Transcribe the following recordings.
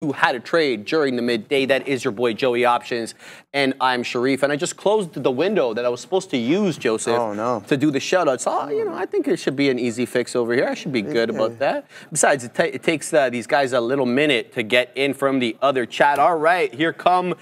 you had a trade during the midday. That is your boy Joey Options, and I'm Sharif. And I just closed the window that I was supposed to use, Joseph, to do the shout-out. So, I think it should be an easy fix over here. I should be good about that. Besides, it takes these guys a little minute to get in from the other chat. All right, here comes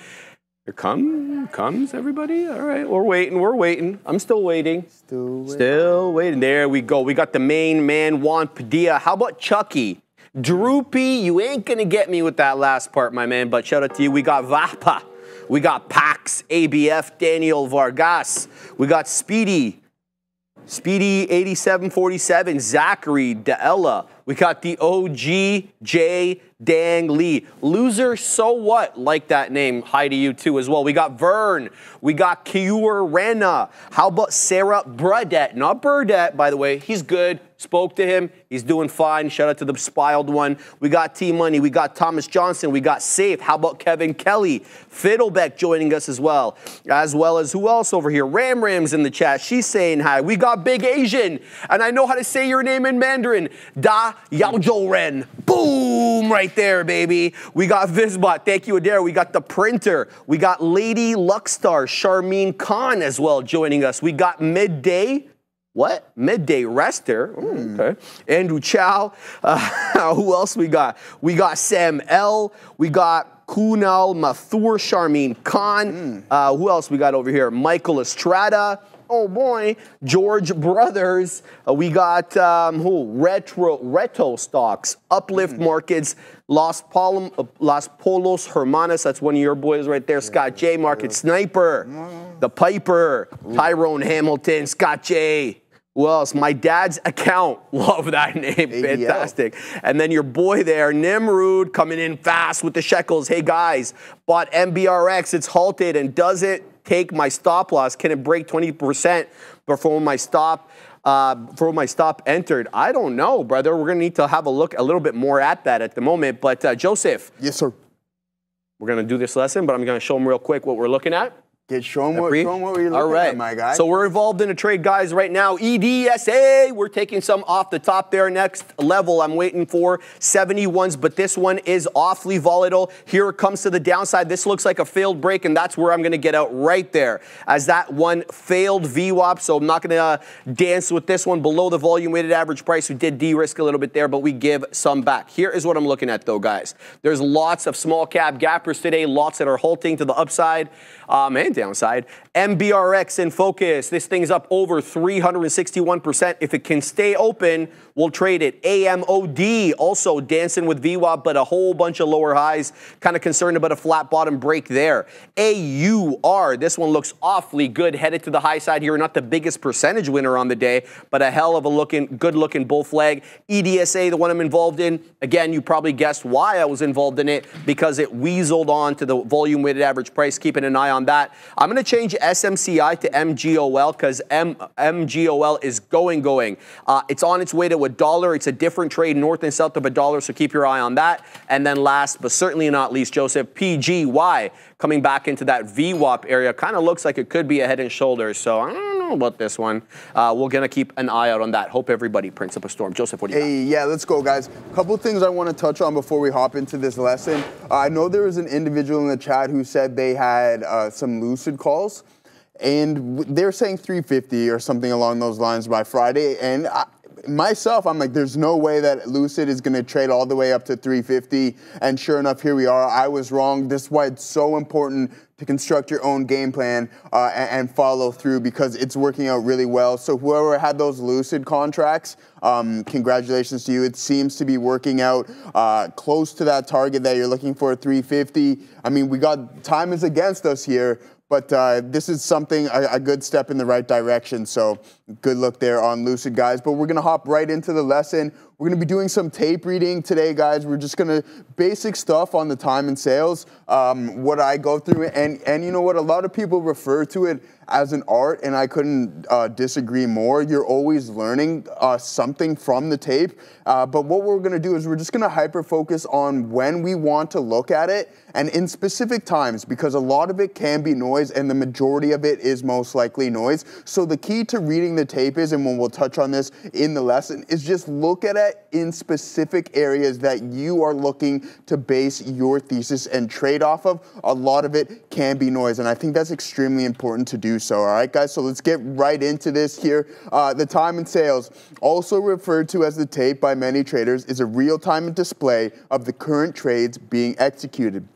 everybody. All right, we're waiting. I'm still waiting. Still waiting. There we go. We got the main man, Juan Padilla. How about Chucky? Droopy, you ain't gonna get me with that last part, my man, but shout out to you. We got Vapa, we got Pax, ABF, Daniel Vargas, we got Speedy 8747, Zachary, Deella, we got the OG, J, Dang Lee. Loser, so what? Like that name. Hi to you too as well. We got Vern. We got Kiur Rena. How about Sarah Burdette? Not Burdette, by the way. He's good. Spoke to him. He's doing fine. Shout out to the spiled one. We got T-Money. We got Thomas Johnson. We got Safe. How about Kevin Kelly? Fiddlebeck joining us as well. As well as who else over here? Ram's in the chat. She's saying hi. We got Big Asian. And I know how to say your name in Mandarin. Da Yaojoren. Boom! Right there, baby. We got Vizbot. Thank you, Adair. We got the printer. We got Lady Luckstar, Charmine Khan as well joining us. We got Midday. What? Midday Rester. Okay. Andrew Chow. Who else we got? We got Sam L. We got Kunal Mathur, Charmine Khan. Who else we got over here? Michael Estrada. Oh boy, George Brothers. We got Retro Stocks, Uplift Markets, Las Polos Hermanas. That's one of your boys right there. Scott J, Market Sniper, The Piper, Tyrone Hamilton, Scott J. Who else? My Dad's Account. Love that name. Fantastic. And then your boy there, Nimrod, coming in fast with the shekels. Hey guys, bought MBRX. It's halted and does it take my stop loss? Can it break 20% before my stop entered? I don't know, brother. We're gonna need to have a look a little bit more at that at the moment. But Joseph. Yes, sir. We're gonna do this lesson, but I'm gonna show them real quick what we're looking at. Show them what you're looking at, my guy. So we're involved in a trade, guys, right now. EDSA, we're taking some off the top there. Next level, I'm waiting for 71s, but this one is awfully volatile. Here it comes to the downside. This looks like a failed break, and that's where I'm going to get out right there, as that one failed VWAP. So I'm not going to dance with this one below the volume-weighted average price. We did de-risk a little bit there, but we give some back. Here is what I'm looking at, though, guys. There's lots of small-cap gappers today, lots that are halting to the upside and downside. MBRX in focus. This thing's up over 361%. If it can stay open, we'll trade it. AMOD also dancing with VWAP, but a whole bunch of lower highs. Kind of concerned about a flat bottom break there. AUR, this one looks awfully good. Headed to the high side here. Not the biggest percentage winner on the day, but a hell of a good looking bull flag. EDSA, the one I'm involved in. Again, you probably guessed why I was involved in it, because it weaseled on to the volume weighted average price. Keeping an eye on that. I'm going to change SMCI to MGOL because MGOL is going. It's on its way to $1. It's a different trade north and south of $1, so keep your eye on that. And then last but certainly not least, Joseph, PGY coming back into that VWAP area. Kind of looks like it could be a head and shoulders, so I don't know about this one. We're going to keep an eye out on that. Hope everybody prints up a storm. Joseph, what do you got? Yeah, let's go, guys. A couple of things I want to touch on before we hop into this lesson. I know there was an individual in the chat who said they had some Lucid calls, and they're saying 350 or something along those lines by Friday, and myself, I'm like, there's no way that Lucid is going to trade all the way up to 350, and sure enough, here we are. I was wrong. This is why it's so important to construct your own game plan and follow through, because it's working out really well. So whoever had those Lucid contracts, congratulations to you. It seems to be working out close to that target that you're looking for, 350. I mean, time is against us here, but this is something, a good step in the right direction. So good look there on Lucid, guys. But we're going to hop right into the lesson. We're going to be doing some tape reading today, guys. We're just going to basic stuff on the time and sales, what I go through. And you know what? A lot of people refer to it as an art, and I couldn't disagree more. You're always learning something from the tape. But what we're going to do is we're just going to hyper-focus on when we want to look at it and in specific times, because a lot of it can be noise and the majority of it is most likely noise. So the key to reading the tape is, and when we'll touch on this in the lesson, is just look at set in specific areas that you are looking to base your thesis and trade off of. A lot of it can be noise, and I think that's extremely important to do so. All right, guys, so let's get right into this here. The time and sales, also referred to as the tape by many traders, is a real-time display of the current trades being executed.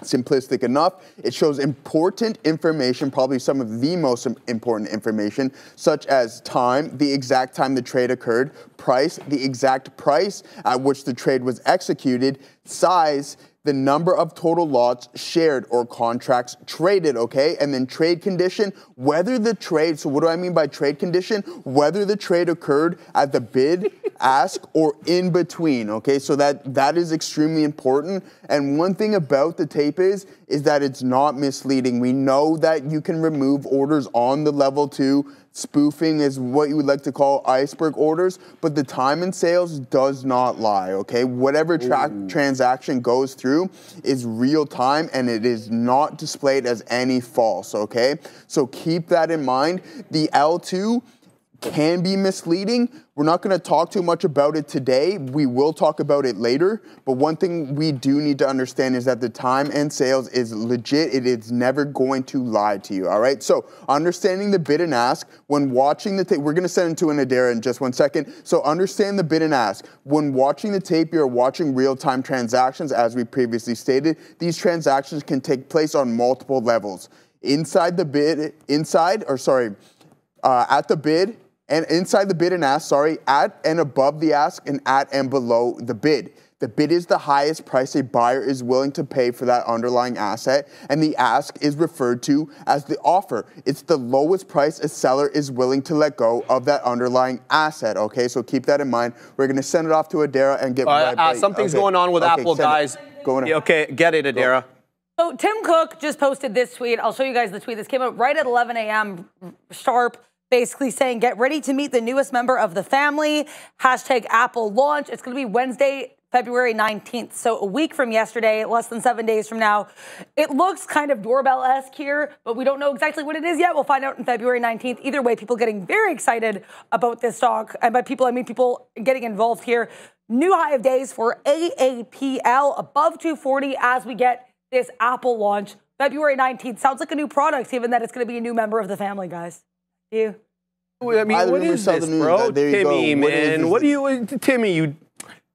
Simplistic enough, it shows important information, probably some of the most important information, such as time, the exact time the trade occurred, price, the exact price at which the trade was executed, size, the number of total lots shared or contracts traded, okay? And then trade condition, whether the trade, so what do I mean by trade condition? Whether the trade occurred at the bid, ask, or in between, okay? So that is extremely important. And one thing about the tape is that it's not misleading. We know that you can remove orders on the level 2. Spoofing is what you would like to call iceberg orders, but the time and sales does not lie, okay? Whatever transaction goes through is real time, and it is not displayed as any false, okay? So keep that in mind. The L2 can be misleading. We're not going to talk too much about it today. We will talk about it later. But one thing we do need to understand is that the time and sales is legit. It is never going to lie to you, all right? So understanding the bid and ask, when watching the tape, we're going to send it to an Adara in just 1 second. So understand the bid and ask. When watching the tape, you're watching real-time transactions, as we previously stated. These transactions can take place on multiple levels. At the bid, and inside the bid and ask, at and above the ask and at and below the bid. The bid is the highest price a buyer is willing to pay for that underlying asset, and the ask is referred to as the offer. It's the lowest price a seller is willing to let go of that underlying asset, okay? So keep that in mind. We're going to send it off to Adara and get right back. Something's going on with Apple, guys. Okay, get it, Adara. So Tim Cook just posted this tweet. I'll show you guys the tweet. This came out right at 11 a.m. sharp, basically saying, get ready to meet the newest member of the family. Hashtag Apple launch. It's going to be Wednesday, February 19th. So a week from yesterday, less than 7 days from now. It looks kind of doorbell-esque here, but we don't know exactly what it is yet. We'll find out on February 19th. Either way, people getting very excited about this stock. And by people, I mean people getting involved here. New high of days for AAPL above 240 as we get this Apple launch. February 19th. Sounds like a new product, given that it's going to be a new member of the family, guys. You? I mean, what is this, bro? Timmy, man. What do you, Timmy,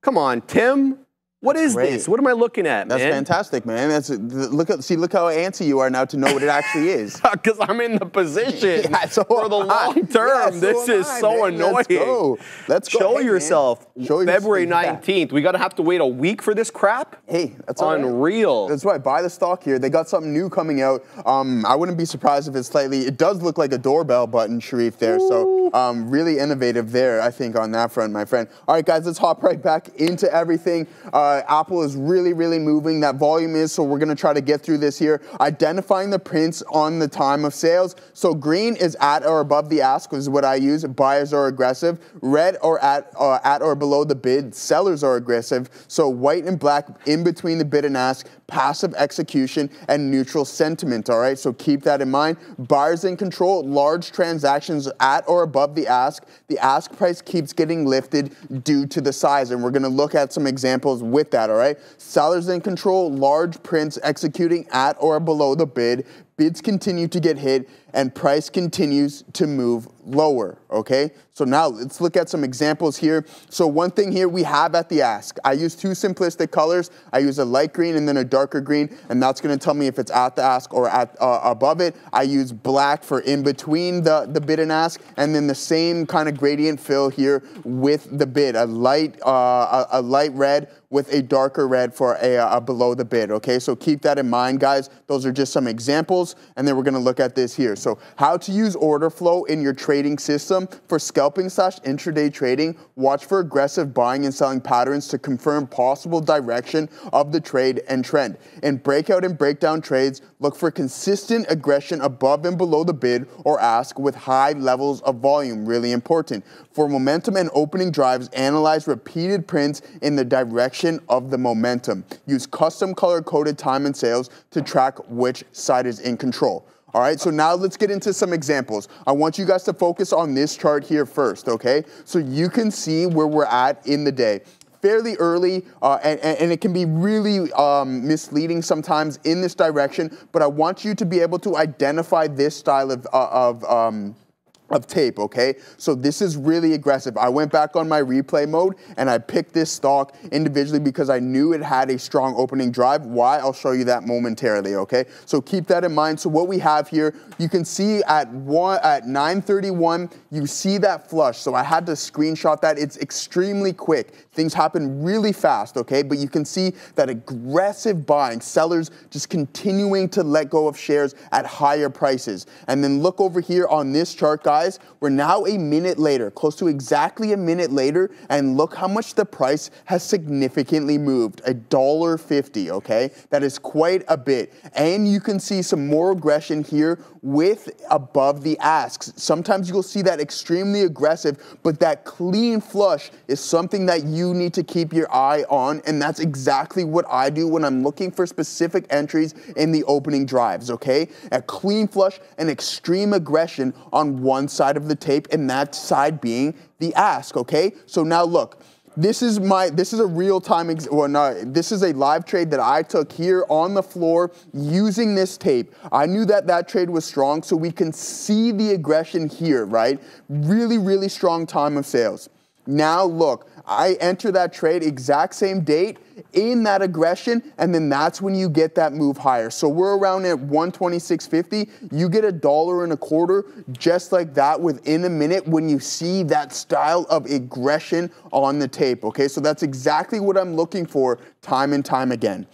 come on, Tim. What is this? What am I looking at, man? That's fantastic, man. Look how antsy you are now to know what it actually is. Because I'm in the position for the long term. Yeah, this is so annoying. Let's go. Show yourself. February 19th. We gotta have to wait a week for this crap. Hey, that's unreal. That's right. Buy the stock here. They got something new coming out. I wouldn't be surprised if it's slightly. It does look like a doorbell button, Sharif. There. Ooh. So really innovative there, I think, on that front, my friend. All right, guys. Let's hop right back into everything. Apple is really, really moving. That volume is, so we're going to try to get through this here. Identifying the prints on the time of sales. So green is at or above the ask, is what I use. Buyers are aggressive. Red or at or below the bid. Sellers are aggressive. So white and black in between the bid and ask. Passive execution and neutral sentiment, all right? So keep that in mind. Buyers in control, large transactions at or above the ask. The ask price keeps getting lifted due to the size, and we're going to look at some examples with that, all right? Sellers in control, large prints executing at or below the bid. Bids continue to get hit, and price continues to move lower, okay? So now let's look at some examples here. So one thing here we have at the ask. I use two simplistic colors. I use a light green and then a darker green, and that's going to tell me if it's at the ask or at above it. I use black for in between the bid and ask, and then the same kind of gradient fill here with the bid. A light red with a darker red for a below the bid, okay? So keep that in mind, guys. Those are just some examples, and then we're going to look at this here. So how to use order flow in your trading system. For scalping/intraday trading, watch for aggressive buying and selling patterns to confirm possible direction of the trade and trend. In breakout and breakdown trades, look for consistent aggression above and below the bid or ask with high levels of volume, really important. For momentum and opening drives, analyze repeated prints in the direction of the momentum. Use custom color-coded time and sales to track which side is in control. All right, so now let's get into some examples. I want you guys to focus on this chart here first, okay? So you can see where we're at in the day. Fairly early, and it can be really misleading sometimes in this direction, but I want you to be able to identify this style of tape, okay? So this is really aggressive. I went back on my replay mode and I picked this stock individually because I knew it had a strong opening drive. Why? I'll show you that momentarily, okay? So keep that in mind. So what we have here, you can see at 9:31, you see that flush. So I had to screenshot that. It's extremely quick. Things happen really fast, okay? But you can see that aggressive buying, sellers just continuing to let go of shares at higher prices. And then look over here on this chart, guys. We're now a minute later, close to exactly a minute later, and look how much the price has significantly moved, $1.50, okay? That is quite a bit. And you can see some more aggression here with above the asks. Sometimes you'll see that extremely aggressive, but that clean flush is something that you need to keep your eye on, and that's exactly what I do when I'm looking for specific entries in the opening drives, okay? A clean flush and extreme aggression on one side of the tape, and that side being the ask, okay? So now look, this is a real-time, this is a live trade that I took here on the floor using this tape. I knew that that trade was strong, so we can see the aggression here, right? Really, really strong time of sales. Now look, I enter that trade exact same date in that aggression, and then that's when you get that move higher. So we're around at 126.50. You get $1.25 just like that within a minute when you see that style of aggression on the tape, okay? So that's exactly what I'm looking for time and time again.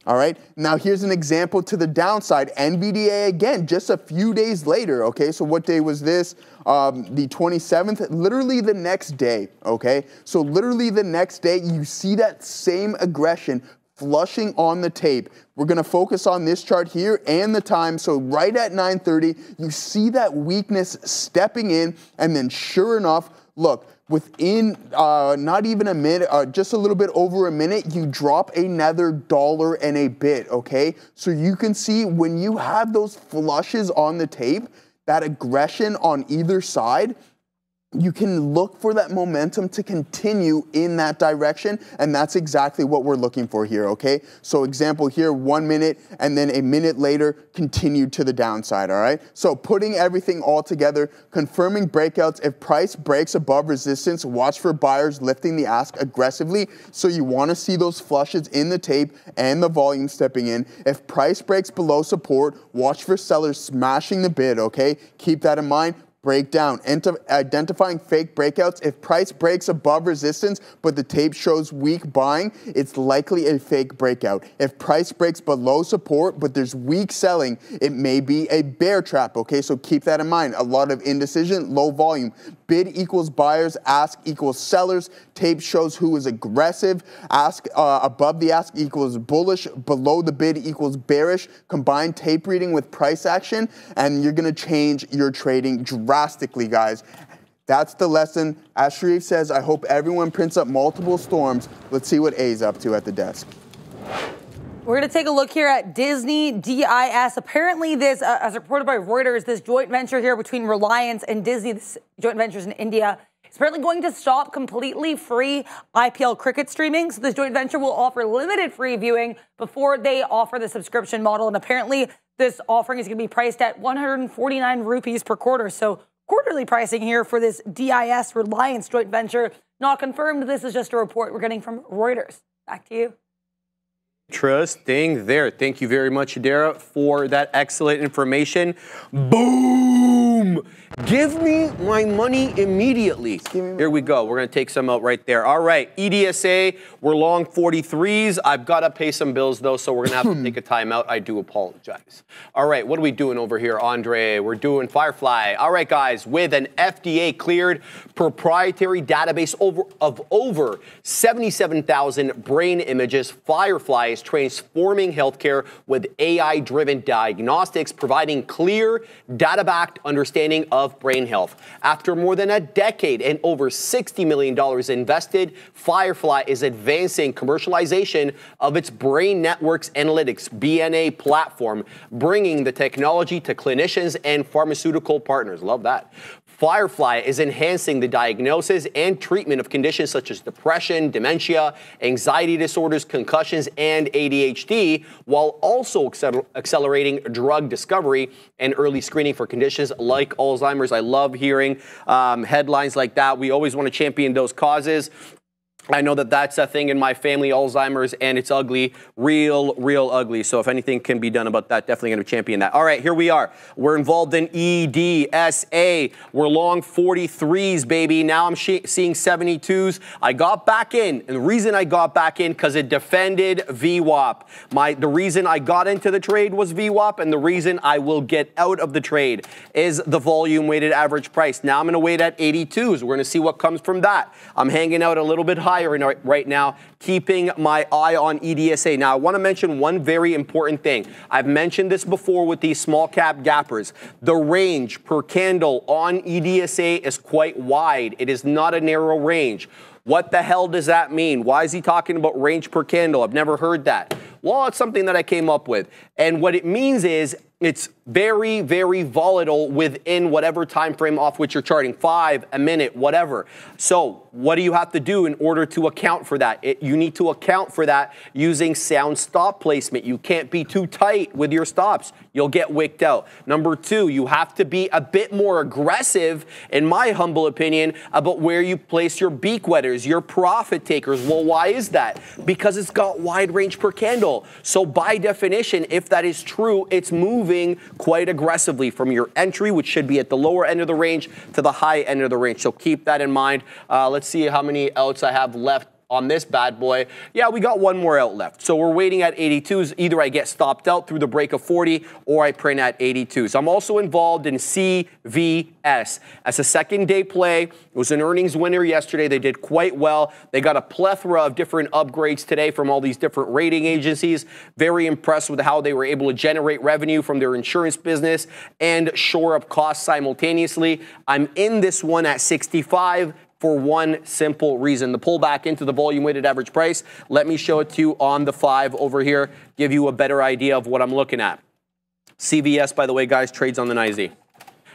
All right, now here's an example to the downside. NVDA again, just a few days later, okay? So what day was this? The 27th, literally the next day, okay? So literally the next day, you see that same aggression flushing on the tape. We're gonna focus on this chart here and the time. So right at 9:30, you see that weakness stepping in, and then sure enough, look, within not even a minute, just a little bit over a minute, you drop another $1 and a bit, okay? So you can see when you have those flushes on the tape, that aggression on either side, you can look for that momentum to continue in that direction, and that's exactly what we're looking for here, okay? So example here, 1 minute, and then a minute later, continued to the downside, all right? So putting everything all together, confirming breakouts. If price breaks above resistance, watch for buyers lifting the ask aggressively. So you wanna see those flushes in the tape and the volume stepping in. If price breaks below support, watch for sellers smashing the bid, okay? Keep that in mind. Breakdown, identifying fake breakouts. If price breaks above resistance, but the tape shows weak buying, it's likely a fake breakout. If price breaks below support, but there's weak selling, it may be a bear trap, okay? So keep that in mind. A lot of indecision, low volume. Bid equals buyers, ask equals sellers. Tape shows who is aggressive. Ask above the ask equals bullish. Below the bid equals bearish. Combine tape reading with price action, and you're gonna change your trading drastically, guys. That's the lesson. As Sharif says, I hope everyone prints up multiple storms. Let's see what A's up to at the desk. We're going to take a look here at Disney DIS. Apparently this, as reported by Reuters, this joint venture here between Reliance and Disney, this joint ventures in India, is apparently going to stop completely free IPL cricket streaming. So this joint venture will offer limited free viewing before they offer the subscription model. And apparently this offering is going to be priced at 149 rupees per quarter. So quarterly pricing here for this DIS Reliance joint venture. Not confirmed. This is just a report we're getting from Reuters. Back to you. Interesting there. Thank you very much, Adara, for that excellent information. Boom! Give me my money immediately. Here we go. We're going to take some out right there. All right, EDSA, we're long 43s. I've got to pay some bills, though, so we're going to have to take a timeout. I do apologize. All right, what are we doing over here, Andre? We're doing Firefly. All right, guys, with an FDA-cleared proprietary database of over 77,000 brain images, Firefly is transforming healthcare with AI-driven diagnostics, providing clear, data-backed understanding understanding of brain health. After more than a decade and over $60 million invested, Firefly is advancing commercialization of its Brain Networks Analytics BNA platform, bringing the technology to clinicians and pharmaceutical partners. Love that. Firefly is enhancing the diagnosis and treatment of conditions such as depression, dementia, anxiety disorders, concussions, and ADHD, while also accelerating drug discovery and early screening for conditions like Alzheimer's. I love hearing headlines like that. We always want to champion those causes. I know that that's a thing in my family, Alzheimer's, and it's ugly, real ugly. So if anything can be done about that, definitely going to champion that. All right, here we are. We're involved in EDSA. We're long 43s, baby. Now I'm seeing 72s. I got back in, and the reason I got back in because it defended VWAP. The reason I got into the trade was VWAP, and the reason I will get out of the trade is the volume weighted average price. Now I'm going to wait at 82s. We're going to see what comes from that. I'm hanging out a little bit higher right now, keeping my eye on EDSA. Now, I want to mention one very important thing. I've mentioned this before with these small cap gappers. The range per candle on EDSA is quite wide. It is not a narrow range. What the hell does that mean? Why is he talking about range per candle? I've never heard that. Well, it's something that I came up with. And what it means is it's very, very volatile within whatever time frame off which you're charting, 5, a minute, whatever. So what do you have to do in order to account for that? You need to account for that using sound stop placement. You can't be too tight with your stops. You'll get wicked out. Number 2, you have to be a bit more aggressive, in my humble opinion, about where you place your beak wetters, your profit takers. Well, why is that? Because it's got wide range per candle. So by definition, if that is true, it's moving quite aggressively from your entry, which should be at the lower end of the range, to the high end of the range. So keep that in mind. Let's see how many outs I have left on this bad boy. Yeah, we got one more out left. So we're waiting at 82s. Either I get stopped out through the break of 40 or I print at 82s. I'm also involved in CVS as a second day play. It was an earnings winner yesterday. They did quite well. They got a plethora of different upgrades today from all these different rating agencies. Very impressed with how they were able to generate revenue from their insurance business and shore up costs simultaneously. I'm in this one at 65. For one simple reason, the pullback into the volume weighted average price. Let me show it to you on the 5 over here, give you a better idea of what I'm looking at. CVS, by the way, guys, trades on the NYSE.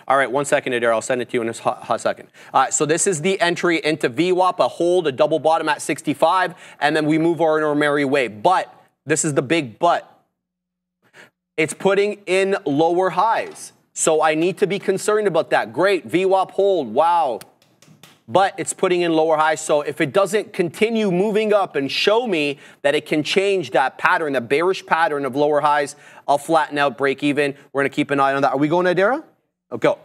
All right, 1 second, Adair. I'll send it to you in a hot second. All right, so this is the entry into VWAP, a hold, a double bottom at 65, and then we move on our merry way. But this is the big but. It's putting in lower highs. So I need to be concerned about that. Great, VWAP hold, wow. But it's putting in lower highs. So if it doesn't continue moving up and show me that it can change that pattern, the bearish pattern of lower highs, I'll flatten out, break even. We're going to keep an eye on that. Are we going, Adara? Oh, go.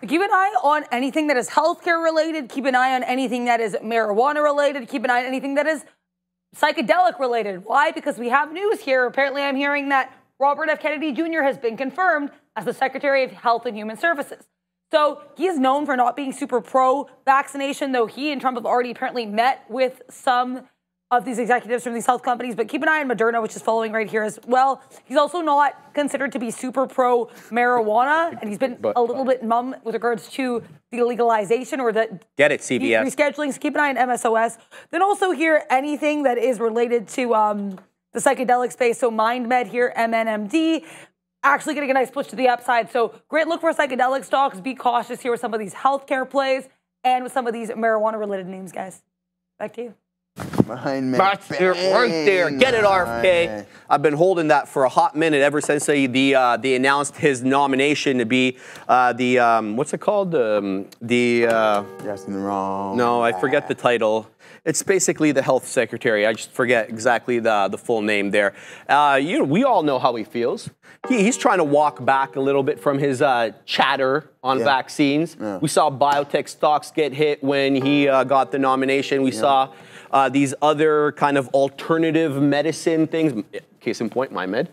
Keep an eye on anything that is healthcare related. Keep an eye on anything that is marijuana related. Keep an eye on anything that is psychedelic related. Why? Because we have news here. Apparently, I'm hearing that Robert F. Kennedy Jr. has been confirmed as the Secretary of Health and Human Services. So he is known for not being super pro-vaccination, though he and Trump have already apparently met with some of these executives from these health companies. But keep an eye on Moderna, which is following right here as well. He's also not considered to be super pro-marijuana, and he's been a little bit mum with regards to the legalization or the rescheduling. So keep an eye on MSOS. Then also here, anything that is related to the psychedelic space. So MindMed here, MNMD. Actually getting a nice push to the upside. So great look for psychedelic stocks. Be cautious here with some of these healthcare plays and with some of these marijuana-related names, guys. Back to you. That's it right there. Get it, RFK. I've been holding that for a hot minute ever since they announced his nomination to be what's it called? You're asking the wrong. No, I forget the title. It's basically the health secretary. I just forget exactly the full name there. We all know how he feels. He's trying to walk back a little bit from his chatter on vaccines. Yeah. We saw biotech stocks get hit when he got the nomination. We saw these other kind of alternative medicine things. case in point, my mid.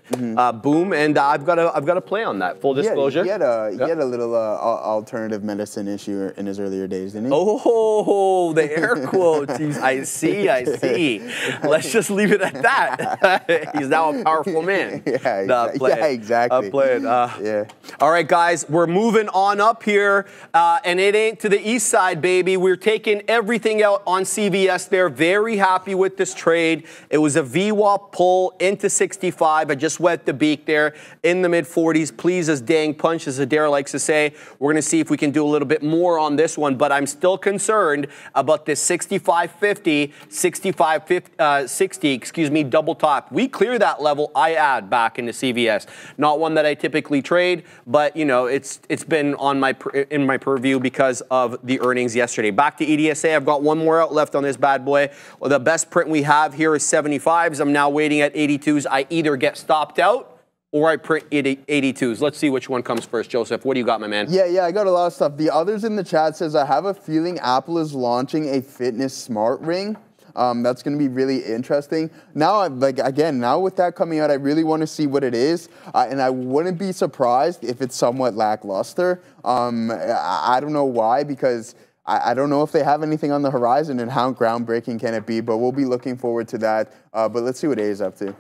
Boom, and I've got a play on that. Full disclosure. He had a little alternative medicine issue in his earlier days, didn't he? Oh, the air quotes. I see. Let's just leave it at that. He's now a powerful man. Exactly. All right, guys, we're moving on up here, and it ain't to the east side, baby. We're taking everything out on CVS there. Very happy with this trade. It was a VWAP pull into 65. I just wet the beak there in the mid-40s. Please, as dang punch, as Adair likes to say. We're going to see if we can do a little bit more on this one, but I'm still concerned about this 65.50, 65.60, double top. We clear that level, I add back into CVS. Not one that I typically trade, but you know, it's been on in my purview because of the earnings yesterday. Back to EDSA, I've got one more out left on this bad boy. Well, the best print we have here is 75s. I'm now waiting at 82s. I either get stopped out or I print 82s. Let's see which one comes first. Joseph, what do you got, my man? Yeah, I got a lot of stuff. The others in the chat says, I have a feeling Apple is launching a fitness smart ring. That's going to be really interesting. Now, now with that coming out, I really want to see what it is, and I wouldn't be surprised if it's somewhat lackluster. I don't know why, because I don't know if they have anything on the horizon and how groundbreaking can it be, but we'll be looking forward to that. But let's see what A is up to.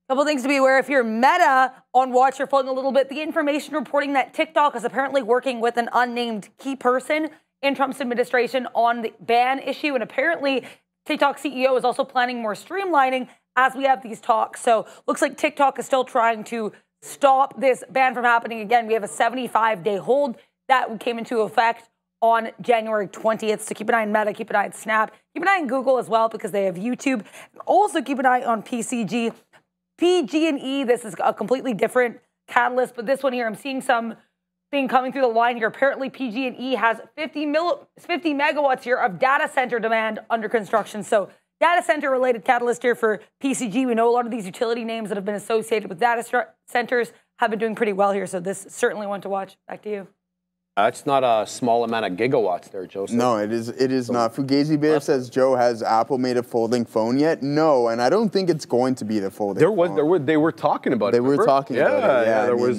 Couple things to be aware. If you're Meta on watch your phone a little bit, the information reporting that TikTok is apparently working with an unnamed key person in Trump's administration on the ban issue, and apparently TikTok CEO is also planning more streamlining as we have these talks. So looks like TikTok is still trying to stop this ban from happening again. We have a 75-day hold that came into effect on January 20th. So keep an eye on Meta, keep an eye on Snap, keep an eye on Google as well because they have YouTube. Also keep an eye on PCG. PG&E, this is a completely different catalyst, but this one here, I'm seeing something coming through the line here. Apparently, PG&E has 50 megawatts here of data center demand under construction. So data center related catalyst here for PCG. We know a lot of these utility names that have been associated with data centers have been doing pretty well here. So this certainly one to watch. Back to you. That's not a small amount of gigawatts there, Joseph. No, it is not. Fugazi Bear says, Joe, has Apple made a folding phone yet? No, and I don't think it's going to be the folding phone. They were talking about it. They were talking about it. Yeah, there was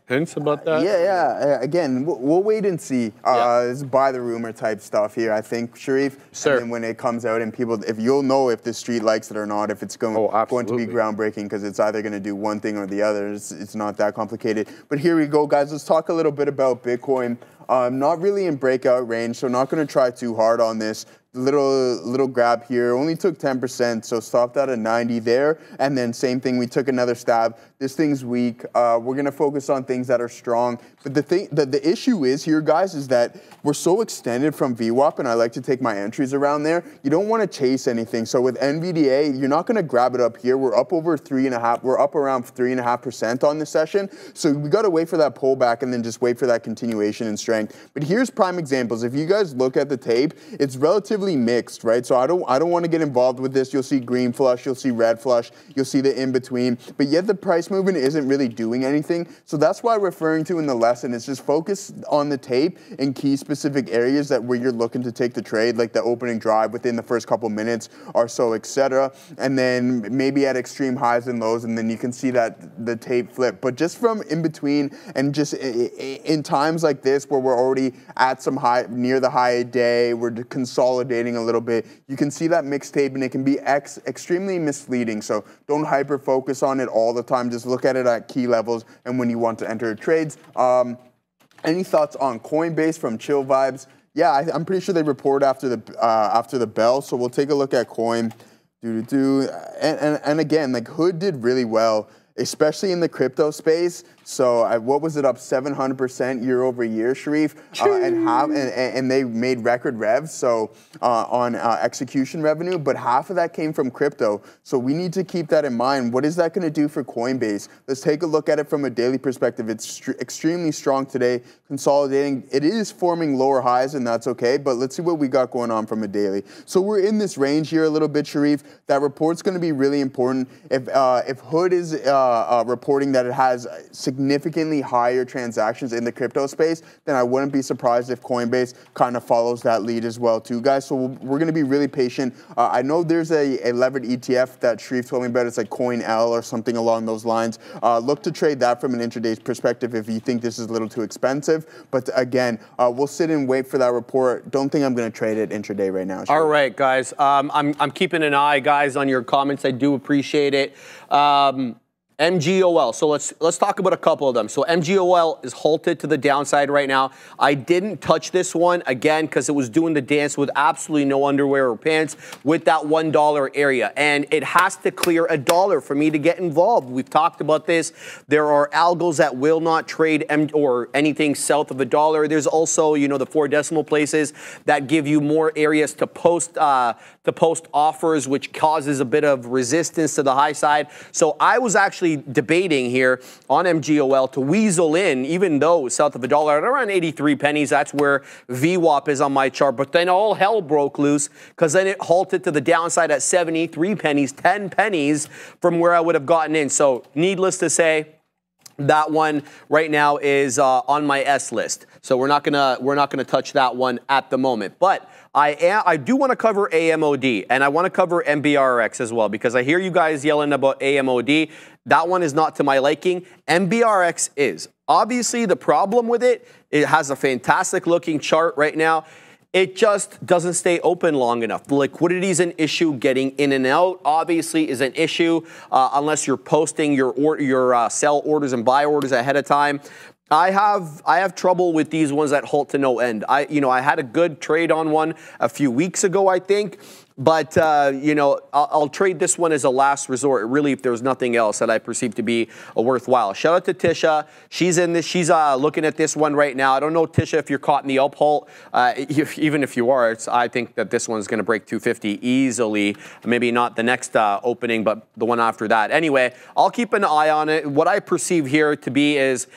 hints about that. Yeah. Again, we'll wait and see. It's buy the rumor type stuff here, I think, Sharif. Sir. And then when it comes out and people, if you'll know if the street likes it or not, if it's going to be groundbreaking, because it's either going to do one thing or the other. It's not that complicated. But here we go, guys. Let's talk a little bit about Bitcoin. Not really in breakout range, so not going to try too hard on this. Little grab here, only took 10%, so stopped at a 90 there, and then same thing, we took another stab. This thing's weak. We're going to focus on things that are strong. But the issue is here, guys, is that we're so extended from VWAP, and I like to take my entries around there. You don't want to chase anything. So with NVDA, you're not going to grab it up here. We're up over 3.5. We're up around 3.5% on this session. So we got to wait for that pullback and then just wait for that continuation in strength. But here's prime examples. If you guys look at the tape, it's relatively mixed, right? So I don't want to get involved with this. You'll see green flush, you'll see red flush, you'll see the in between. But yet the price movement isn't really doing anything. So that's why referring to in the lesson is just focus on the tape in key specific areas that where you're looking to take the trade, like the opening drive within the first couple minutes or so, etc. And then maybe at extreme highs and lows, and then you can see that the tape flip. But just from in between and just in times like this where we're already at some high, near the high a day, we're consolidating a little bit, you can see that mixed tape and it can be extremely misleading. So don't hyper focus on it all the time. Just look at it at key levels and when you want to enter trades. Any thoughts on Coinbase from Chill Vibes? Yeah, I'm pretty sure they report after the bell, so we'll take a look at Coin. And again, like Hood did really well, especially in the crypto space. So what was it, up 700% year over year, Sharif? And they made record revs, so on execution revenue, but half of that came from crypto. So we need to keep that in mind. What is that going to do for Coinbase? Let's take a look at it from a daily perspective. It's extremely strong today, consolidating. It is forming lower highs, and that's okay, but let's see what we got going on from a daily. So we're in this range here a little bit, Sharif. That report's going to be really important. If Hood is reporting that it has significantly higher transactions in the crypto space, then I wouldn't be surprised if Coinbase kind of follows that lead as well too, guys. So we're going to be really patient. I know there's a levered ETF that Shreve told me about. It's like CoinL or something along those lines. Look to trade that from an intraday perspective if you think this is a little too expensive. But again, we'll sit and wait for that report. Don't think I'm going to trade it intraday right now. All right, guys. I'm keeping an eye, guys, on your comments. I do appreciate it. MGOL. So let's talk about a couple of them. So MGOL is halted to the downside right now. I didn't touch this one again because it was doing the dance with absolutely no underwear or pants with that $1 area, and it has to clear $1 for me to get involved. We've talked about this. There are algos that will not trade or anything south of $1. There's also, you know, the 4 decimal places that give you more areas to post offers, which causes a bit of resistance to the high side. So I was actually debating here on MGOL to weasel in, even though south of $1 at around 83 pennies. That's where VWAP is on my chart. But then all hell broke loose because then it halted to the downside at 73 pennies, 10 pennies from where I would have gotten in. So needless to say, that one right now is on my S list. So we're not gonna touch that one at the moment. But I do want to cover AMOD, and I want to cover MBRX as well, because I hear you guys yelling about AMOD. That one is not to my liking. MBRX is. Obviously, the problem with it, it has a fantastic looking chart right now. It just doesn't stay open long enough. The liquidity is an issue. Getting in and out, obviously, is an issue unless you're posting your sell orders and buy orders ahead of time. I have trouble with these ones that halt to no end. I had a good trade on one a few weeks ago, I think. But, I'll trade this one as a last resort, really, if there's nothing else that I perceive to be a worthwhile. Shout out to Tisha. She's in this. She's looking at this one right now. I don't know, Tisha, if you're caught in the up halt. Even if you are, I think that this one's going to break 250 easily. Maybe not the next opening, but the one after that. Anyway, I'll keep an eye on it. What I perceive here to be is,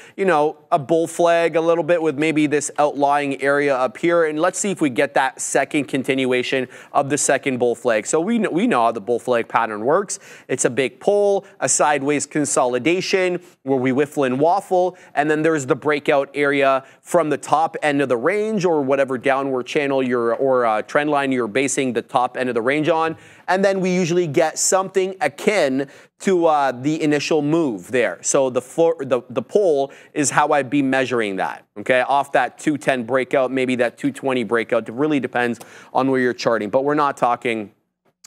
a bull flag a little bit with maybe this outlying area up here. And let's see if we get that second continuation of the second bull flag. So we know how the bull flag pattern works. It's a big pull, a sideways consolidation where we whiffle and waffle, and then there's the breakout area from the top end of the range or whatever downward channel or trend line you're basing the top end of the range on. And then we usually get something akin to the initial move there. So the pull is how I'd be measuring that, okay? Off that 210 breakout, maybe that 220 breakout. It really depends on where you're charting, but we're not talking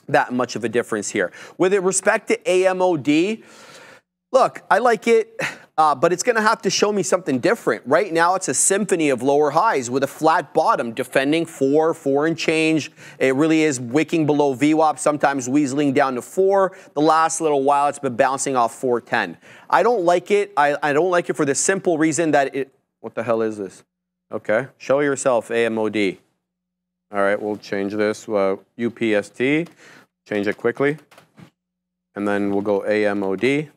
that much of a difference here. With respect to AMOD, look, I like it, but it's going to have to show me something different. Right now, it's a symphony of lower highs with a flat bottom, defending 4 and change. It really is wicking below VWAP, sometimes weaseling down to 4. The last little while, it's been bouncing off 410. I don't like it. I don't like it for the simple reason that it... What the hell is this? Okay, show yourself, AMOD. All right, we'll change this, UPST. Change it quickly. And then we'll go AMOD.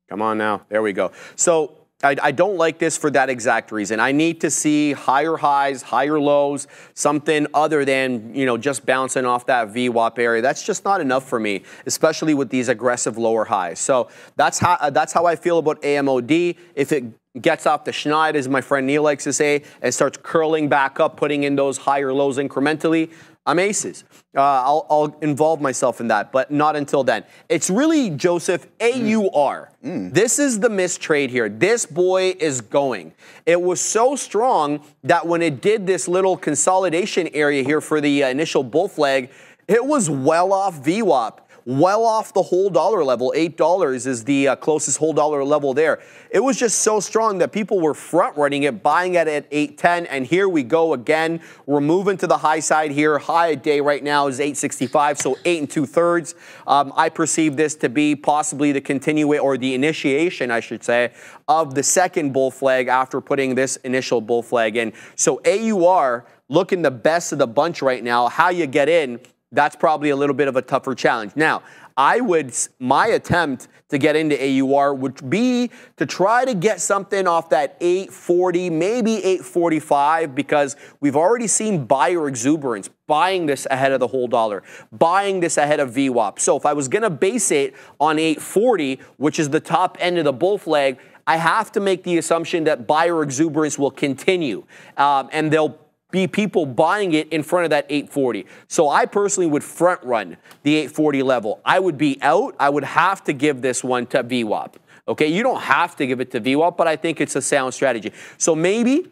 Come on now. There we go. So I don't like this for that exact reason. I need to see higher highs, higher lows, something other than, just bouncing off that VWAP area. That's just not enough for me, especially with these aggressive lower highs. So that's how I feel about AMOD. If it gets off the schneid, as my friend Neil likes to say, and starts curling back up, putting in those higher lows incrementally, I'm aces. I'll involve myself in that, but not until then. It's really, Joseph, AUR. This is the mistrade here. This boy is going. It was so strong that when it did this little consolidation area here for the initial bull flag, it was well off VWAP. Well off the whole dollar level. $8 is the closest whole dollar level there. It was just so strong that people were front running it, buying it at 810, and here we go again. We're moving to the high side here. High day right now is 865, so 8 2/3. I perceive this to be possibly the continuation, or the initiation, I should say, of the second bull flag after putting this initial bull flag in. So AUR looking the best of the bunch right now. How you get in, that's probably a little bit of a tougher challenge. Now, my attempt to get into AUR would be to try to get something off that 840, maybe 845, because we've already seen buyer exuberance, buying this ahead of the whole dollar, buying this ahead of VWAP. So if I was going to base it on 840, which is the top end of the bull flag, I have to make the assumption that buyer exuberance will continue, and there'll be people buying it in front of that 840. So I personally would front run the 840 level. I would be out. I would have to give this one to VWAP. Okay, you don't have to give it to VWAP, but I think it's a sound strategy. So maybe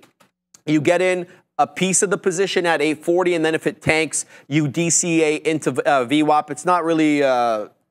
you get in a piece of the position at 840, and then if it tanks, you DCA into VWAP. It's not really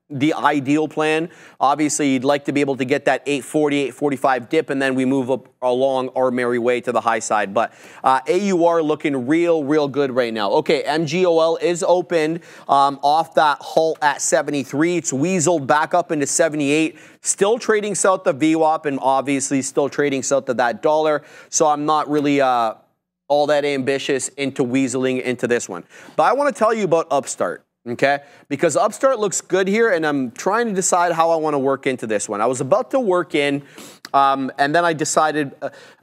the ideal plan. Obviously, you'd like to be able to get that 840, 845 dip, and then we move up along our merry way to the high side. But AUR looking real good right now. Okay, MGOL is opened off that halt at 73. It's weaseled back up into 78. Still trading south of VWAP, and obviously still trading south of that dollar. So I'm not really all that ambitious into weaseling into this one. But I want to tell you about Upstart. Okay, because Upstart looks good here, and I'm trying to decide how I want to work into this one. I was about to work in, and then I decided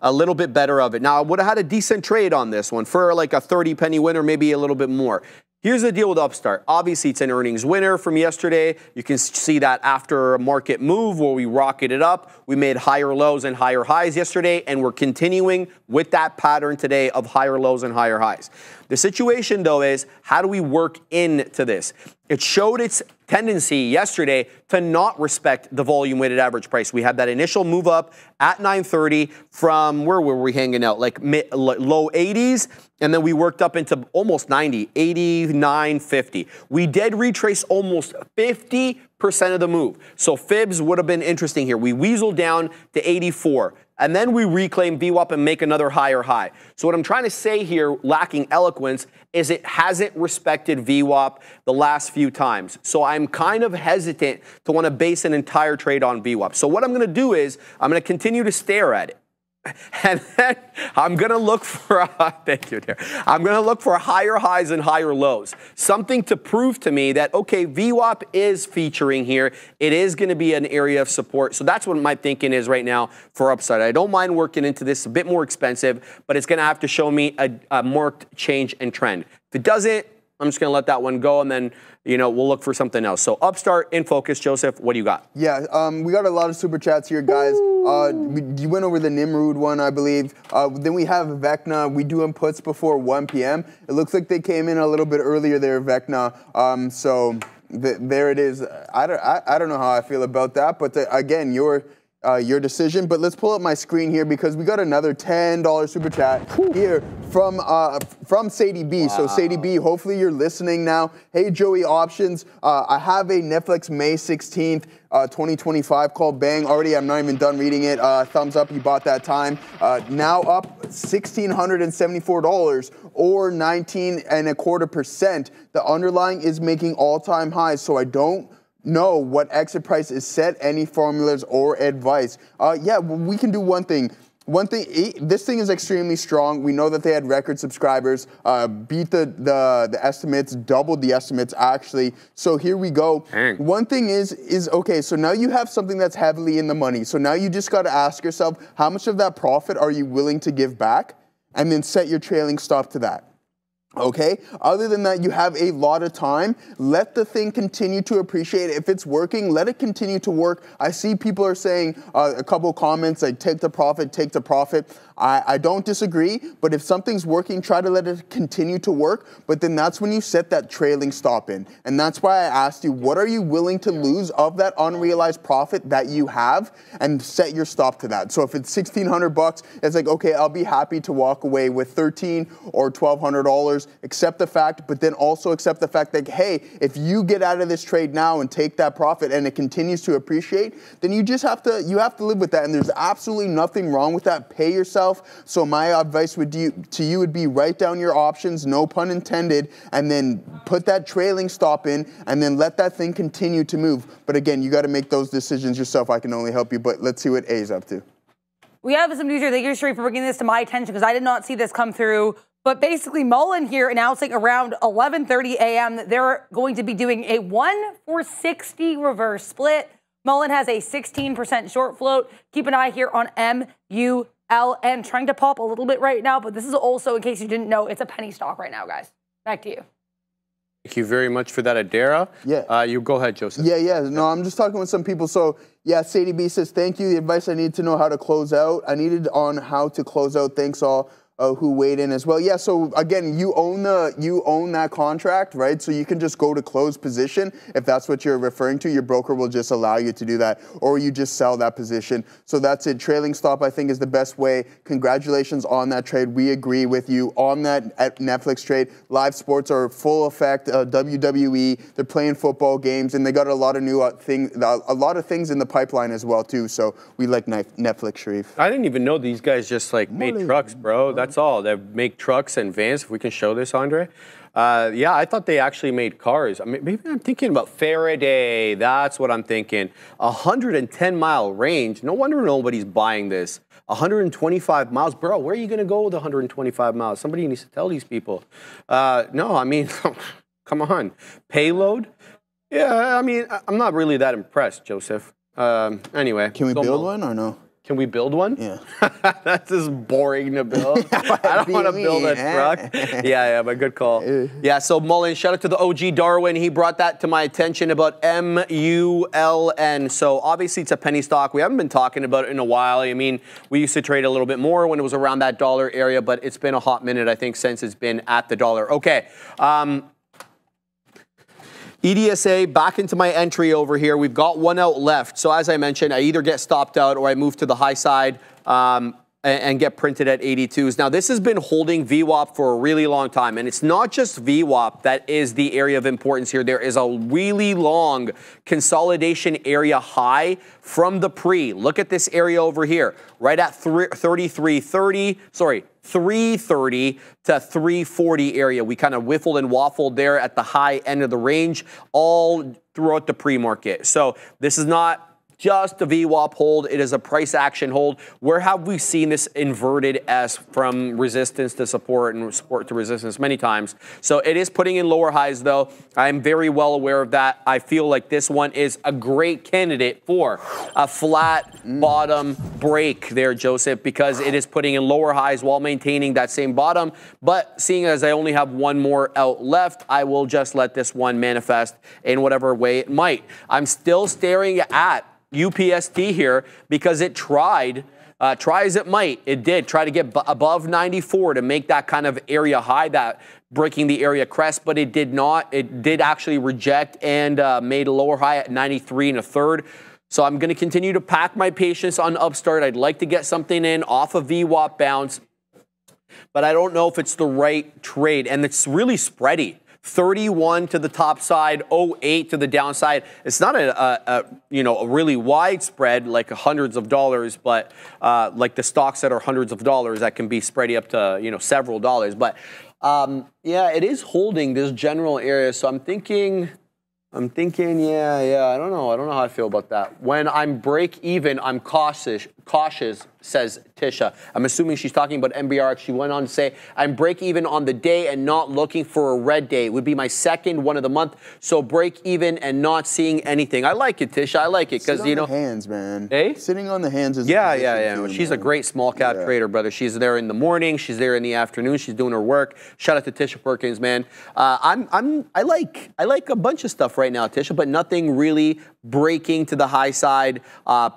a little bit better of it. Now, I would have had a decent trade on this one for like a 30-penny win or maybe a little bit more. Here's the deal with Upstart. Obviously, it's an earnings winner from yesterday. You can see that after a market move where we rocketed up. We made higher lows and higher highs yesterday, and we're continuing with that pattern today of higher lows and higher highs. The situation, though, is how do we work into this? It showed its tendency yesterday to not respect the volume-weighted average price. We had that initial move up at 930 from, where were we hanging out? Like low 80s, and then we worked up into almost 90, 89.50. We did retrace almost 50% of the move. So fibs would have been interesting here. We weaseled down to 84. And then we reclaim VWAP and make another higher high. So what I'm trying to say here, lacking eloquence, is it hasn't respected VWAP the last few times. So I'm kind of hesitant to want to base an entire trade on VWAP. So what I'm going to do is I'm going to continue to stare at it. And then I'm going to look for, thank you, dear. I'm going to look for higher highs and higher lows. Something to prove to me that, okay, VWAP is featuring here. It is going to be an area of support. So that's what my thinking is right now for Upstart. I don't mind working into this, a bit more expensive, but it's going to have to show me a marked change in trend. If it doesn't, I'm just going to let that one go, and then, you know, we'll look for something else. So Upstart in focus. Joseph, what do you got? Yeah, we got a lot of super chats here, guys. You went over the Nimrod one, I believe. Then we have Vecna. We do inputs before 1 p.m. It looks like they came in a little bit earlier there, Vecna. So there it is. I don't know how I feel about that, but again, your decision. But let's pull up my screen here because we got another $10 super chat here from Sadie B. Wow. So Sadie B, hopefully you're listening now. Hey, Joey Options. I have a Netflix May 16th, 2025 called Bang. Already, I'm not even done reading it. Thumbs up, you bought that time. Now up $1,674 or 19.25%. The underlying is making all-time highs, so I don't know what exit price is set, any formulas or advice. Yeah, we can do one thing. This thing is extremely strong. We know that they had record subscribers, beat the estimates, doubled the estimates actually. So here we go. Dang. One thing is okay, so now you have something that's heavily in the money. So now you just got to ask yourself, how much of that profit are you willing to give back? And then set your trailing stop to that. Okay, other than that, you have a lot of time. Let the thing continue to appreciate. If it's working, let it continue to work. I see people are saying a couple of comments like take the profit, take the profit. I don't disagree, but if something's working, try to let it continue to work. But then that's when you set that trailing stop in. And that's why I asked you, what are you willing to lose of that unrealized profit that you have, and set your stop to that. So if it's $1,600, it's like, okay, I'll be happy to walk away with $1,300 or $1,200. Accept the fact, but then also accept the fact that, hey, if you get out of this trade now and take that profit and it continues to appreciate, then you just have to live with that. And there's absolutely nothing wrong with that. Pay yourself. So my advice to you would be write down your options, no pun intended, and then put that trailing stop in and then let that thing continue to move. But again, you got to make those decisions yourself. I can only help you, but let's see what A's up to. We have some news here. Thank you, Sharif, for bringing this to my attention because I did not see this come through But basically, Mullen here announcing around 11:30 a.m. that they're going to be doing a 1-for-60 reverse split. Mullen has a 16% short float. Keep an eye here on MULN. Trying to pop a little bit right now, but this is also, in case you didn't know, it's a penny stock right now, guys. Back to you. Thank you very much for that, Adara. Yeah. You go ahead, Joseph. Yeah. No, I'm just talking with some people. So, yeah, Sadie B says, thank you. The advice I need to know how to close out. I needed on how to close out. Thanks all who weighed in as well. Yeah, so again, you own that contract, right? So you can just go to close position if that's what you're referring to. Your broker will just allow you to do that, or you just sell that position. So that's it. Trailing stop, I think, is the best way. Congratulations on that trade. We agree with you on that Netflix trade. Live sports are full effect. WWE, they're playing football games, and they got a lot of new things in the pipeline as well too. So we like Netflix, Sharif. I didn't even know these guys just like made trucks, bro. That's all. They make trucks and vans. If we can show this, Andre. Yeah, I thought they actually made cars. I mean, maybe I'm thinking about Faraday. That's what I'm thinking. 110-mile range. No wonder nobody's buying this. 125 miles. Bro, where are you going to go with 125 miles? Somebody needs to tell these people. No, I mean, come on. Payload? Yeah, I mean, I'm not really that impressed, Joseph. Anyway. Can we build one or no? Can we build one? Yeah. That's just boring to build. I don't want to build a truck. Yeah, but good call. Yeah, so Mullen, shout out to the OG Darwin. He brought that to my attention about MULN. So obviously it's a penny stock. We haven't been talking about it in a while. I mean, we used to trade a little bit more when it was around that dollar area, but it's been a hot minute, I think, since it's been at the dollar. Okay. EDSA, back into my entry over here. We've got one out left. So as I mentioned, I either get stopped out or I move to the high side and get printed at 82s. Now, this has been holding VWAP for a really long time. And it's not just VWAP that is the area of importance here. There is a really long consolidation area high from the pre. Look at this area over here, right at 330 to 340 area. We kind of whiffled and waffled there at the high end of the range all throughout the pre-market. So this is not just a VWAP hold. It is a price action hold. Where have we seen this inverted S from resistance to support and support to resistance many times? So it is putting in lower highs, though. I'm very well aware of that. I feel like this one is a great candidate for a flat bottom break there, Joseph, because it is putting in lower highs while maintaining that same bottom. But seeing as I only have one more out left, I will just let this one manifest in whatever way it might. I'm still staring at UPST here because it tried, try as it might, it did try to get above 94 to make that kind of area high, that breaking the area crest, but it did not. It did actually reject and made a lower high at 93 1/3. So I'm going to continue to pack my patience on Upstart. I'd like to get something in off of VWAP bounce, but I don't know if it's the right trade, and it's really spready. 31 to the top side, 08 to the downside. It's not a really wide spread like hundreds of dollars, but like the stocks that are hundreds of dollars that can be spready up to several dollars. But yeah, it is holding this general area. So I'm thinking, yeah. I don't know how I feel about that. When I'm break even, I'm cautious, says Tisha. I'm assuming she's talking about MBR. She went on to say, I'm break even on the day and not looking for a red day. It would be my second one of the month. So break even and not seeing anything. I like it, Tisha. I like it because, hands, man. Eh? Sitting on the hands is Yeah. Too, she's man. a great small cap trader, brother. She's there in the morning. She's there in the afternoon. She's doing her work. Shout out to Tisha Perkins, man. I like a bunch of stuff right now, Tisha, but nothing really breaking to the high side.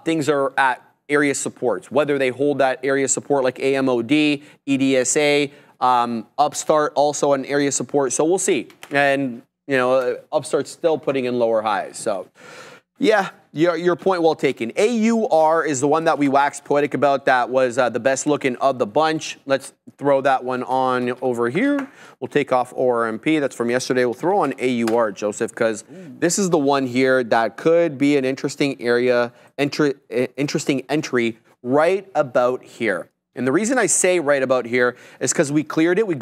Things are at area supports, whether they hold that area support like AMOD, EDSA, Upstart also an area support. So we'll see. And, Upstart's still putting in lower highs. So, yeah, your point well taken. AUR is the one that we waxed poetic about. That was the best looking of the bunch. Let's throw that one on over here. We'll take off ORMP. That's from yesterday. We'll throw on AUR, Joseph, because this is the one here that could be an interesting area, interesting entry right about here. And the reason I say right about here is because we cleared it. We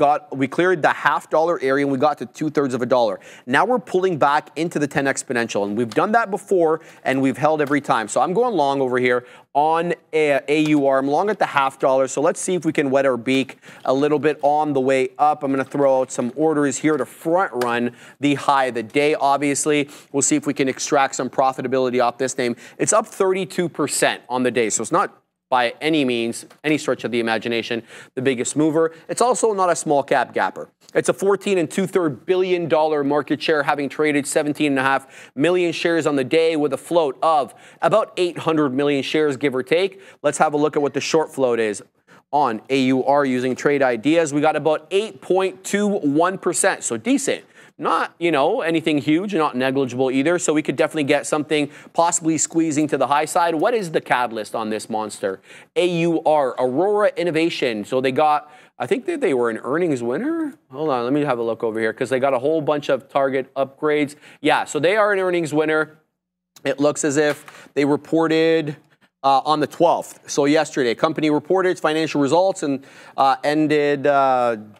cleared the $0.50 area and we got to 2/3 of a dollar. Now we're pulling back into the 10 exponential, and we've done that before and we've held every time. So I'm going long over here on AUR. I'm long at the $0.50. So let's see if we can wet our beak a little bit on the way up. I'm going to throw out some orders here to front run the high of the day. Obviously, we'll see if we can extract some profitability off this name. It's up 32% on the day, so it's not by any means, any stretch of the imagination, the biggest mover. It's also not a small cap gapper. It's a $14 2/3 billion market share, having traded 17.5 million shares on the day with a float of about 800 million shares, give or take. Let's have a look at what the short float is on AUR using Trade Ideas. We got about 8.21%, so decent. Not, anything huge, not negligible either. So we could definitely get something possibly squeezing to the high side. What is the catalyst on this monster? AUR, Aurora Innovation. So they got, I think that they were an earnings winner. Hold on, let me have a look over here because they got a whole bunch of target upgrades. Yeah, so they are an earnings winner. It looks as if they reported on the 12th. So yesterday, company reported its financial results and ended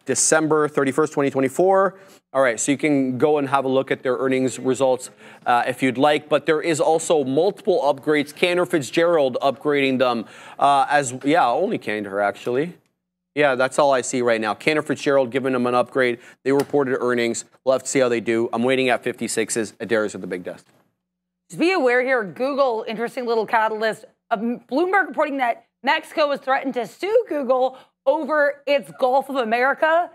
December 31st, 2024. All right, so you can go and have a look at their earnings results if you'd like, but there is also multiple upgrades. Cantor Fitzgerald upgrading them only Cantor actually. Yeah, that's all I see right now. Cantor Fitzgerald giving them an upgrade. They reported earnings. We'll have to see how they do. I'm waiting at 56s. Adair's at the big desk. Just be aware here, Google, interesting little catalyst. Bloomberg reporting that Mexico has threatened to sue Google over its Gulf of America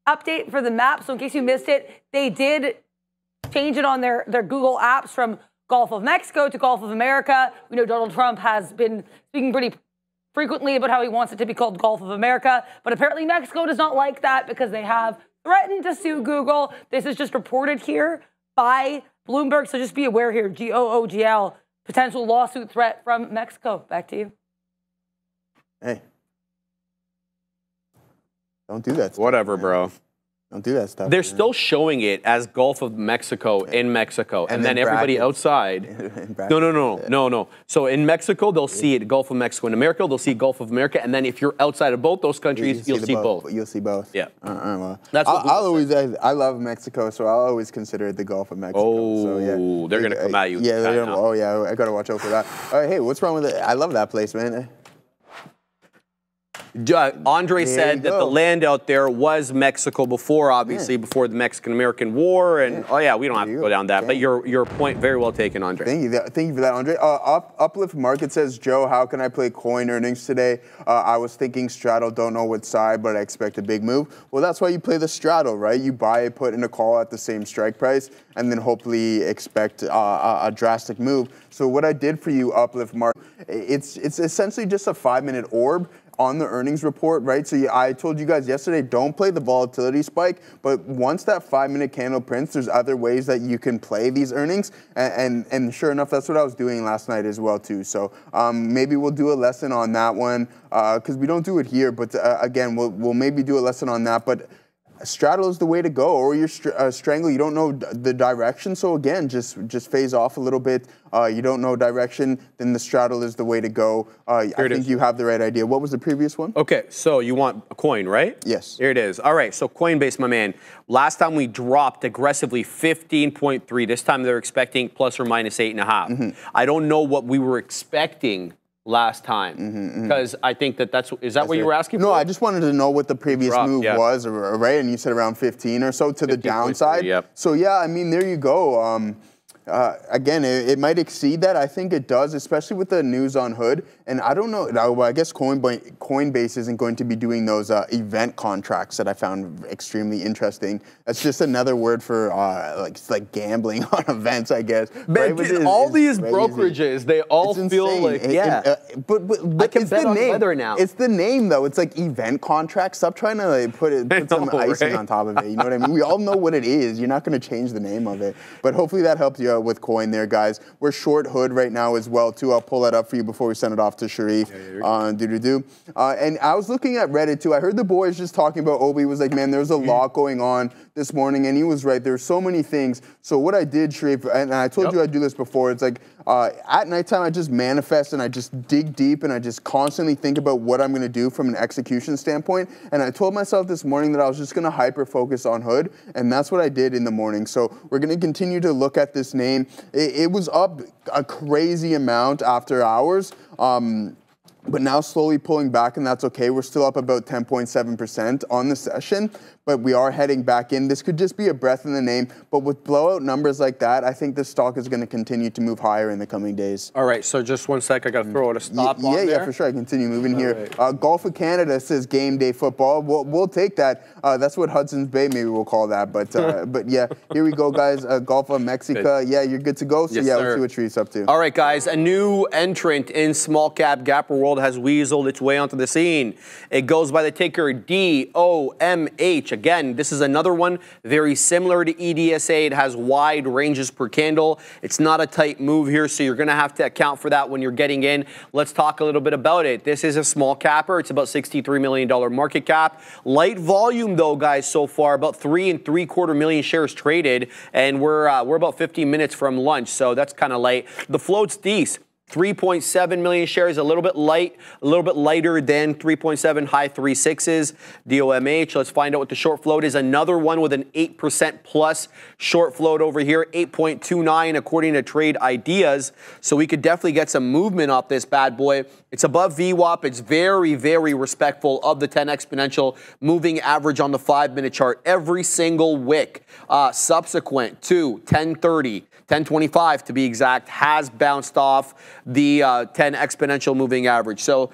update for the map. So in case you missed it, they did change it on their Google apps from Gulf of Mexico to Gulf of America. We know Donald Trump has been speaking pretty frequently about how he wants it to be called Gulf of America, but apparently Mexico does not like that because they have threatened to sue Google. This is just reported here by Bloomberg, so just be aware here, GOOGL, potential lawsuit threat from Mexico. Back to you. Hey. Don't do that stuff. Whatever, bro. Don't do that stuff. They're still showing it as Gulf of Mexico in Mexico. And then everybody outside. No. So in Mexico, they'll see it Gulf of Mexico. In America, they'll see Gulf of America. And then if you're outside of both those countries, you'll see both. You'll see both. Yeah. Well, That's what I love Mexico, so I'll always consider it the Gulf of Mexico. Oh, so, yeah. They're going to come at you. Yeah, they're gonna, I got to watch out for that. All right, hey, what's wrong with it? I love that place, man. Andre said that the land out there was Mexico before, obviously, before the Mexican-American War. And, we don't have to go down that. But your point, very well taken, Andre. Thank you for that, Andre. Uplift Market says, Joe, how can I play coin earnings today? I was thinking straddle, don't know what side, but I expect a big move. Well, that's why you play the straddle, right? You buy it, put in a call at the same strike price, and then hopefully expect a drastic move. So what I did for you, Uplift Market, it's essentially just a 5-minute orb on the earnings report, right? So I told you guys yesterday, don't play the volatility spike, but once that 5-minute candle prints, there's other ways that you can play these earnings, and sure enough, that's what I was doing last night as well too. So maybe we'll do a lesson on that one, because we don't do it here, but again, we'll maybe do a lesson on that, but straddle is the way to go, or you're strangle. You don't know the direction, so again, just phase off a little bit. You don't know direction, then the straddle is the way to go. I think you have the right idea. What was the previous one? Okay, so you want a coin, right? Yes. Here it is. All right, so Coinbase, my man. Last time we dropped aggressively 15.3. This time they're expecting plus or minus 8.5. I don't know what we were expecting last time, because I think is that what you were asking for? No, I just wanted to know what the previous move was, right? And you said around 15 or so to the downside. Yep. So yeah, I mean, there you go. Again, it might exceed that. I think it does, especially with the news on Hood. And I don't know. I guess Coinbase isn't going to be doing those event contracts that I found extremely interesting. That's just another word for like gambling on events, I guess. Man, all these brokerages, they all feel like but I can bet on weather now. It's the name though. It's like event contracts. Stop trying to put some icing on top of it. You know what I mean? We all know what it is. You're not going to change the name of it. But hopefully that helps you out with coin there, guys. We're short Hood right now as well too. I'll pull that up for you before we send it off to Sharif. And I was looking at Reddit too. I heard the boys just talking about Obi was like, man, there's a lot going on this morning, and he was right. There's so many things. So what I did, Sharif, and I told you I'd do this before, it's like At nighttime, I just manifest and I just dig deep and I just constantly think about what I'm going to do from an execution standpoint. And I told myself this morning that I was just going to hyper-focus on Hood, and that's what I did in the morning. So we're going to continue to look at this name. It was up a crazy amount after hours. But now slowly pulling back, and that's okay. We're still up about 10.7% on the session, but we are heading back in. This could just be a breath in the name, but with blowout numbers like that, I think the stock is going to continue to move higher in the coming days. All right, so just 1 sec. I got to throw out a stop on there. Yeah, for sure. I continue moving here. Right. Golf of Canada says game day football. We'll take that. That's what Hudson's Bay maybe we'll call that. But yeah, here we go, guys. Golf of Mexico. Yeah, you're good to go. So yes, yeah, sir. let's see what Tree's up to. All right, guys. A new entrant in small cap gapper world has weaseled its way onto the scene. It goes by the ticker DOMH. Again, this is another one very similar to EDSA. It has wide ranges per candle. It's not a tight move here, so you're going to have to account for that when you're getting in. Let's talk a little bit about it. This is a small capper. It's about $63 million market cap. Light volume, though, guys, so far. About 3 3/4 million shares traded, and we're about 15 minutes from lunch, so that's kind of light. The float's decent. 3.7 million shares, a little bit lighter than 3.7, high 3.6s. DOMH, let's find out what the short float is. Another one with an 8% plus short float over here, 8.29 according to Trade Ideas. So we could definitely get some movement off this bad boy. It's above VWAP. It's very, very respectful of the 10 exponential moving average on the 5-minute chart. Every single wick subsequent to 10:30, 10:25 to be exact, has bounced off the 10 exponential moving average. So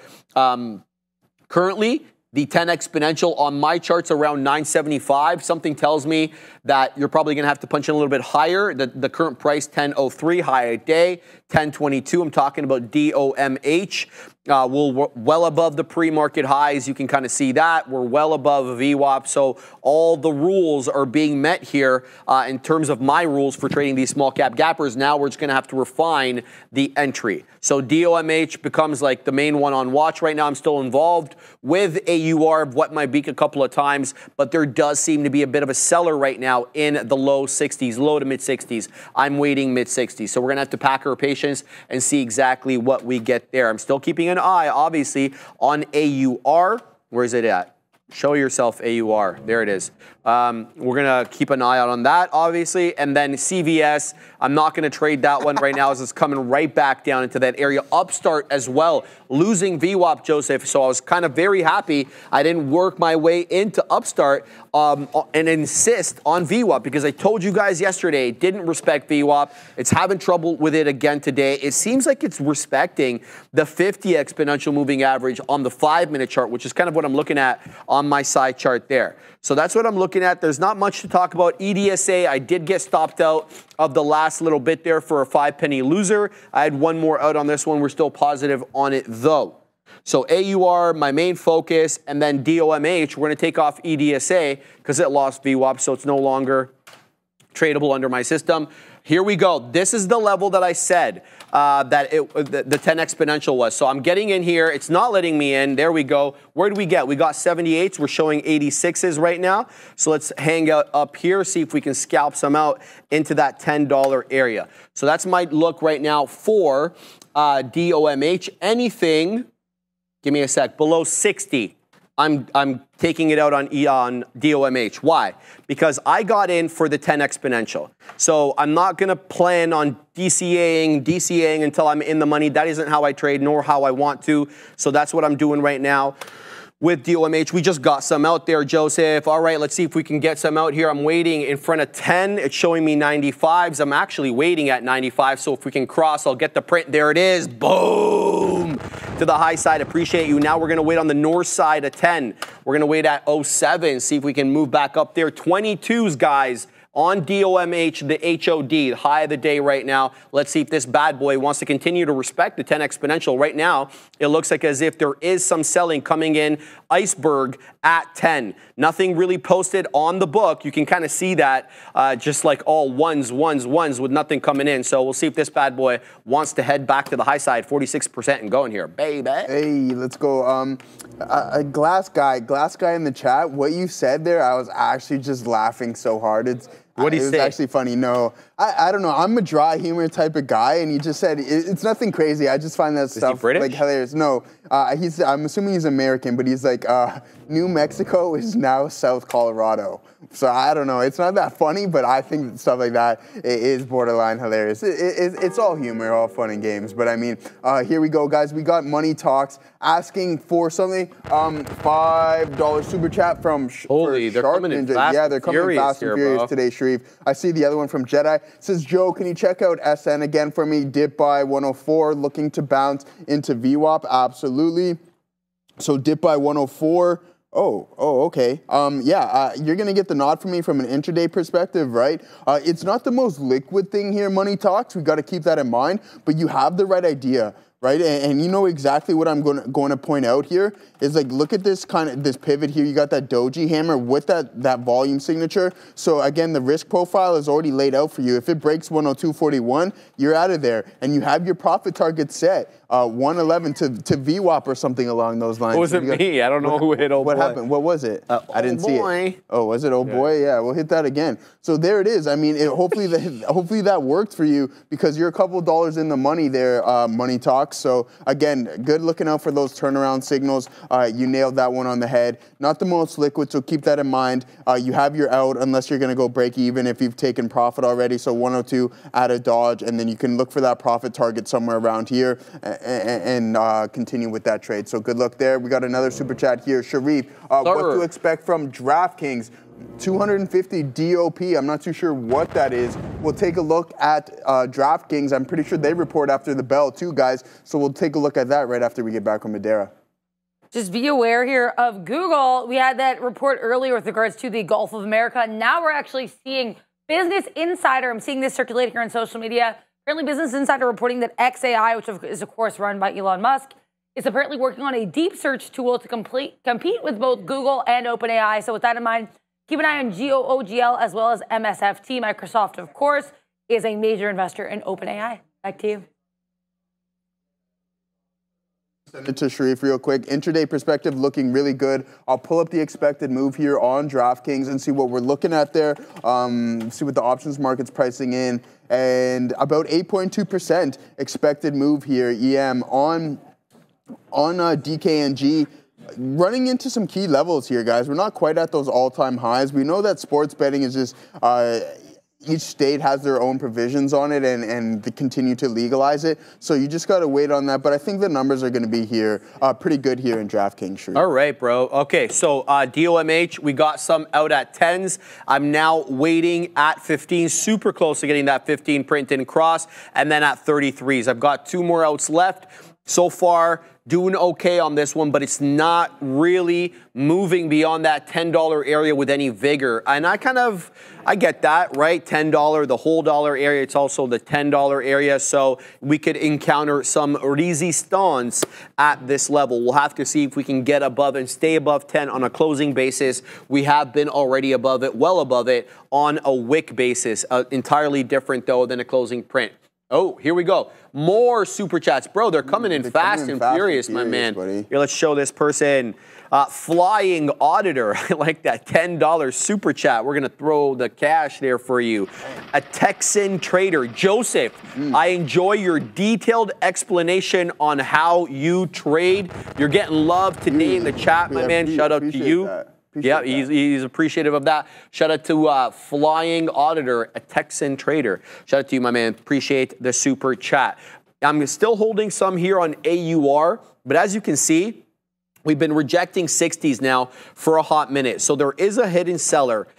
currently, the 10 exponential on my chart's around 975. Something tells me that you're probably going to have to punch in a little bit higher. The current price, 1003, high a day, 1022. I'm talking about DOMH. We're well above the pre-market highs. You can kind of see that. We're well above VWAP. So all the rules are being met here in terms of my rules for trading these small cap gappers. Now we're just going to have to refine the entry. So DOMH becomes like the main one on watch right now. I'm still involved with AUR of what might be a couple of times, but there does seem to be a bit of a seller right now in the low 60s, low to mid 60s. I'm waiting mid 60s. So we're going to have to pack our patience and see exactly what we get there. I'm still keeping an eye, obviously, on AUR. Where is it at? Show yourself AUR. There it is. We're going to keep an eye out on that, obviously. And then CVS, I'm not going to trade that one right now as it's coming right back down into that area. Upstart as well, losing VWAP, Joseph. So I was kind of very happy I didn't work my way into Upstart and insist on VWAP because I told you guys yesterday it didn't respect VWAP. It's having trouble with it again today. It seems like it's respecting the 50 exponential moving average on the 5-minute chart, which is kind of what I'm looking at on my side chart there. So that's what I'm looking at. There's not much to talk about. EDSA, I did get stopped out of the last little bit there for a 5-penny loser. I had one more out on this one. We're still positive on it though. So AUR, my main focus, and then DOMH, we're going to take off EDSA because it lost VWAP, so it's no longer tradable under my system. Here we go. This is the level that I said that the 10 exponential was. So I'm getting in here. It's not letting me in. There we go. Where did we get? We got 78s. We're showing 86s right now. So let's hang out up here, see if we can scalp some out into that $10 area. So that's my look right now for DOMH. Anything, give me a sec, below 60. I'm taking it out on DOMH. Why? Because I got in for the 10 exponential. So I'm not going to plan on DCAing until I'm in the money. That isn't how I trade nor how I want to. So that's what I'm doing right now with DOMH. We just got some out there, Joseph. All right, let's see if we can get some out here. I'm waiting in front of 10. It's showing me 95s. I'm actually waiting at 95. So if we can cross, I'll get the print. There it is. Boom. To the high side. Appreciate you. Now we're going to wait on the north side of 10. We're going to wait at 07. See if we can move back up there. 22s, guys. On DOMH, the HOD, the high of the day right now. Let's see if this bad boy wants to continue to respect the 10 exponential. Right now, it looks like as if there is some selling coming in. Iceberg at 10. Nothing really posted on the book. You can kind of see that just like all ones with nothing coming in. So we'll see if this bad boy wants to head back to the high side, 46% and going here, baby. Hey, let's go. Glass guy in the chat, what you said there, I was actually just laughing so hard. What do you say? It was actually funny. No, I don't know. I'm a dry humor type of guy, and he just said it's nothing crazy. I just find that stuff like hilarious. No, I'm assuming he's American, but he's like, New Mexico is now South Colorado. So I don't know. It's not that funny, but I think stuff like that is borderline hilarious. It's all humor, all fun and games. But I mean, here we go, guys. We got Money Talks asking for something. $5 super chat from Holy, they're coming in fast. Yeah, they're coming fast and furious today, Sharif. I see the other one from Jedi. It says, Joe, can you check out SN again for me? Dip by 104, looking to bounce into VWAP. Absolutely. So dip by 104. Oh, okay. You're going to get the nod from me from an intraday perspective, right? It's not the most liquid thing here, Money Talks. We got to keep that in mind, but you have the right idea. Right, and you know exactly what I'm going to point out here is like, look at this this pivot here. You got that doji hammer with that volume signature. So again, the risk profile is already laid out for you. If it breaks 102.41, you're out of there, and you have your profit target set 111 to VWAP or something along those lines. It wasn't me. I don't know who hit What happened? What was it? I didn't see it. Oh, was it? Oh boy, yeah. We'll hit that again. So there it is. I mean, hopefully that worked for you because you're a couple dollars in the money there, Money Talks. So again, good looking out for those turnaround signals. You nailed that one on the head. Not the most liquid, so keep that in mind. You have your out unless you're going to go break even if you've taken profit already. So 102 out of dodge, and then you can look for that profit target somewhere around here and continue with that trade. So good luck there. We got another super chat here. Sharif, what to expect from DraftKings? 250 DOP. I'm not too sure what that is. We'll take a look at DraftKings. I'm pretty sure they report after the bell too, guys. So we'll take a look at that right after we get back from Madeira. Just be aware here of Google. We had that report earlier with regards to the Gulf of America. Now we're actually seeing Business Insider. I'm seeing this circulating here on social media. Apparently Business Insider reporting that XAI, which is of course run by Elon Musk, is apparently working on a deep search tool to compete with both Google and OpenAI. So with that in mind, keep an eye on GOOGL as well as MSFT. Microsoft, of course, is a major investor in OpenAI. Back to you. Send it to Sharif real quick. Intraday perspective looking really good. I'll pull up the expected move here on DraftKings and see what we're looking at there. See what the options market's pricing in. And about 8.2% expected move here, EM, on DKNG. Running into some key levels here, guys. We're not quite at those all-time highs. We know that sports betting is just each state has their own provisions on it and they continue to legalize it. So you just got to wait on that. But I think the numbers are going to be here pretty good here in DraftKings. All right, bro. Okay, so DOMH, we got some out at 10s. I'm now waiting at 15, super close to getting that 15 print and cross, and then at 33s. I've got 2 more outs left. So far, doing okay on this one, but it's not really moving beyond that $10 area with any vigor. And I get that, right? $10, the whole dollar area. It's also the $10 area. So we could encounter some resistance at this level. We'll have to see if we can get above and stay above 10 on a closing basis. We have been already above it, well above it on a wick basis. Entirely different, though, than a closing print. Oh, here we go. More super chats. Bro, they're coming in fast and furious, my man. Buddy. Here, let's show this person. Flying Auditor. I like that $10 super chat. We're going to throw the cash there for you. A Texan Trader. Joseph, I enjoy your detailed explanation on how you trade. You're getting love today in the chat, my man. Shout out to you. Yeah, he's appreciative of that. Shout out to Flying Auditor, a Texan Trader. Shout out to you, my man. Appreciate the super chat. I'm still holding some here on AUR, but as you can see, we've been rejecting 60s now for a hot minute. So there is a hidden seller.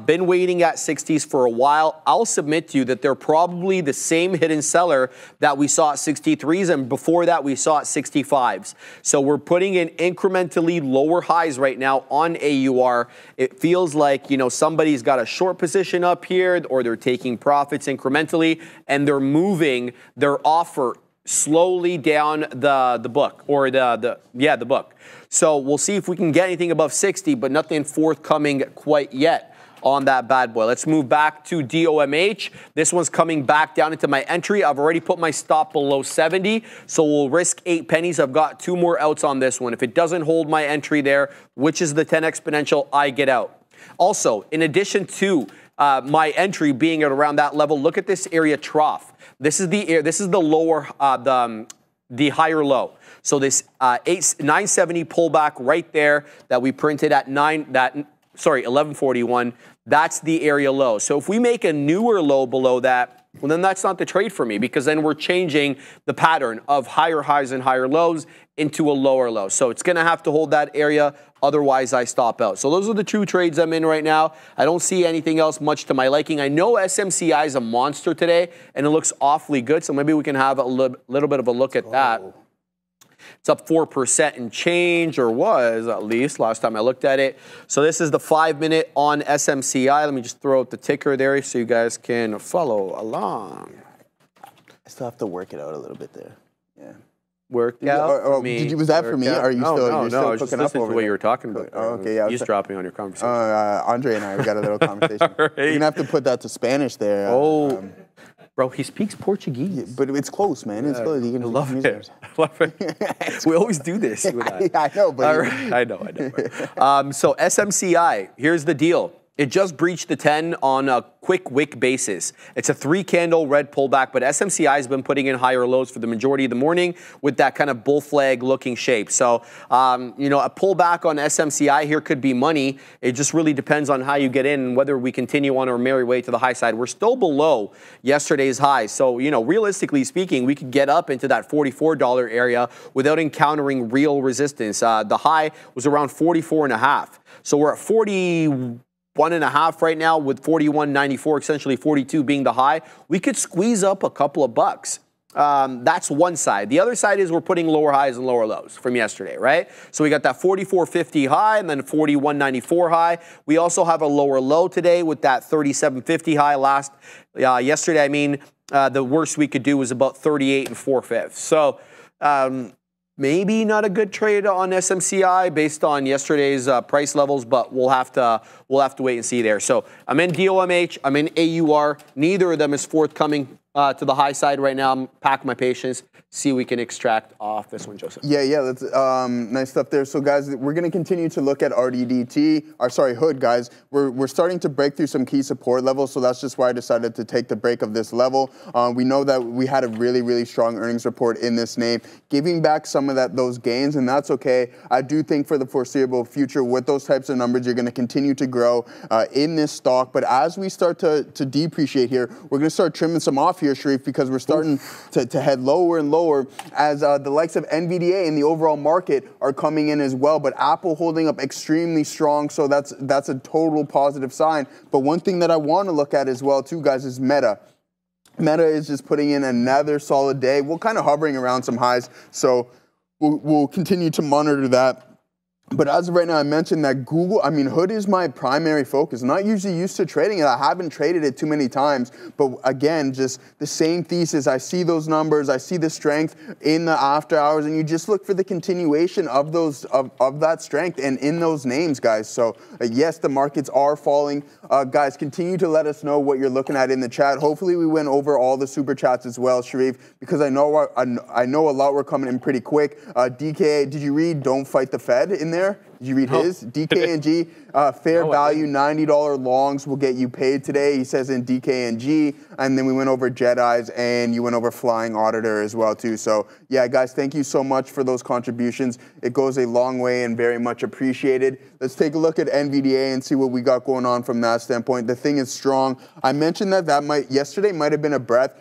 Been waiting at 60s for a while. I'll submit to you that they're probably the same hidden seller that we saw at 63s, and before that we saw at 65s. So we're putting in incrementally lower highs right now on AUR. It feels like, you know, somebody's got a short position up here, or they're taking profits incrementally, and they're moving their offer slowly down the book, or the book. So we'll see if we can get anything above 60, but nothing forthcoming quite yet on that bad boy. Let's move back to DOMH. This one's coming back down into my entry. I've already put my stop below 70, so we'll risk 8 pennies. I've got 2 more outs on this one. If it doesn't hold my entry there, which is the 10 exponential, I get out. Also, in addition to my entry being at around that level. Look at this area trough. This is the lower, the higher low. So this 970 pullback right there that we printed at 1141. That's the area low. So if we make a newer low below that, well, then that's not the trade for me, because then we're changing the pattern of higher highs and higher lows into a lower low. So it's going to have to hold that area. Otherwise, I stop out. So those are the two trades I'm in right now. I don't see anything else much to my liking. I know SMCI is a monster today, and it looks awfully good. So maybe we can have a little bit of a look at that. It's up 4% and change, or was at least last time I looked at it. So this is the 5-minute on SMCI. Let me just throw out the ticker there so you guys can follow along. I still have to work it out a little bit there. Yeah. Work out. Was that for me? Or are you still? No, you're still I was just cooking up listening to over what there? you were talking about. Oh, okay, yeah. Eavesdropping on your conversation. Andre and I got a little conversation. Right. You're gonna have to put that to Spanish there. Bro, he speaks Portuguese. But it's close, man. It's close. You can I love it. I love it. We always do this. You and I. I know, but I know. So SMCI, here's the deal. It just breached the 10 on a quick wick basis. It's a 3-candle red pullback, but SMCI has been putting in higher lows for the majority of the morning with that kind of bull flag looking shape. So, a pullback on SMCI here could be money. It just really depends on how you get in and whether we continue on our merry way to the high side. We're still below yesterday's high. So, realistically speaking, we could get up into that $44 area without encountering real resistance. The high was around 44.5. So we're at 41.5 right now, with 41.94, essentially 42 being the high. We could squeeze up a couple of bucks. That's one side. The other side is we're putting lower highs and lower lows from yesterday, right? So we got that 44.50 high and then 41.94 high. We also have a lower low today with that 37.50 high yesterday. The worst we could do was about 38 4/5. So, maybe not a good trade on SMCI based on yesterday's price levels, but we'll have to wait and see there. So I'm in DOMH, I'm in AUR. Neither of them is forthcoming to the high side right now. I'm packing my patience. See what we can extract off this one, Joseph. Yeah, that's nice stuff there. So, guys, we're going to continue to look at Hood, guys. We're starting to break through some key support levels, so that's just why I decided to take the break of this level. We know that we had a really, really strong earnings report in this name, giving back some of those gains, and that's okay. I do think for the foreseeable future, with those types of numbers, you're going to continue to grow in this stock. But as we start to depreciate here, we're going to start trimming some off here, Sharif, because we're starting to head lower and lower as the likes of NVDA and the overall market are coming in as well. But Apple holding up extremely strong, so that's a total positive sign. But one thing that I want to look at as well, too, guys, is Meta. Meta is just putting in another solid day. We're kind of hovering around some highs, so we'll continue to monitor that. But as of right now, I mentioned that Hood is my primary focus. I'm not usually used to trading it. I haven't traded it too many times. But again, just the same thesis. I see those numbers. I see the strength in the after hours. And you just look for the continuation of that strength and in those names, guys. So, yes, the markets are falling. Guys, continue to let us know what you're looking at in the chat. Hopefully, we went over all the super chats as well, Sharif, because I know a lot were coming in pretty quick. DKA, did you read Don't Fight the Fed in there? Did you read his? DKNG, fair value, $90 longs will get you paid today, he says in DKNG. And then we went over Jedi's, and you went over Flying Auditor as well, too. So, yeah, guys, thank you so much for those contributions. It goes a long way and very much appreciated. Let's take a look at NVDA and see what we got going on from that standpoint. The thing is strong. I mentioned that yesterday might have been a breath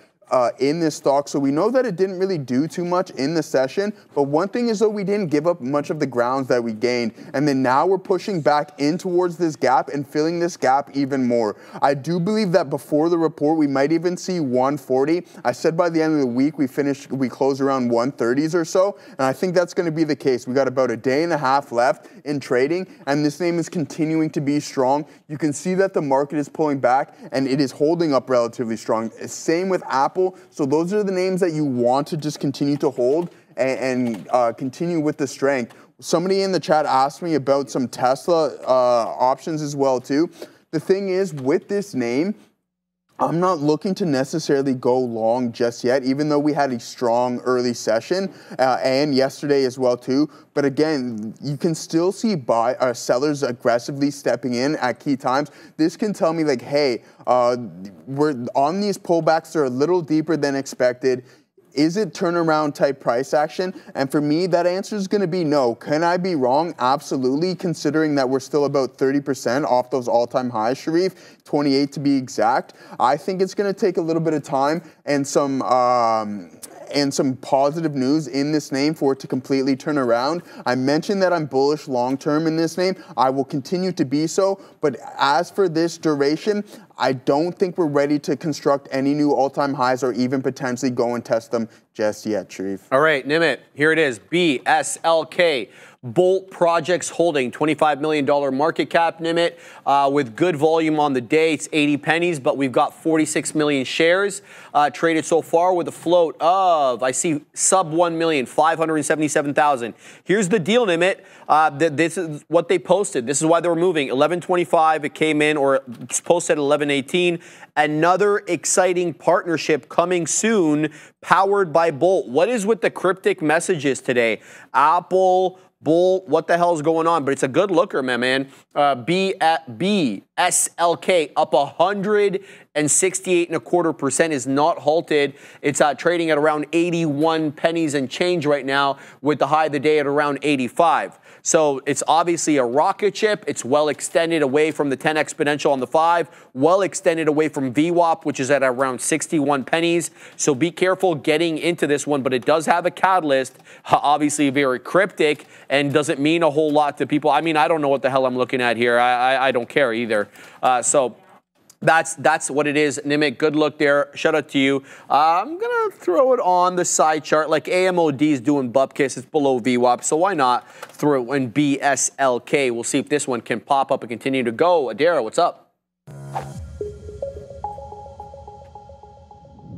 in this stock, so we know that it didn't really do too much in the session, but one thing is that we didn't give up much of the grounds that we gained, and then now we're pushing back in towards this gap and filling this gap even more. I do believe that before the report, we might even see 140. I said by the end of the week, we close around 130s or so, and I think that's going to be the case. We got about a day and a half left in trading, and this name is continuing to be strong. You can see that the market is pulling back, and it is holding up relatively strong. Same with Apple. So those are the names that you want to just continue to hold and continue with the strength. Somebody in the chat asked me about some Tesla options as well, too. The thing is, with this name, I'm not looking to necessarily go long just yet, even though we had a strong early session and yesterday as well too. But again, you can still see sellers aggressively stepping in at key times. This can tell me like, hey, we're on these pullbacks. They're a little deeper than expected. Is it turnaround type price action? And for me, that answer is going to be no. Can I be wrong? Absolutely, considering that we're still about 30% off those all-time highs, Sharif, 28 to be exact. I think it's going to take a little bit of time and some positive news in this name for it to completely turn around. I mentioned that I'm bullish long-term in this name. I will continue to be so. But as for this duration, I don't think we're ready to construct any new all-time highs or even potentially go and test them just yet, Sharif. All right, Nimit, here it is. BSLK. Bolt Projects Holding, $25 million market cap, Nimit, with good volume on the day. It's 80 pennies, but we've got 46 million shares traded so far with a float of, I see, sub 1 million, 577,000. Here's the deal, Nimit. This is what they posted. This is why they were moving. 11.25, it came in, or it's posted at 11.18. Another exciting partnership coming soon, powered by Bolt. What is with the cryptic messages today? Apple, Bolt, what the hell is going on? But it's a good looker, my man. BSLK up 168.25% is not halted. It's trading at around 81 pennies and change right now, with the high of the day at around 85. So it's obviously a rocket ship. It's well extended away from the 10 exponential on the 5, well extended away from VWAP, which is at around 61 pennies. So be careful getting into this one, but it does have a catalyst, obviously very cryptic, and doesn't mean a whole lot to people. I mean, I don't know what the hell I'm looking at here. I don't care either. So that's what it is. Nimit, good look there. Shout out to you. I'm going to throw it on the side chart. Like AMOD is doing bupkis. It's below VWAP. So why not throw it in BSLK? We'll see if this one can pop up and continue to go. Adara, what's up?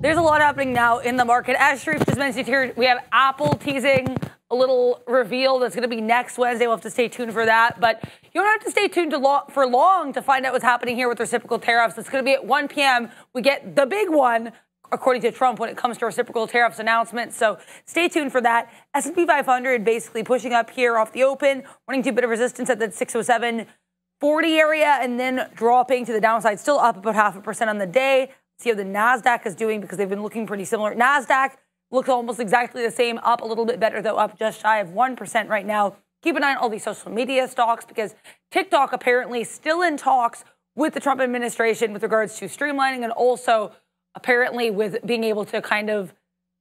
There's a lot happening now in the market. As Sharif just mentioned here, we have Apple teasing a little reveal that's going to be next Wednesday. We'll have to stay tuned for that. But you don't have to stay tuned for long to find out what's happening here with reciprocal tariffs. It's going to be at 1 p.m. We get the big one, according to Trump, when it comes to reciprocal tariffs announcement. So stay tuned for that. S&P 500 basically pushing up here off the open, running to a bit of resistance at that 607.40 area, and then dropping to the downside, still up about 0.5% on the day. See how the NASDAQ is doing, because they've been looking pretty similar. NASDAQ looks almost exactly the same, up a little bit better, though, up just shy of 1% right now. Keep an eye on all these social media stocks, because TikTok apparently still in talks with the Trump administration with regards to streamlining, and also apparently with being able to kind of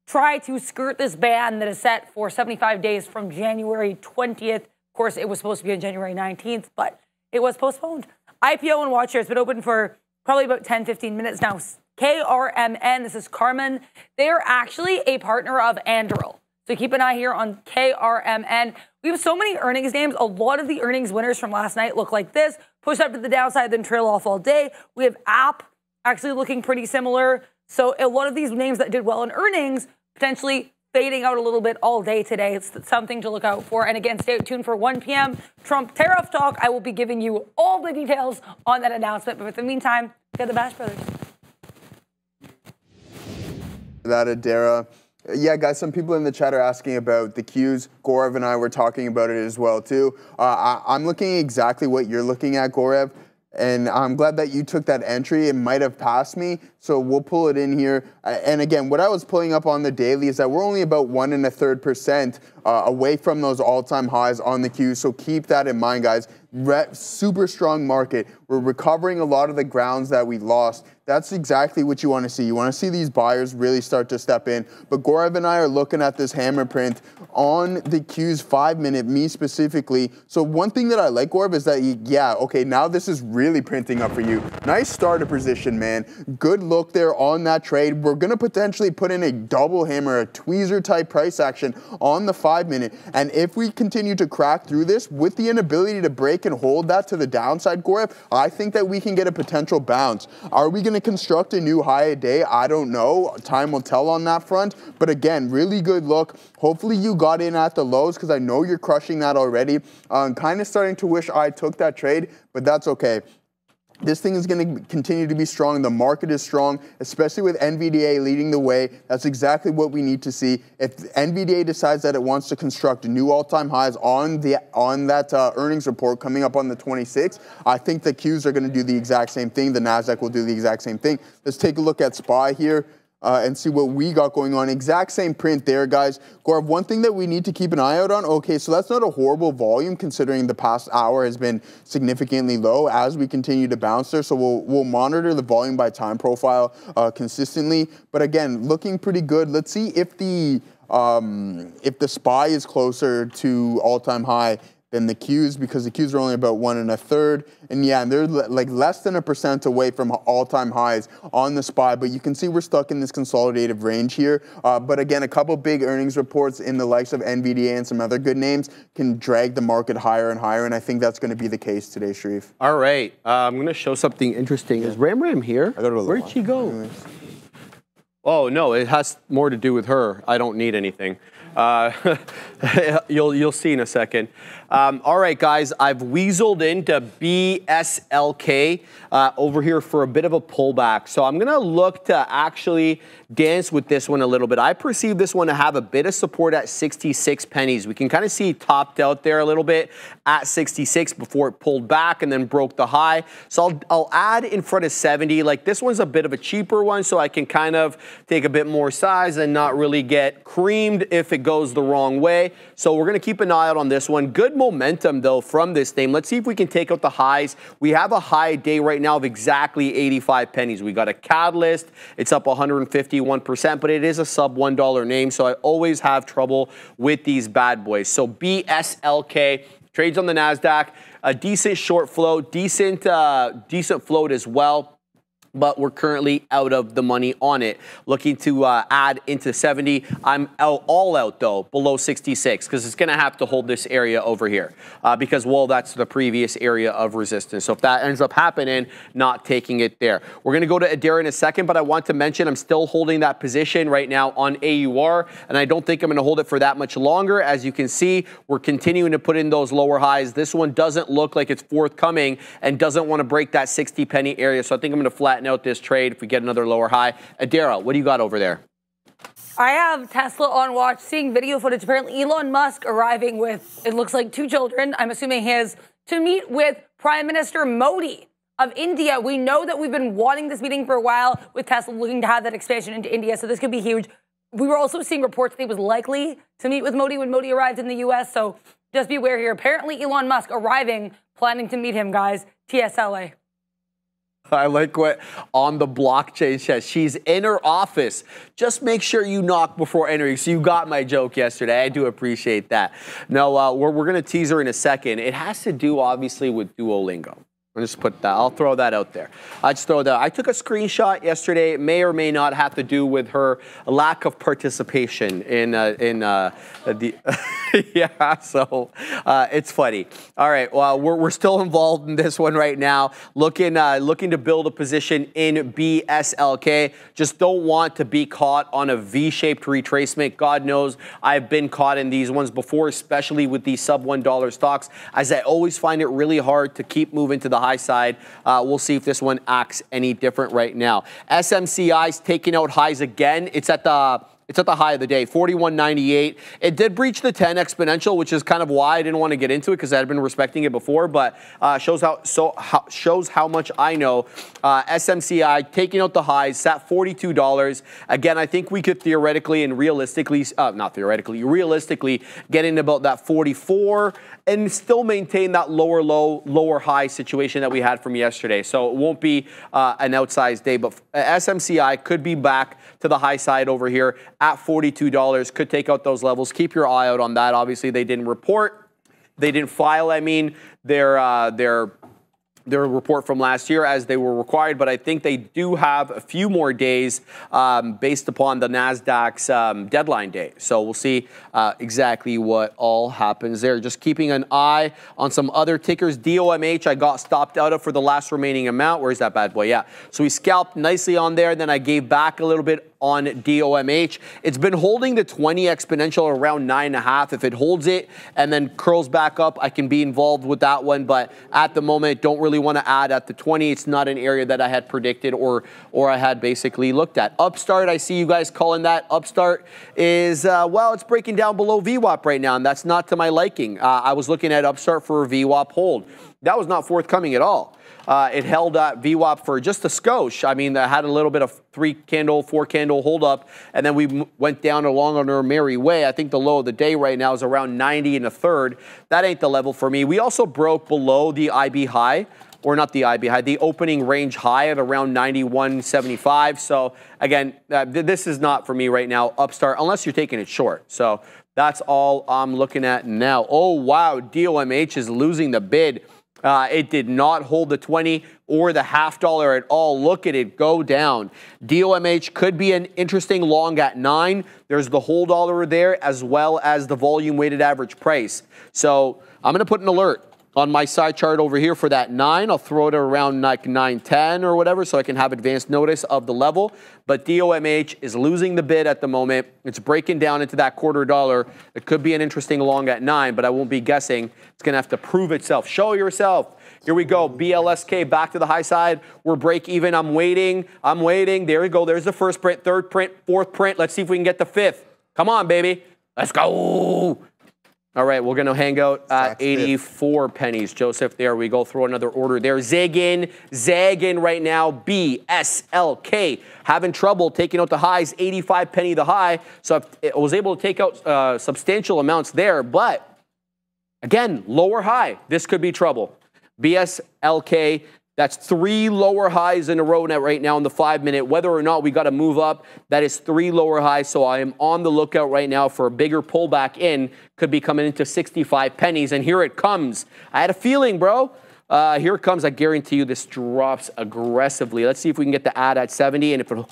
try to skirt this ban that is set for 75 days from January 20th. Of course, it was supposed to be on January 19th, but it was postponed. IPO and watch here has been open for probably about 10, 15 minutes now. KRMN, this is Carmen. They are actually a partner of Anduril. So keep an eye here on KRMN. We have so many earnings names. A lot of the earnings winners from last night look like this. Push up to the downside, then trail off all day. We have App actually looking pretty similar. So a lot of these names that did well in earnings potentially fading out a little bit all day today. It's something to look out for. And again, stay tuned for 1 p.m. Trump tariff talk. I will be giving you all the details on that announcement. But in the meantime, get the Bash Brothers. That Adara. Yeah, guys, some people in the chat are asking about the Qs. Gorev and I were talking about it as well, too. I'm looking at exactly what you're looking at, Gorev, and I'm glad that you took that entry. It might have passed me, so we'll pull it in here. And again, what I was pulling up on the daily is that we're only about 1 1/3% away from those all-time highs on the Qs, so keep that in mind, guys. Super strong market. We're recovering a lot of the grounds that we lost. That's exactly what you want to see. You want to see these buyers really start to step in. But Gorev and I are looking at this hammer print on the Qs 5-minute, me specifically. So one thing that I like, Gorev, is that, yeah, okay, now this is really printing up for you. Nice starter position, man. Good look there on that trade. We're going to potentially put in a double hammer, a tweezer type price action on the 5-minute. And if we continue to crack through this with the inability to break and hold that to the downside, Gorev, I think that we can get a potential bounce. Are we going to construct a new high a day? I don't know. Time will tell on that front. But again, really good look. Hopefully you got in at the lows, because I know you're crushing that already. I'm kind of starting to wish I took that trade, but that's okay. This thing is going to continue to be strong. The market is strong, especially with NVDA leading the way. That's exactly what we need to see. If NVDA decides that it wants to construct new all-time highs on that earnings report coming up on the 26th, I think the Qs are going to do the exact same thing. The Nasdaq will do the exact same thing. Let's take a look at SPY here. And see what we got going on. Exact same print there, guys. Gaurav, one thing that we need to keep an eye out on, okay, so that's not a horrible volume considering the past hour has been significantly low as we continue to bounce there. So we'll monitor the volume by time profile consistently. But again, looking pretty good. Let's see if the SPY is closer to all-time high than the Qs, because the Qs are only about 1 1/3. And yeah, they're like less than 1% away from all-time highs on the SPY, but you can see we're stuck in this consolidative range here. But again, a couple big earnings reports in the likes of NVDA and some other good names can drag the market higher and higher, and I think that's going to be the case today, Sharif. All right, I'm going to show something interesting. Is Ram here? Where'd she go? Anyways. Oh, no, it has more to do with her. I don't need anything. You'll see in a second. All right, guys, I've weaseled into BSLK over here for a bit of a pullback. So I'm going to look to actually dance with this one a little bit. I perceive this one to have a bit of support at 66 pennies. We can kind of see it topped out there a little bit at 66 before it pulled back and then broke the high. So I'll add in front of 70. Like, this one's a bit of a cheaper one, so I can kind of take a bit more size and not really get creamed if it goes the wrong way. So we're going to keep an eye out on this one. Good momentum, though, from this name. Let's see if we can take out the highs. We have a high day right now of exactly 85 pennies. We got a catalyst. It's up 151%, but it is a sub $1 name, so I always have trouble with these bad boys. So BSLK trades on the Nasdaq, a decent short float, decent float as well. But we're currently out of the money on it. Looking to add into 70. I'm all out, though, below 66, because it's going to have to hold this area over here because, well, that's the previous area of resistance. So if that ends up happening, not taking it there. We're going to go to Adara in a second, but I want to mention I'm still holding that position right now on AUR, and I don't think I'm going to hold it for that much longer. As you can see, we're continuing to put in those lower highs. This one doesn't look like it's forthcoming and doesn't want to break that 60 penny area, so I think I'm going to flatten out this trade if we get another lower high. Adara, what do you got over there? I have Tesla on watch, seeing video footage. Apparently, Elon Musk arriving with, it looks like, 2 children. I'm assuming his, to meet with Prime Minister Modi of India. We know that we've been wanting this meeting for a while, with Tesla looking to have that expansion into India, so this could be huge. We were also seeing reports that he was likely to meet with Modi when Modi arrived in the U.S., so just be aware here. Apparently, Elon Musk arriving, planning to meet him, guys. TSLA. I like what on the blockchain says. She's in her office. Just make sure you knock before entering. So you got my joke yesterday. I do appreciate that. No, we're going to tease her in a second. It has to do, obviously, with Duolingo. I'll just put that. I'll throw that out there. I just throw that. I took a screenshot yesterday. It may or may not have to do with her lack of participation in the. Yeah. So it's funny. All right. Well, we're still involved in this one right now. Looking to build a position in BSLK. Just don't want to be caught on a V-shaped retracement. God knows I've been caught in these ones before, especially with these sub $1 stocks, as I always find it really hard to keep moving to the high side. We'll see if this one acts any different right now. SMCI's taking out highs again. It's at the high of the day, 41.98. It did breach the 10 exponential, which is kind of why I didn't want to get into it, because I had been respecting it before, but shows how much I know. SMCI taking out the highs at $42. Again, I think we could theoretically and realistically, realistically get in about that 44 and still maintain that lower low, lower high situation that we had from yesterday. So it won't be an outsized day, but SMCI could be back to the high side over here at $42. Could take out those levels. Keep your eye out on that. Obviously, they didn't report. They didn't file, their report from last year as they were required, but I think they do have a few more days based upon the NASDAQ's deadline day. So we'll see exactly what all happens there. Just keeping an eye on some other tickers. DOMH, I got stopped out of for the last remaining amount. Where's that bad boy? Yeah. So we scalped nicely on there. Then I gave back a little bit on DOMH. It's been holding the 20 exponential around 9.5. If it holds it and then curls back up, I can be involved with that one. But at the moment, don't really want to add at the 20. It's not an area that I had predicted or I had basically looked at. Upstart, I see you guys calling that. Upstart is, well, it's breaking down below VWAP right now, and that's not to my liking. I was looking at Upstart for a VWAP hold. That was not forthcoming at all. It held VWAP for just a skosh. I mean, I had a little bit of 3-candle, 4-candle hold up, and then we went down along on our merry way. I think the low of the day right now is around 90 1/3. That ain't the level for me. We also broke below the IB high, or not the IB high, the opening range high at around 91.75. So again, this is not for me right now, Upstart, unless you're taking it short. So that's all I'm looking at now. Oh, wow, DOMH is losing the bid. It did not hold the 20 or the $0.50 at all. Look at it go down. DOMH could be an interesting long at 9. There's the hold dollar there as well as the volume weighted average price. So I'm going to put an alert on my side chart over here for that 9. I'll throw it around like 9.10 or whatever so I can have advanced notice of the level. But DOMH is losing the bid at the moment. It's breaking down into that $0.25. It could be an interesting long at 9, but I won't be guessing. It's going to have to prove itself. Show yourself. Here we go. BLSK back to the high side. We're break even. I'm waiting. There we go. There's the first print, third print, fourth print. Let's see if we can get the 5th. Come on, baby. Let's go. All right, we're going to hang out at 84 pennies. Joseph, there we go. Throw another order there. Zagging right now. BSLK having trouble taking out the highs. 85 penny the high. So I was able to take out substantial amounts there. But again, lower high. This could be trouble. BSLK. That's 3 lower highs in a row now right now in the 5-minute. Whether or not we got to move up, that is 3 lower highs. So I am on the lookout right now for a bigger pullback in. Could be coming into 65 pennies. And here it comes. I had a feeling, bro. Here it comes. I guarantee you this drops aggressively. Let's see if we can get the ad at 70. And if it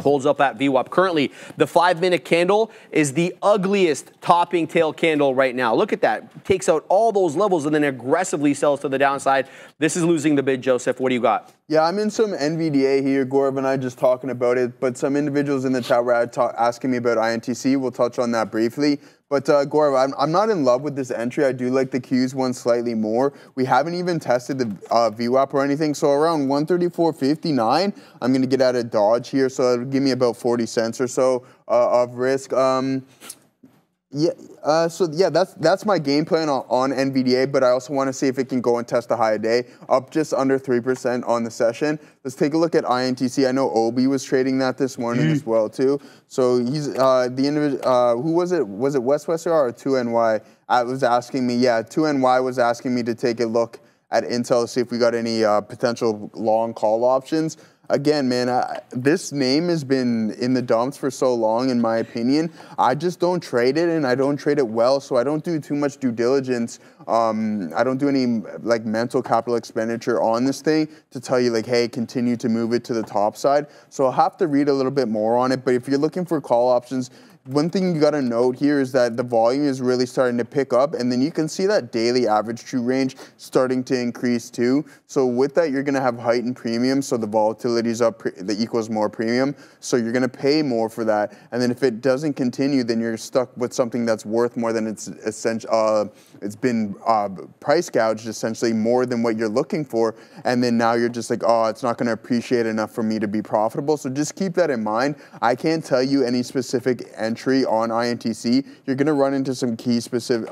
holds up at VWAP. Currently, the 5-minute candle is the ugliest topping tail candle right now. Look at that. It takes out all those levels and then aggressively sells to the downside. This is losing the bid, Joseph. What do you got? Yeah, I'm in some NVDA here. Gaurav and I just talking about it, but some individuals in the chat were asking me about INTC. We'll touch on that briefly. But Gaurav, I'm not in love with this entry. I do like the Qs one slightly more. We haven't even tested the VWAP or anything. So around 134.59, I'm going to get out of Dodge here. So it'll give me about 40 cents or so of risk. That's my game plan on NVDA, but I also want to see if it can go and test a high day, up just under 3% on the session. Let's take a look at INTC. I know Obi was trading that this morning as well too. So he's the individual. Who was it? Was it Westwester or 2NY? Was asking me. Yeah, 2NY was asking me to take a look at Intel to see if we got any potential long call options. Again, man, this name has been in the dumps for so long, in my opinion. I just don't trade it, and I don't trade it well, so I don't do too much due diligence. I don't do any like mental capital expenditure on this thing to tell you like, hey, continue to move it to the top side. So I'll have to read a little bit more on it. But if you're looking for call options, one thing you got to note here is that the volume is really starting to pick up, and then you can see that daily average true range starting to increase too. So with that, you're going to have heightened premium, so the volatility is up, that equals more premium. So you're going to pay more for that. And then if it doesn't continue, then you're stuck with something that's worth more than it's been price gouged, essentially more than what you're looking for. And then now you're just like, oh, it's not going to appreciate enough for me to be profitable. So just keep that in mind. I can't tell you any specific entry on INTC. You're going to run into some key specific,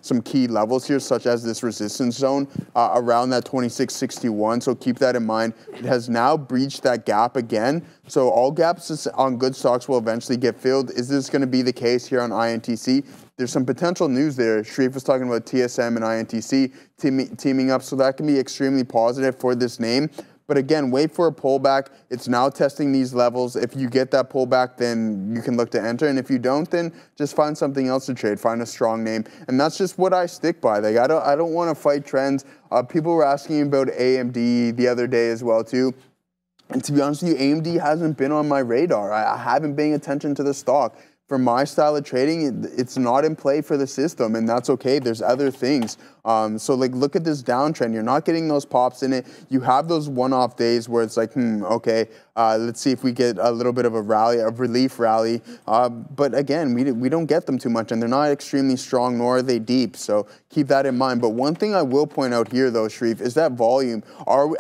some key levels here, such as this resistance zone around that 2661. So keep that in mind. It has now breached that gap again. So all gaps on good stocks will eventually get filled. Is this going to be the case here on INTC? There's some potential news there. Sharif was talking about TSM and INTC teaming up, so that can be extremely positive for this name. But again, wait for a pullback. It's now testing these levels. If you get that pullback, then you can look to enter. And if you don't, then just find something else to trade. Find a strong name. And that's just what I stick by. Like I don't want to fight trends. People were asking about AMD the other day as well, too. And to be honest with you, AMD hasn't been on my radar. I haven't been paying attention to the stock. For my style of trading, it's not in play for the system, and that's okay. There's other things. So like, look at this downtrend. You're not getting those pops in it. You have those one-off days where it's like, okay, Let's see if we get a little bit of a rally, a relief rally. But again, we don't get them too much, and they're not extremely strong, nor are they deep. So keep that in mind. But one thing I will point out here, though, Sharif, is that volume.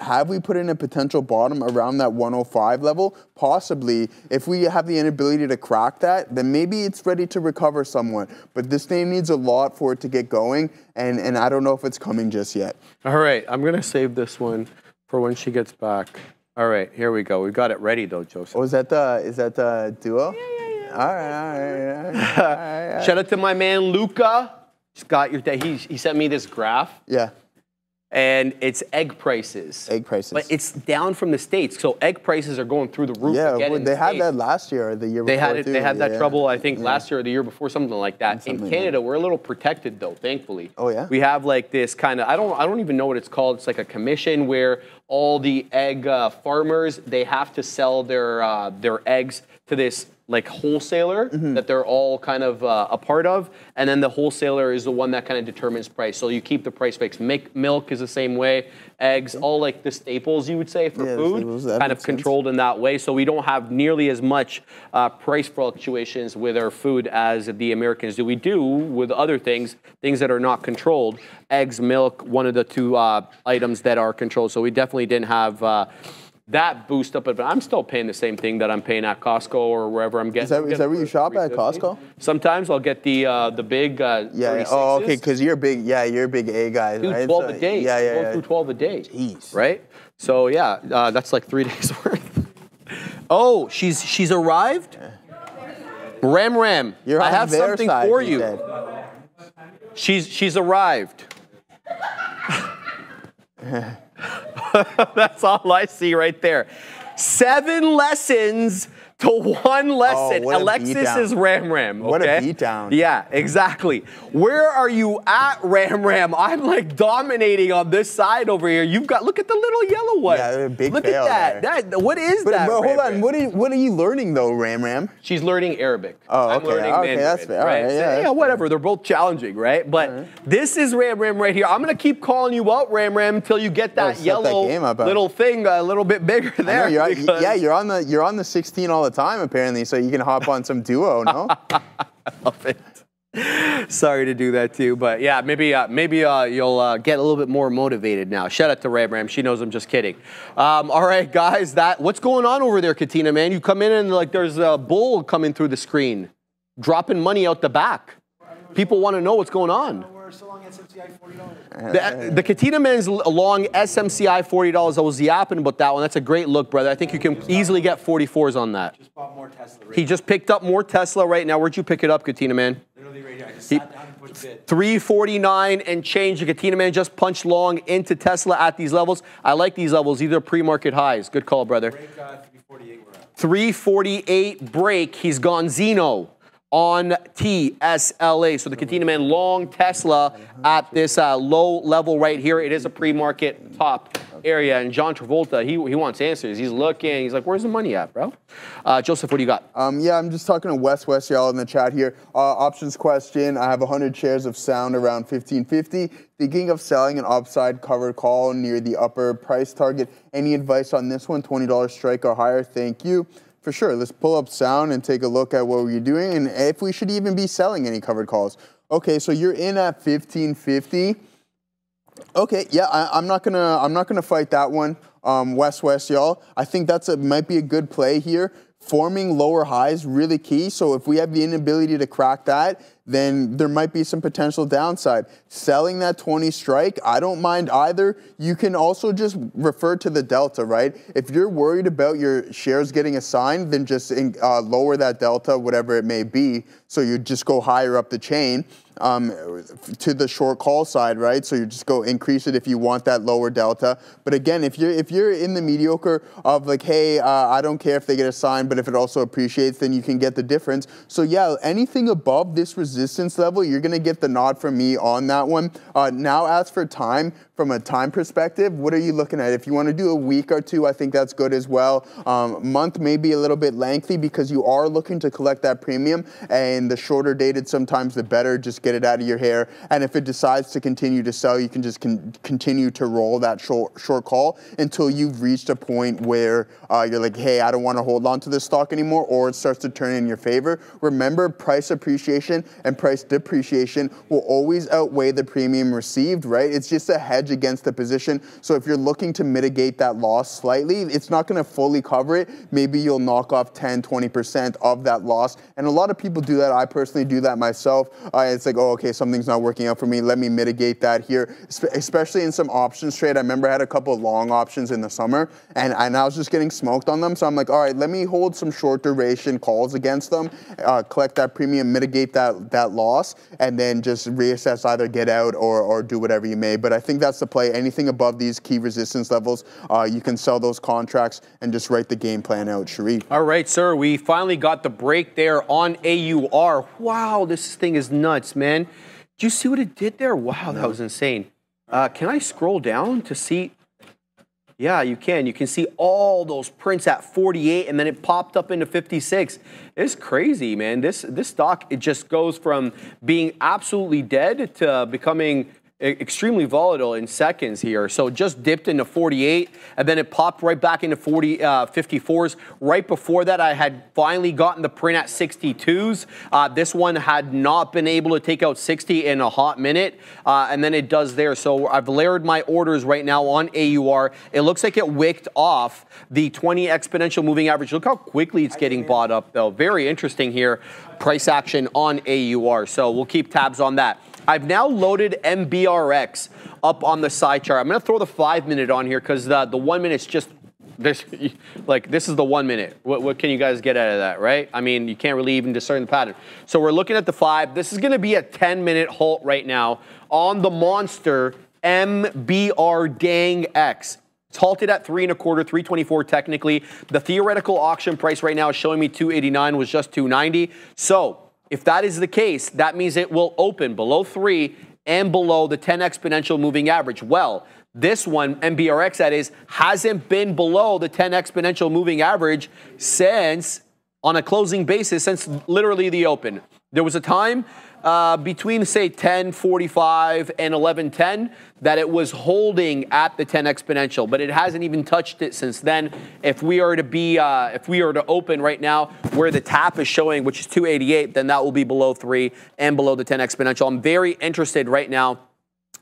Have we put in a potential bottom around that 105 level? Possibly. If we have the inability to crack that, then maybe it's ready to recover somewhat. But this name needs a lot for it to get going, and I don't know if it's coming just yet. All right, I'm going to save this one for when she gets back. All right, here we go. We got it ready, though, Joseph. Oh, is that the duo? Yeah. All right. Shout out to my man, Luca. He's got he sent me this graph. Yeah. And it's egg prices. Egg prices. But it's down from the States. So egg prices are going through the roof. Yeah, again they had that last year or the year before, too. They had that trouble, I think, last year or the year before, something like that. In Canada, we're a little protected, though, thankfully. Oh, yeah? We have, like, this kind of, I don't even know what it's called. It's like a commission where all the egg farmers, they have to sell their eggs to this, like, wholesaler that they're all kind of a part of, and then the wholesaler is the one that kind of determines price. So you keep the price fixed. Milk is the same way. Eggs, all like the staples, you would say, for food, kind of controlled in that way. So we don't have nearly as much price fluctuations with our food as the Americans do. We do with other things that are not controlled. Eggs, milk, one of the two items that are controlled. So we definitely didn't have that boost up, but I'm still paying the same thing that I'm paying at Costco or wherever I'm getting. Is that where you shop at, Costco? Sometimes I'll get the big 36s. Oh, okay, because you're big. Yeah, you're a big A guy. Dude, right? 12 a day. Yeah. Going through 12 a day. Jeez. Right? So yeah, that's like 3 days worth. Oh, she's arrived. Ram. You're I on have their something side, for he you. said. She's arrived. That's all I see right there. 7 lessons to 1 lesson. what a Alexis beatdown. is Ram. Okay? What a beatdown. Yeah, exactly. Where are you at, Ram? I'm like dominating on this side over here. You've got, look at the little yellow one. Yeah, big look fail at that. there. What is But that? hold Ram on, what are you learning though, Ram? She's learning Arabic. Oh, I'm okay. learning Okay, Mandarin, that's fair. All right? right, So, yeah, that's whatever. They're both challenging, right? But this is Ram right here. I'm gonna keep calling you out, Ram, until you get that set yellow that game up, little thing a little bit bigger there. You're on the 16 all the time apparently, so you can hop on some duo, no? I love it. Sorry to do that too, but yeah, maybe you'll get a little bit more motivated now. Shout out to Ram. She knows I'm just kidding. All right, guys, what's going on over there, Katina, man? You come in and like there's a bull coming through the screen, dropping money out the back. People want to know what's going on. We're still long SMCI $40. The Katina Men's long SMCI $40. I was yapping about that one. That's a great look, brother. I think you can easily get 44s on that. Just bought more Tesla. He just picked up more Tesla right now. Where'd you pick it up, Katina Man? Literally right here. I just sat down and pushed it. 349 and change. The Katina Man just punched long into Tesla at these levels. I like these levels. These are pre-market highs. Good call, brother. Break 348 we're at. 348 break. He's gone Zeno on TSLA. So the Katina Man long Tesla at this low level right here. It is a pre-market top area. And John Travolta, he wants answers. He's looking. He's like, where's the money at, bro? Joseph, what do you got? Yeah, I'm just talking to West y'all in the chat here. Options question. I have 100 shares of Sound around 1550. Thinking of selling an upside covered call near the upper price target. Any advice on this one? $20 strike or higher. Thank you. For sure, let's pull up Sound and take a look at what we're doing and if we should even be selling any covered calls. Okay, so you're in at 1550. Okay, yeah, I'm not gonna fight that one, West y'all. I think might be a good play here. Forming lower highs really key. So if we have the inability to crack that, then there might be some potential downside. Selling that 20 strike, I don't mind either. You can also just refer to the delta, right? If you're worried about your shares getting assigned, then just lower that delta, whatever it may be. So you just go higher up the chain to the short call side, right? So you just go increase it if you want that lower delta. But again, if you're in the mediocre of like, hey, I don't care if they get assigned, but if it also appreciates, then you can get the difference. So yeah, anything above this resistance level, you're gonna get the nod from me on that one. Now, as for time, from a time perspective, what are you looking at? If you want to do a week or two, I think that's good as well. Month may be a little bit lengthy because you are looking to collect that premium, and the shorter dated sometimes the better. Just get it out of your hair. And if it decides to continue to sell, you can just continue to roll that short call until you've reached a point where you're like, hey, I don't want to hold on to this stock anymore, or it starts to turn in your favor. Remember, price appreciation and price depreciation will always outweigh the premium received, right? It's just a hedge against the position. So if you're looking to mitigate that loss slightly, it's not going to fully cover it. Maybe you'll knock off 10, 20% of that loss. And a lot of people do that. I personally do that myself. It's like, oh, okay, something's not working out for me. Let me mitigate that here, especially in some options trade. I remember I had a couple of long options in the summer, and I was just getting smoked on them. So I'm like, all right, let me hold some short duration calls against them, collect that premium, mitigate that loss, and then just reassess, either get out or do whatever you may. But I think that's the play. Anything above these key resistance levels, you can sell those contracts and just write the game plan out, Sharif. All right, sir. We finally got the break there on AUR. Wow, this thing is nuts, man. Did you see what it did there? Wow, that was insane. Can I scroll down to see? Yeah, you can. You can see all those prints at 48, and then it popped up into 56. It's crazy, man. This stock, it just goes from being absolutely dead to becoming extremely volatile in seconds here. So it just dipped into 48, and then it popped right back into 54s. Right before that, I had finally gotten the print at 62s. This one had not been able to take out 60 in a hot minute, and then it does there. So I've layered my orders right now on AUR. It looks like it wicked off the 20 exponential moving average. Look how quickly it's getting bought up, though. Very interesting here. Price action on AUR. So we'll keep tabs on that. I've now loaded MBRX up on the side chart. I'm going to throw the 5-minute on here because the 1 minute's just this. Like, this is the 1 minute. What can you guys get out of that, right? I mean, you can't really even discern the pattern. So we're looking at the 5. This is going to be a 10-minute halt right now on the monster MBR Dang X. It's halted at 3 1/4, 324 technically. The theoretical auction price right now is showing me 289, was just 290. So if that is the case, that means it will open below 3 and below the 10 exponential moving average. Well, this one, MBRX that is, hasn't been below the 10 exponential moving average since, on a closing basis, since literally the open. There was a time between, say, 10.45 and 11.10 that it was holding at the 10 exponential, but it hasn't even touched it since then. If we are to open right now where the tap is showing, which is 288, then that will be below 3 and below the 10 exponential. I'm very interested right now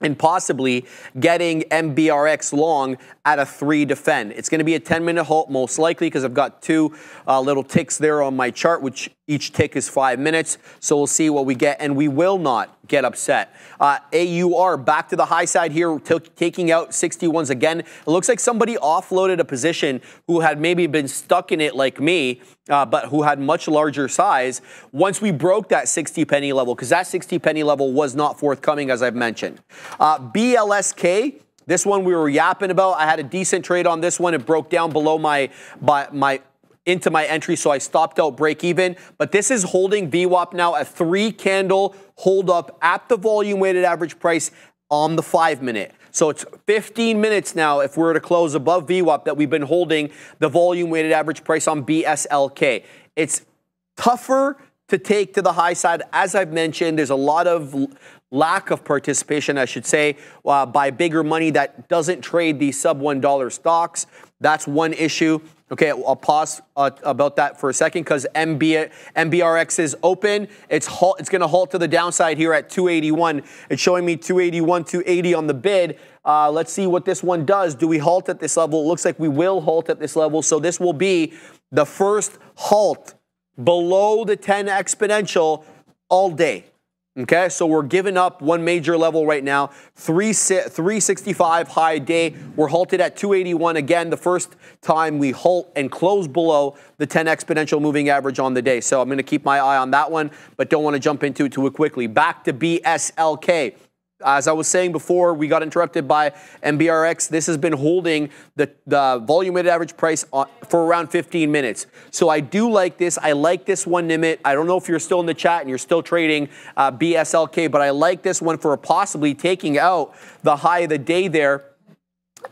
in possibly getting MBRX long at a 3 defend. It's going to be a 10-minute halt most likely because I've got 2 little ticks there on my chart, which each tick is 5 minutes. So we'll see what we get, and we will not get upset. AUR back to the high side here, taking out 61s again. It looks like somebody offloaded a position who had maybe been stuck in it like me, but who had much larger size once we broke that 60 penny level, because that 60 penny level was not forthcoming, as I've mentioned. BLSK, this one we were yapping about. I had a decent trade on this one. It broke down below into my entry, so I stopped out break even. But this is holding VWAP now, a 3-candle hold up at the volume weighted average price on the 5-minute. So it's 15 minutes now if we're to close above VWAP that we've been holding the volume weighted average price on BSLK. It's tougher to take to the high side. As I've mentioned, there's a lot of lack of participation, I should say, by bigger money that doesn't trade these sub $1 stocks. That's one issue. Okay, I'll pause about that for a second because MBRX is open. It's going to halt to the downside here at 281. It's showing me 281, 280 on the bid. Let's see what this one does. Do we halt at this level? It looks like we will halt at this level. So this will be the first halt below the 10 exponential all day. Okay, so we're giving up one major level right now, 365 high day. We're halted at 281 again, the first time we halt and close below the 10 exponential moving average on the day. So I'm going to keep my eye on that one, but don't want to jump into it too quickly. Back to BSLK. As I was saying before, we got interrupted by MBRX. This has been holding the volume weighted average price for around 15 minutes. So I do like this. I like this one, Nimit. I don't know if you're still in the chat and you're still trading BSLK, but I like this one for possibly taking out the high of the day there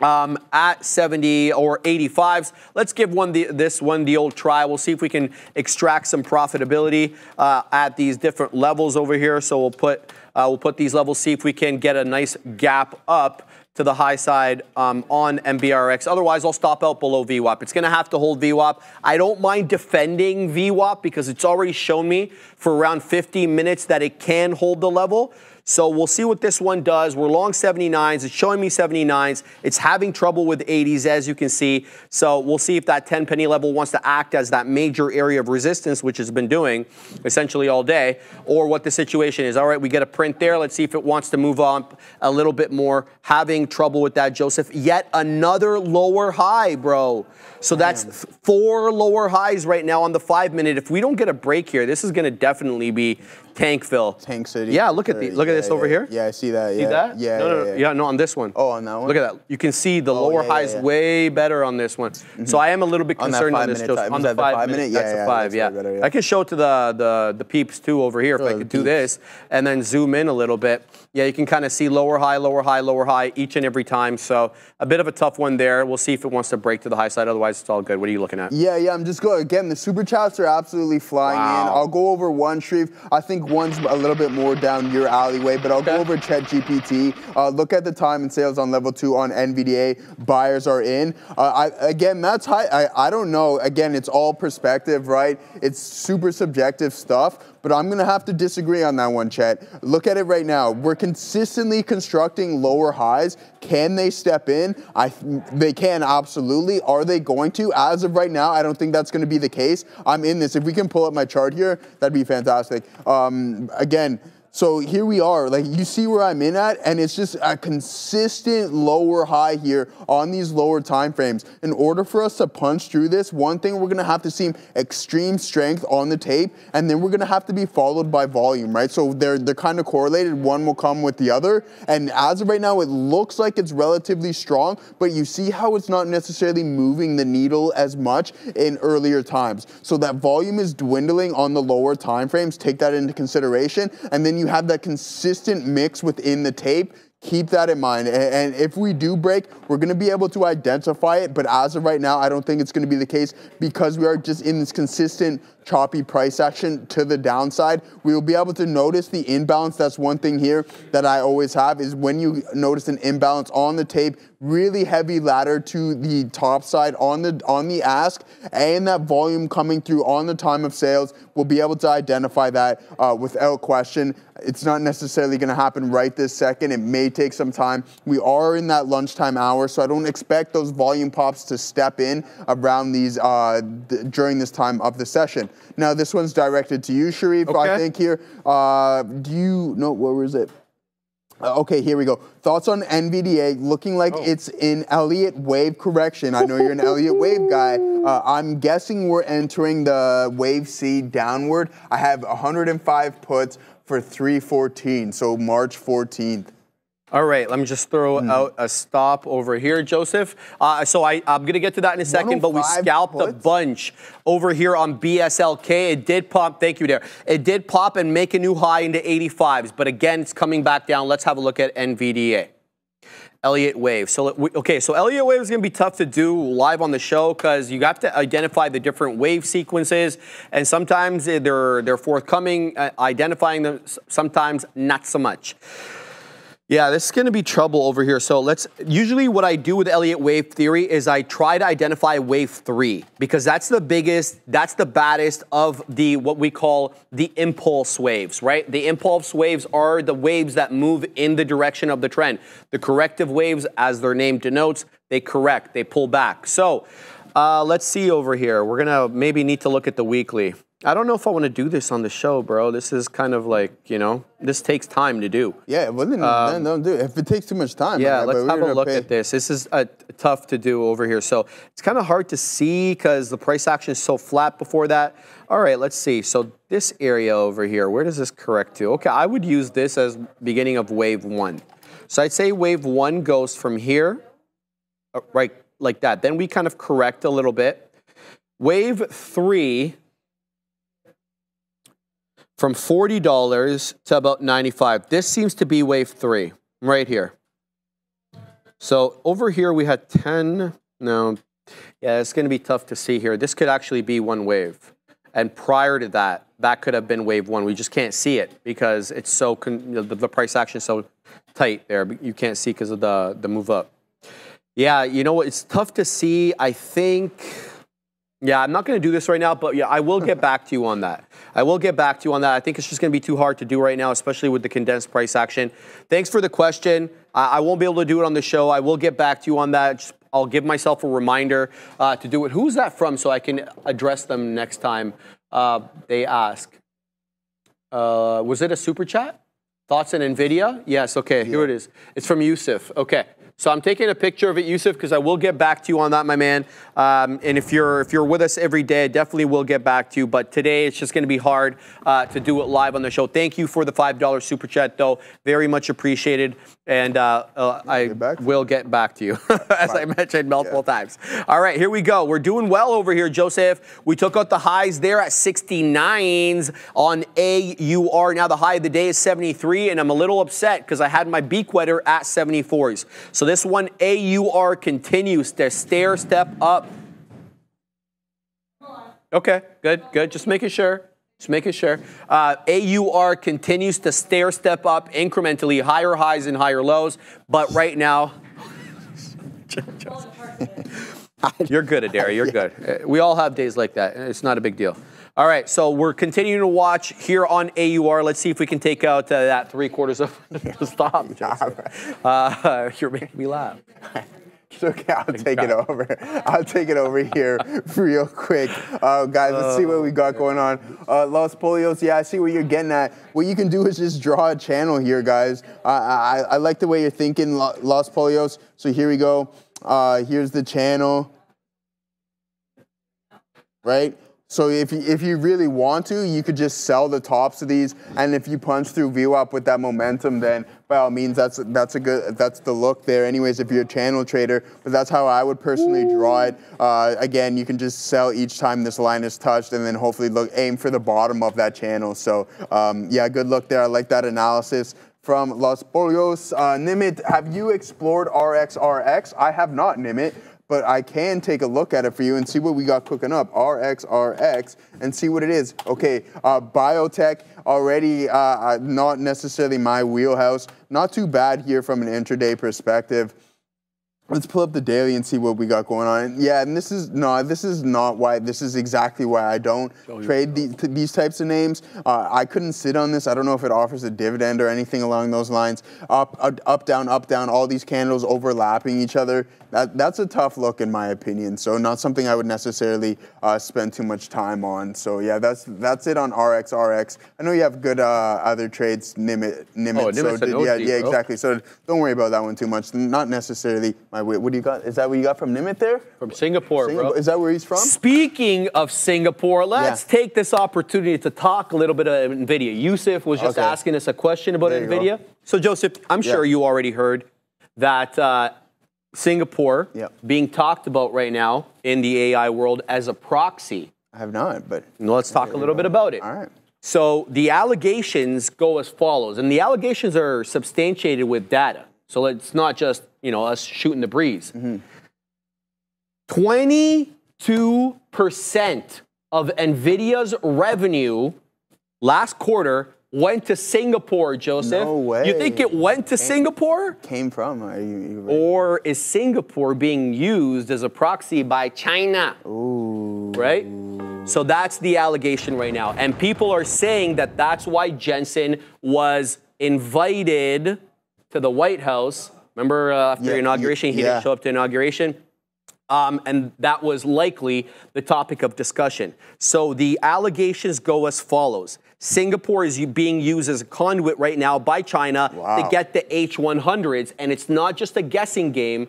at 70 or 85s. Let's give this one the old try. We'll see if we can extract some profitability at these different levels over here. So we'll put We'll put these levels, see if we can get a nice gap up to the high side on MBRX. Otherwise, I'll stop out below VWAP. It's going to have to hold VWAP. I don't mind defending VWAP because it's already shown me for around 50 minutes that it can hold the level. So we'll see what this one does. We're long 79s. It's showing me 79s. It's having trouble with 80s, as you can see. So we'll see if that 10 penny level wants to act as that major area of resistance, which it's been doing essentially all day, or what the situation is. All right, we get a print there. Let's see if it wants to move on a little bit more. Having trouble with that, Joseph. Yet another lower high, bro. So that's 4 lower highs right now on the 5 minute. If we don't get a break here, this is going to definitely be Tankville. Tank City. Yeah, look at this over here. Yeah, I see that. See that? Yeah, no, on this one. Oh, on that one? Look at that. You can see the lower highs way better on this one. So I am a little bit concerned on this. On the 5 minute? That's a 5, yeah. I can show it to the peeps too over here if I could do this and then zoom in a little bit. Yeah, you can kind of see lower high, lower high, lower high each and every time. So a bit of a tough one there. We'll see if it wants to break to the high side. Otherwise, it's all good. What are you looking at? Yeah, I'm just going. Again, the super chats are absolutely flying in. I'll go over one, Shreve. I think one's a little bit more down your alleyway, but I'll go over ChatGPT. Look at the time and sales on level 2 on NVDA. Buyers are in. Again, that's high. I don't know. Again, it's all perspective, right? It's super subjective stuff. But I'm going to have to disagree on that one, Chet. Look at it right now. We're consistently constructing lower highs. Can they step in? They can, absolutely. Are they going to? As of right now, I don't think that's going to be the case. I'm in this. If we can pull up my chart here, that'd be fantastic. Again, so here we are. Like, you see where I'm in at, and it's just a consistent lower high here on these lower time frames. In order for us to punch through this, one thing we're going to have to see extreme strength on the tape, and then we're going to have to be followed by volume, right? So they're kind of correlated. One will come with the other, and as of right now, it looks like it's relatively strong, but you see how it's not necessarily moving the needle as much in earlier times. So that volume is dwindling on the lower time frames. Take that into consideration, and then you have that consistent mix within the tape. Keep that in mind. And if we do break, we're going to be able to identify it. But as of right now, I don't think it's going to be the case because we are just in this consistent choppy price action to the downside. We will be able to notice the imbalance. That's one thing here that I always have is when you notice an imbalance on the tape, really heavy ladder to the top side on the ask, and that volume coming through on the time of sales, we'll be able to identify that without question. It's not necessarily going to happen right this second. It may take some time. We are in that lunchtime hour, so I don't expect those volume pops to step in around these during this time of the session. Now, this one's directed to you, Sharif, okay. I think here. Do you know, where was it? Okay, here we go. Thoughts on NVDA looking like it's in Elliott wave correction. I know you're an Elliott wave guy. I'm guessing we're entering the wave C downward. I have 105 puts for 314, so March 14th. All right, let me just throw out a stop over here, Joseph. So I'm going to get to that in a second, but we scalped a bunch over here on BSLK. It did pop. Thank you, there. It did pop and make a new high into 85s, but again, it's coming back down. Let's have a look at NVDA. Elliott wave. So Elliott wave is going to be tough to do live on the show because you have to identify the different wave sequences, and sometimes they're forthcoming, identifying them, sometimes not so much. Yeah, this is going to be trouble over here. So usually what I do with Elliott wave theory is I try to identify wave 3 because that's the biggest, that's the baddest of what we call the impulse waves, right? The impulse waves are the waves that move in the direction of the trend. The corrective waves, as their name denotes, they correct, they pull back. So let's see over here. We're going to maybe need to look at the weekly. I don't know if I want to do this on the show, bro. This is kind of like, you know, this takes time to do. Yeah, well, then don't do it. If it takes too much time. Yeah, let's have a look at this. This is tough to do over here. So it's kind of hard to see because the price action is so flat before that. All right, let's see. So this area over here, where does this correct to? Okay, I would use this as beginning of wave 1. So I'd say wave 1 goes from here, right, like that. Then we kind of correct a little bit. Wave 3... from $40 to about $95. This seems to be wave 3, right here. So over here we had 10. No, yeah, it's going to be tough to see here. This could actually be one wave. And prior to that, that could have been wave one. We just can't see it because it's so the price action is so tight there. But you can't see because of the move up. Yeah, you know what? It's tough to see. I think. Yeah, I'm not going to do this right now, but yeah, I will get back to you on that. I will get back to you on that. I think it's just going to be too hard to do right now, especially with the condensed price action. Thanks for the question. I won't be able to do it on the show. I will get back to you on that. I'll give myself a reminder to do it. Who's that from so I can address them next time they ask? Was it a super chat? Thoughts on NVIDIA? Yes, okay, here it is. It's from Yusuf. Okay. So I'm taking a picture of it, Yusuf, because I will get back to you on that, my man. And if you're with us every day, I definitely will get back to you. But today, it's just going to be hard to do it live on the show. Thank you for the $5 super chat, though. Very much appreciated. And I will get back to you, as I mentioned multiple times. All right, here we go. We're doing well over here, Joseph. We took out the highs there at 69s on AUR. Now the high of the day is 73, and I'm a little upset because I had my beak wetter at 74s. So this one, AUR, continues to step up. Okay, good. Just making sure. AUR continues to step up incrementally, higher highs and higher lows. But right now, you're good, Adair. You're good. We all have days like that. It's not a big deal. All right, so we're continuing to watch here on AUR. Let's see if we can take out that 3/4 of stop. You're making me laugh. It's okay, I'll take it over. I'll take it over here real quick. Guys, let's see what we got going on. Los Polios, yeah, I see what you're getting at. What you can do is just draw a channel here, guys. I like the way you're thinking, Los Polios. So here we go. Here's the channel. Right? So if you really want to, you could just sell the tops of these, and if you punch through VWAP with that momentum, then by all means, that's the look there. Anyways, if you're a channel trader, but that's how I would personally draw it. Again, you can just sell each time this line is touched, and then hopefully aim for the bottom of that channel. So yeah, good look there. I like that analysis from Los Polios. Nimit, have you explored RXRX? I have not, Nimit. But I can take a look at it for you and see what we got cooking up, RXRX, and see what it is. Okay, biotech, already not necessarily my wheelhouse. Not too bad here from an intraday perspective. Let's pull up the daily and see what we got going on. Yeah, and this is exactly why I don't trade these types of names. I couldn't sit on this. I don't know if it offers a dividend or anything along those lines. Up, down, all these candles overlapping each other. That's a tough look in my opinion. So not something I would necessarily spend too much time on. So yeah, that's it on RXRX. I know you have good other trades, Nimit. Yeah, exactly. So don't worry about that one too much. Not necessarily my way. What do you got? Is that what you got from Nimit there? From Singapore, bro. Is that where he's from? Speaking of Singapore, let's take this opportunity to talk a little bit of NVIDIA. Yusuf was just asking us a question about NVIDIA. So Joseph, I'm sure you already heard that Singapore being talked about right now in the AI world as a proxy. I have not, but let's talk a little bit about it. All right. So the allegations go as follows, and the allegations are substantiated with data. So it's not just, us shooting the breeze. 22% of NVIDIA's revenue last quarter went to Singapore, Joseph. No way. You think it went to Singapore? Came from? Or is Singapore being used as a proxy by China? Ooh. Right? So that's the allegation right now. And people are saying that that's why Jensen was invited to the White House. Remember after inauguration, he didn't show up to inauguration? And that was likely the topic of discussion. So the allegations go as follows. Singapore is being used as a conduit right now by China to get the H100s. And it's not just a guessing game.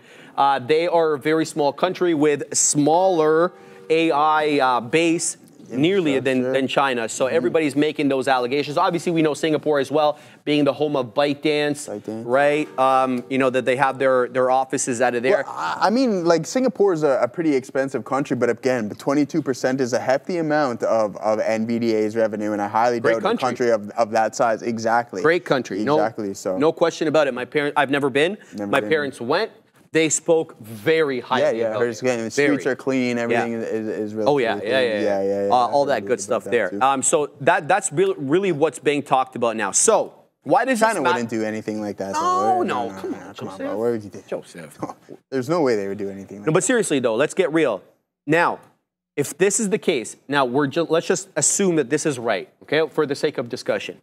They are a very small country with smaller AI base nearly than China. So everybody's making those allegations. Obviously, we know Singapore as well, being the home of ByteDance, right? That they have their offices out of there. Well, I mean, Singapore is a pretty expensive country, but again, 22% is a hefty amount of NVDA's revenue, and I highly doubt a country of that size. Exactly. Great country. Exactly. No question about it. I've never been. My parents went. They spoke very highly. Yeah, I heard it's getting, the streets are clean, everything is really. Oh yeah. All that good stuff there. So that's really what's being talked about now. So why does China wouldn't do anything like that? No, Come on, bro. Where would you do? Joseph. There's no way they would do anything like that. No, but seriously though, let's get real. Now, if this is the case, now let's just assume that this is right, okay, for the sake of discussion.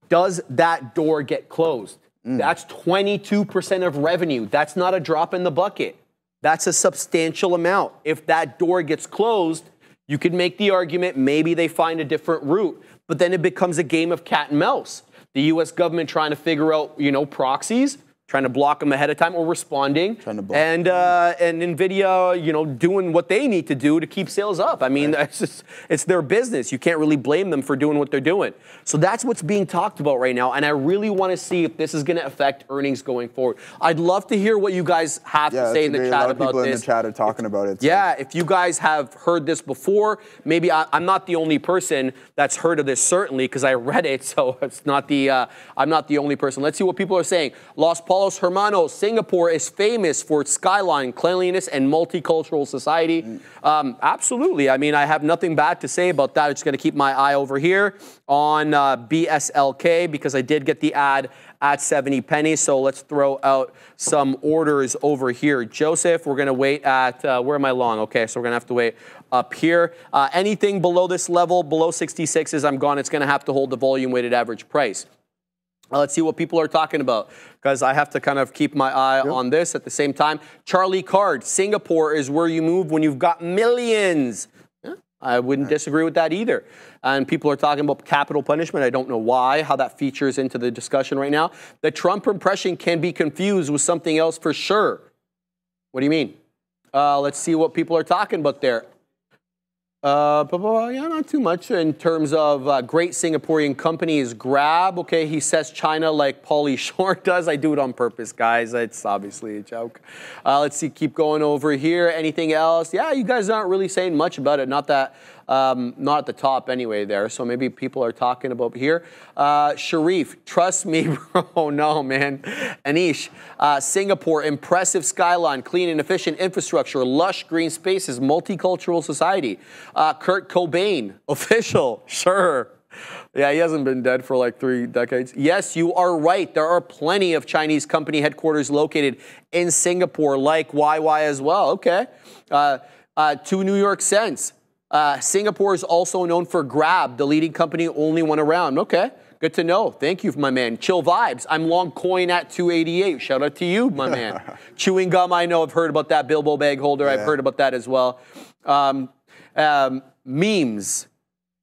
Does that door get closed? That's 22% of revenue. That's not a drop in the bucket. That's a substantial amount. If that door gets closed, you could make the argument maybe they find a different route, but then it becomes a game of cat and mouse. The U.S. government trying to figure out, proxies, trying to block them ahead of time or responding, and NVIDIA, doing what they need to do to keep sales up. I mean, it's their business. You can't really blame them for doing what they're doing. So that's what's being talked about right now, and I really want to see if this is going to affect earnings going forward. I'd love to hear what you guys have to say in the chat about this. A lot of people in the chat are talking about it. So. Yeah, if you guys have heard this before, maybe I'm not the only person that's heard of this, certainly, because I read it, so it's not I'm not the only person. Let's see what people are saying. Los Palos Hermanos, Singapore is famous for its skyline, cleanliness, and multicultural society. Absolutely. I mean, I have nothing bad to say about that. I'm just going to keep my eye over here on BSLK because I did get the ad at 70 pennies. So let's throw out some orders over here. Joseph, we're going to wait at, where am I long? Okay, so we're going to have to wait up here. Anything below this level, below 66s, I'm gone. It's going to have to hold the volume weighted average price. Let's see what people are talking about because I have to kind of keep my eye on this at the same time. Charlie Card, Singapore is where you move when you've got millions. Yeah, I wouldn't disagree with that either. And people are talking about capital punishment. I don't know why, how that features into the discussion right now. The Trump impression can be confused with something else for sure. What do you mean? Let's see what people are talking about there. Yeah, not too much in terms of great Singaporean companies. Grab, okay, he says China like Pauly Shore does. I do it on purpose, guys. It's obviously a joke. Let's see, keep going over here. Anything else? Yeah, you guys aren't really saying much about it. Not at the top anyway there. So maybe people are talking about here. Sharif, trust me, bro. No, man. Anish, Singapore, impressive skyline, clean and efficient infrastructure, lush green spaces, multicultural society. Kurt Cobain, official, sure. Yeah, he hasn't been dead for like 3 decades. Yes, you are right. There are plenty of Chinese company headquarters located in Singapore, like YY as well. Okay. 2 New York cents. Singapore is also known for Grab, the leading company, only one around. Okay, good to know. Thank you, my man. Chill vibes. I'm long coin at 288. Shout out to you, my man. Chewing gum, I know. I've heard about that. Bilbo bag holder, I've heard about that as well. Memes.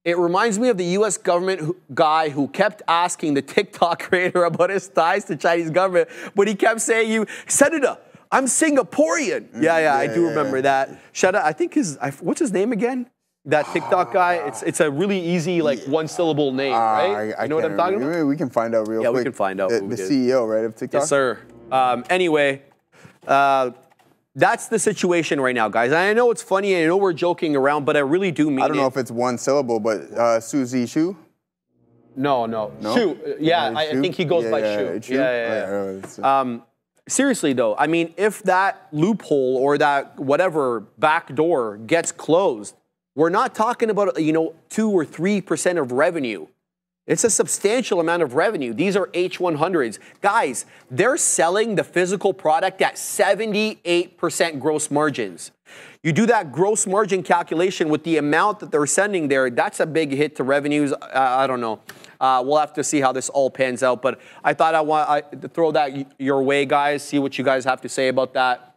It reminds me of the U.S. government guy who kept asking the TikTok creator about his ties to Chinese government, but he kept saying, Senator, I'm Singaporean. Yeah, I do remember that. Shout out, I think what's his name again? That TikTok guy, it's a really easy, like, one-syllable name, right? You know what I'm talking about? We can find out real quick. Yeah, we can find out. The CEO, right, of TikTok? Yes, sir. Anyway, that's the situation right now, guys. I know it's funny, and I know we're joking around, but I really do mean it. I don't know if it's one syllable, but Suzy Shu? No? Shu. Yeah, I think he goes by Shu. Yeah. Seriously, though, I mean, if that loophole or that whatever back door gets closed, we're not talking about, 2 or 3% of revenue. It's a substantial amount of revenue. These are H100s. Guys, they're selling the physical product at 78% gross margins. You do that gross margin calculation with the amount that they're sending there, that's a big hit to revenues. I don't know. We'll have to see how this all pans out. But I thought I want to throw that your way, guys, see what you guys have to say about that.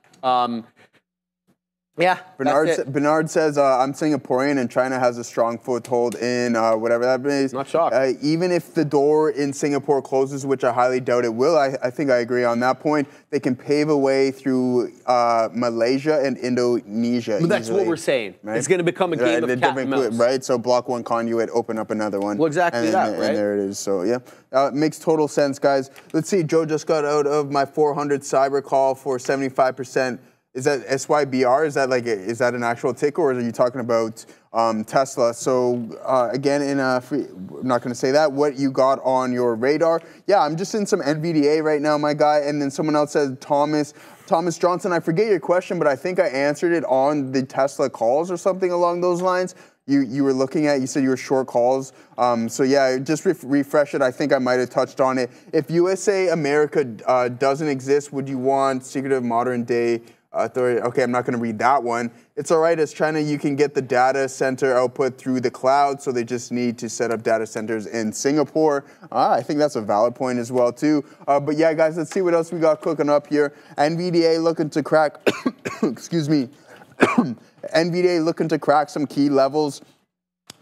Yeah, Bernard says, I'm Singaporean and China has a strong foothold in whatever that means. Not shocked. Even if the door in Singapore closes, which I highly doubt it will, I think I agree on that point, they can pave a way through Malaysia and Indonesia. But that's what we're saying. Right? It's going to become a game of cat and mouse. Right, so block one conduit, open up another one. Well, exactly right? And there it is, so yeah. It makes total sense, guys. Let's see, Joe just got out of my 400 cyber call for 75% Is that SYBR? Is that an actual ticker, or are you talking about Tesla? So again, I'm not going to say that. What you got on your radar? Yeah, I'm just in some NVDA right now, my guy. And then someone else said Thomas Johnson. I forget your question, but I think I answered it on the Tesla calls or something along those lines. You were looking at, you said you were short calls. So yeah, just refresh it. I think I might have touched on it. If USA America doesn't exist, would you want secretive modern day authority? Okay, I'm not going to read that one. It's all right. As China, you can get the data center output through the cloud, so they just need to set up data centers in Singapore. I think that's a valid point as well, too. But yeah, guys, let's see what else we got cooking up here. NVDA looking to crack, excuse me, NVDA looking to crack some key levels.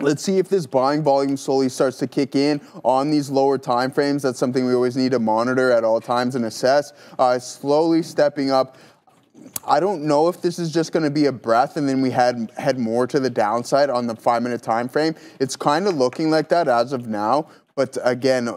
Let's see if this buying volume slowly starts to kick in on these lower time frames. That's something we always need to monitor at all times and assess. Slowly stepping up. I don't know if this is just going to be a breath and then we head more to the downside on the 5-minute time frame. It's kind of looking like that as of now. But again,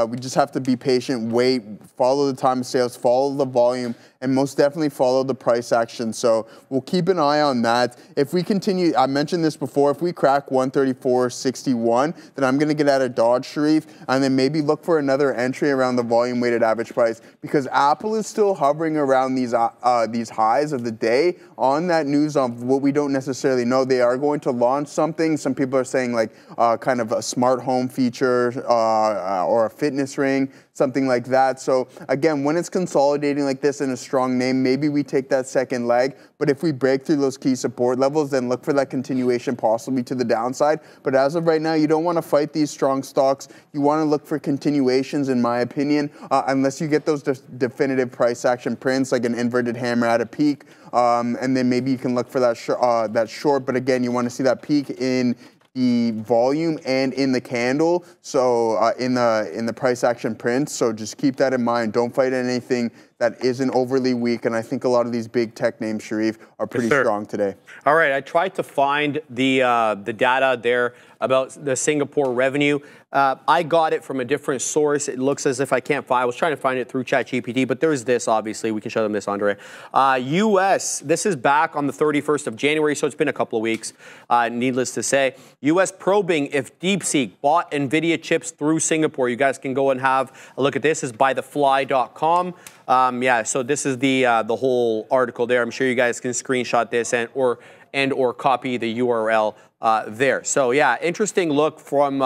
we just have to be patient, wait, follow the time of sales, follow the volume, and most definitely follow the price action. So we'll keep an eye on that. If we continue, I mentioned this before, if we crack 134.61, then I'm going to get out of Dodge, Sharif, and then maybe look for another entry around the volume weighted average price, because Apple is still hovering around these highs of the day on that news of what we don't necessarily know. They are going to launch something. Some people are saying like kind of a smart home feature or a fitness ring, something like that. So again, when it's consolidating like this in a strong name, maybe we take that second leg. But if we break through those key support levels, then look for that continuation possibly to the downside. But as of right now, you don't want to fight these strong stocks. You want to look for continuations, in my opinion, unless you get those definitive price action prints, like an inverted hammer at a peak. And then maybe you can look for that short. But again, you want to see that peak in the volume and in the candle, so in the price action print. So just keep that in mind. Don't fight anything that isn't overly weak, and I think a lot of these big tech names, Sharif, are pretty strong today. All right, I tried to find the data there about the Singapore revenue. I got it from a different source. It looks as if I can't find. I was trying to find it through ChatGPT, but there's this, obviously. We can show them this, Andre. U.S., this is back on the 31st of January, so it's been a couple of weeks, needless to say. U.S. probing if DeepSeek bought NVIDIA chips through Singapore. You guys can go and have a look at this. This is by thefly.com. Yeah, so this is the whole article there. I'm sure you guys can screenshot this and or copy the URL there. So yeah, interesting look from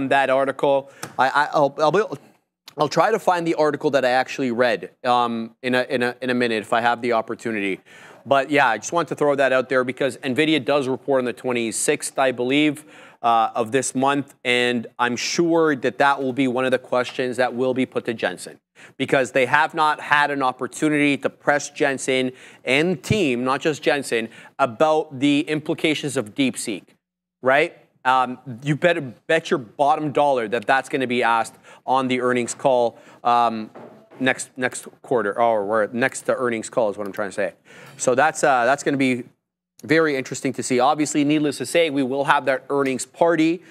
that article. I'll try to find the article that I actually read in a minute if I have the opportunity. But yeah, I just want to throw that out there because NVIDIA does report on the 26th, I believe, of this month, and I'm sure that will be one of the questions that will be put to Jensen, because they have not had an opportunity to press Jensen and team, not just Jensen, about the implications of DeepSeek, right? You better bet your bottom dollar that that's going to be asked on the earnings call next quarter, or next earnings call is what I'm trying to say. So that's going to be very interesting to see. Obviously, needless to say, we will have that earnings party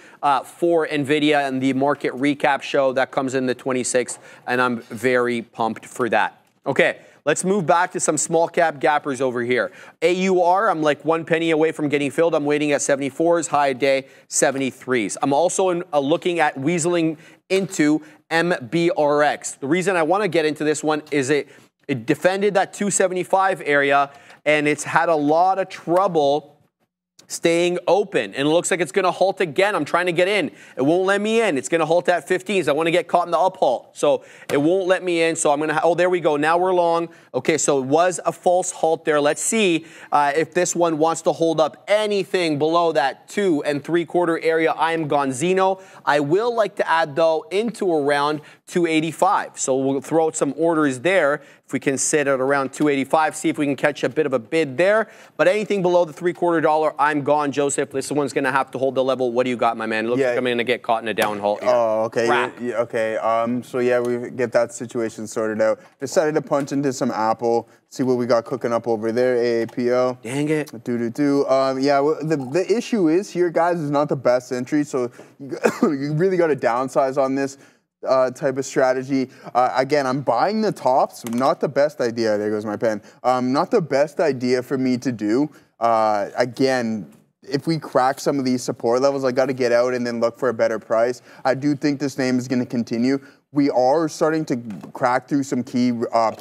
for NVIDIA and the market recap show that comes in the 26th, and I'm very pumped for that. Okay, let's move back to some small cap gappers over here. AUR, I'm like 1 penny away from getting filled. I'm waiting at 74s, high day 73s. I'm also looking at weaseling into MBRX. The reason I want to get into this one is it defended that 275 area, and it's had a lot of trouble staying open, and it looks like it's going to halt again. I'm trying to get in. It won't let me in. It's going to halt at 15s. I want to get caught in the up halt, so it won't let me in. So I'm going to, oh, there we go. Now we're long. Okay, so it was a false halt there. Let's see if this one wants to hold up anything below that 2 3/4 area. I'm Gonzino. I will like to add, though, into around 285. So we'll throw out some orders there. If we can sit at around 285, see if we can catch a bit of a bid there. But anything below the $0.75, I'm gone, Joseph. This one's going to have to hold the level. What do you got, my man? It looks like I'm going to get caught in a down halt here. Oh, okay. Okay. So yeah, we get that situation sorted out. Decided to punch into some Apple. See what we got cooking up over there. AAPO. Dang it. Yeah, the issue is here, guys, is not the best entry. So you really got to downsize on this. type of strategy. Again, I'm buying the tops. Not the best idea. There goes my pen. Not the best idea for me to do. Again, if we crack some of these support levels, I got to get out and then look for a better price. I do think this name is going to continue. We are starting to crack through some key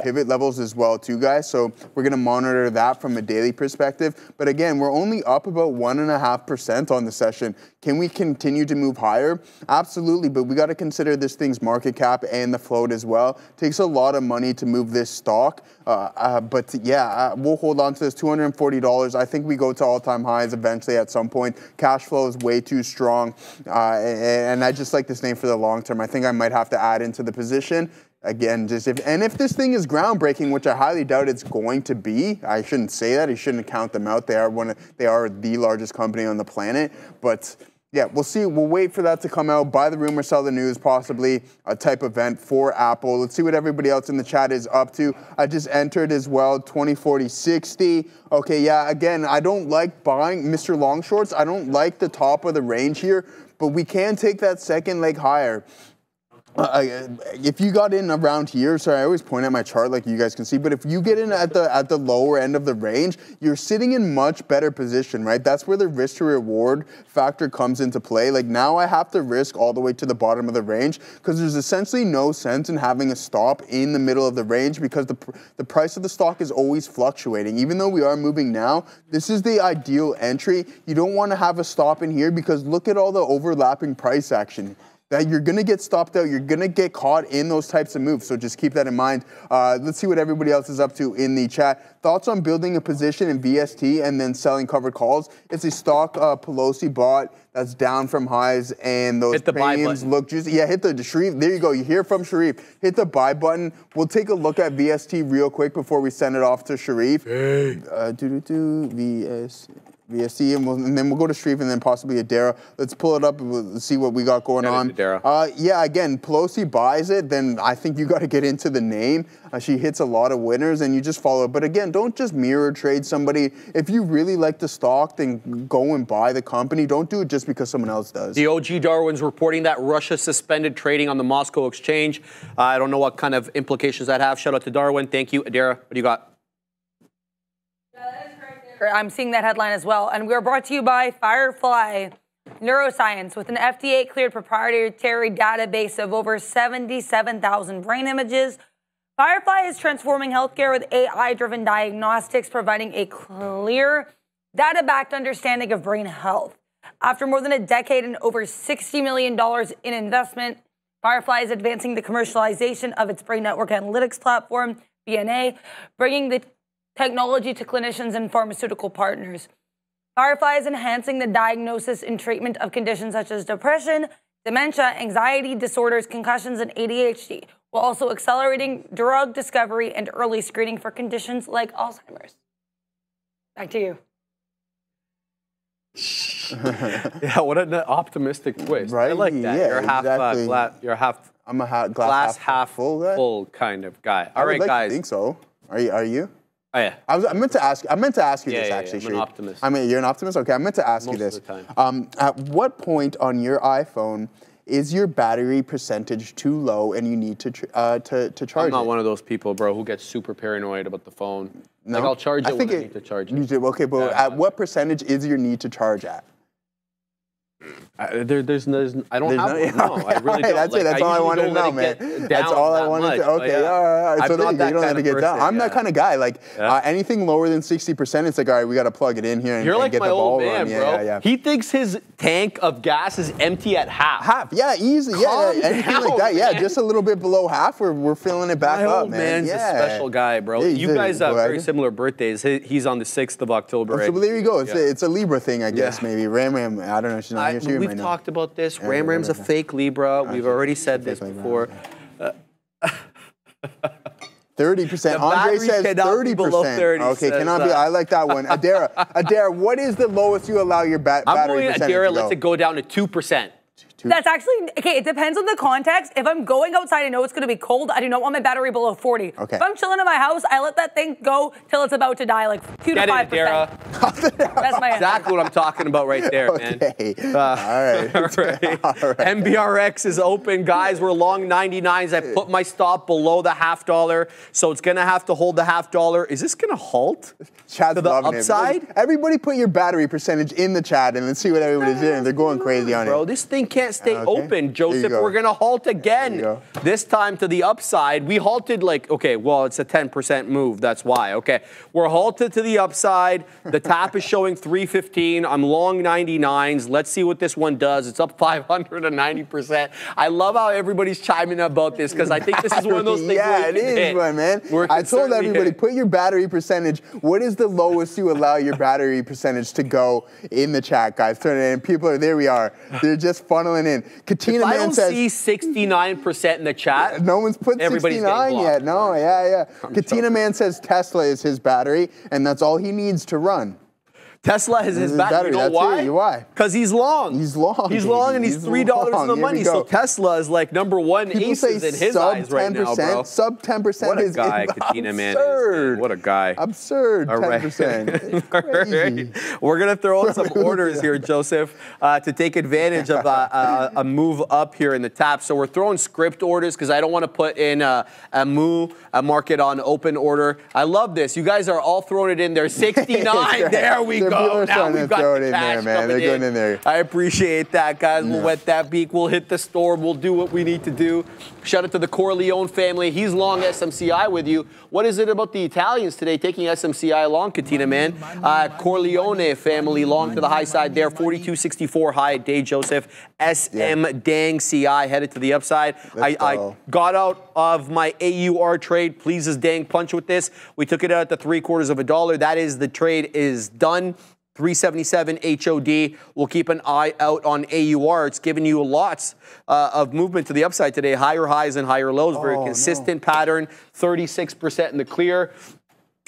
pivot levels as well too, guys. So we're going to monitor that from a daily perspective. But again, we're only up about 1.5% on the session. Can we continue to move higher? Absolutely, but we got to consider this thing's market cap and the float as well. Takes a lot of money to move this stock. But yeah, we'll hold on to this $240. I think we go to all-time highs eventually at some point. Cash flow is way too strong. And I just like this name for the long term. I think I might have to add into the position. Again, if this thing is groundbreaking, which I highly doubt it's going to be, I shouldn't say that. I shouldn't count them out. They are the largest company on the planet. But yeah, we'll see. We'll wait for that to come out. Buy the rumor, sell the news, possibly a type event for Apple. Let's see what everybody else in the chat is up to. I just entered as well, 20, 40, 60. Okay, yeah, again, I don't like buying Mr. Long Shorts. I don't like the top of the range here, but we can take that second leg higher. If you got in around here, sorry, I always point at my chart like you guys can see, but if you get in at the lower end of the range, you're sitting in much better position, right? That's where the risk to reward factor comes into play. Like now I have to risk all the way to the bottom of the range because there's essentially no sense in having a stop in the middle of the range because the price of the stock is always fluctuating. Even though we are moving now, this is the ideal entry. You don't want to have a stop in here because look at all the overlapping price action. That you're going to get stopped out. You're going to get caught in those types of moves. So just keep that in mind. Let's see what everybody else is up to in the chat. Thoughts on building a position in VST and then selling covered calls? It's a stock Pelosi bought that's down from highs and those premiums look juicy. Yeah, hit the Sharif. There you go. You hear from Sharif. Hit the buy button. We'll take a look at VST real quick before we send it off to Sharif. Hey. VST, and then we'll go to Sharif and then possibly Adara. Let's pull it up and we'll see what we got going on. Yeah, again, Pelosi buys it, then I think you got to get into the name. She hits a lot of winners and you just follow it. But again, don't just mirror trade somebody. If you really like the stock, then go and buy the company. Don't do it just because someone else does. The OG Darwin's reporting that Russia suspended trading on the Moscow exchange. I don't know what kind of implications that have. Shout out to Darwin. Thank you. Adara, what do you got? I'm seeing that headline as well. And we are brought to you by Firefly Neuroscience with an FDA-cleared proprietary database of over 77,000 brain images. Firefly is transforming healthcare with AI-driven diagnostics, providing a clear, data-backed understanding of brain health. After more than a decade and over $60 million in investment, Firefly is advancing the commercialization of its brain network analytics platform, BNA, bringing the technology to clinicians and pharmaceutical partners. Firefly is enhancing the diagnosis and treatment of conditions such as depression, dementia, anxiety disorders, concussions, and ADHD, while also accelerating drug discovery and early screening for conditions like Alzheimer's. Back to you. Yeah, what an optimistic twist. Right? I like that. Yeah, you're half I'm a glass half full kind of guy. All right, guys. I think so. Are you? Oh, yeah. I meant to ask you this actually. I'm an optimist. You're an optimist? Okay, I meant to ask you this. Most of the time. At what point on your iPhone is your battery percentage too low and you need to charge it? I'm not one of those people, bro, who gets super paranoid about the phone. No? Like, I'll charge it when I need to charge it. You do, okay, but at what percentage is your need to charge at? I don't have one. No, I really don't. That's it. That's all I wanted to know, man. That's all I wanted to. Okay, all right. So you don't have to get down. I'm that kind of guy. Like anything lower than 60%, it's like, all right, we got to plug it in here and, You're like get my the ball old man, run. bro. Yeah. He thinks his tank of gas is empty at half. Half, yeah, easy. Calm anything down, like that. Yeah, man. just a little bit below half. We're filling it back my up, old man. man's a special guy, bro. You guys have very similar birthdays. He's on the 6th of October. So there you go. It's a Libra thing, I guess. Maybe Ram. I don't know. She's not here. We've talked about this. Ram's a fake Libra. We've already said this before. 30%. Andre says 30%. Below 30. Okay, cannot be. I like that one. Adara, what is the lowest you allow your battery percentage to go? Adara, let's go down to 2%. That's actually, okay, it depends on the context. If I'm going outside, I know it's going to be cold. I do not want my battery below 40. Okay. If I'm chilling in my house, I let that thing go till it's about to die, like 2 to 5%. That's my answer. Exactly what I'm talking about right there, man. Okay. All right. All right. MBRX is open, guys. We're long 99s. I put my stop below the $0.50, so it's going to have to hold the $0.50. Is this going to halt Chat's to the loving upside? it. Everybody put your battery percentage in the chat and let's see what everybody's doing. They're going crazy on Bro, it. this thing can't stay Okay. open, Joseph. go. We're going to halt There you again. go. This time to the upside. We halted like, okay, well, it's a 10% move. That's why. Okay. We're halted to the upside. The tap is showing 315. I'm long 99s. Let's see what this one does. It's up 590%. I love how everybody's chiming about this because I think this is one of those things Yeah, where it we can is, hit. one, man. Where it I can told certainly everybody, hit. put your battery percentage. What is the lowest you allow your battery percentage to go in the chat, guys? Turn it in. People are, there we are. They're just funneling in. Katina If I Man don't says, see 69% in the chat, no one's put everybody's 69 getting yet. blocked. No, yeah. Katina Man says Tesla is his battery, and that's all he needs to run. Tesla is his His battery. You know battery, that's why? it. Why? Because he's long. He's long, He's long, and he's He's $3 in long. the Here money. we So go. Tesla is like number one People say aces in his sub eyes right 10%, now, bro. sub 10% What a is guy Katina Man is, absurd. man. What a guy. Absurd, All right. 10%. It's All crazy. right. We're going to throw in some orders here, Joseph, to take advantage of a move up here in the tap. So we're throwing script orders because I don't want to put in a market on open order. I love this. You guys are all throwing it in there. 69. There we People go. are Now starting we've to got throw it the in there, cash man. coming They're going in there. I appreciate that, guys. We'll wet that beak. We'll hit the store. We'll do what we need to do. Shout out to the Corleone family. He's long SMCI with you. What is it about the Italians today taking SMCI long, Katina, man? Corleone family long to the high side there. 42.64 high at day, Joseph. SM dang CI headed to the upside. I got out of my AUR trade. Please as dang punch with this. We took it out at the $0.75. That is, the trade is done. 377 HOD. We'll keep an eye out on AUR. It's giving you lots of movement to the upside today. Higher highs and higher lows. Very consistent pattern. 36% in the clear.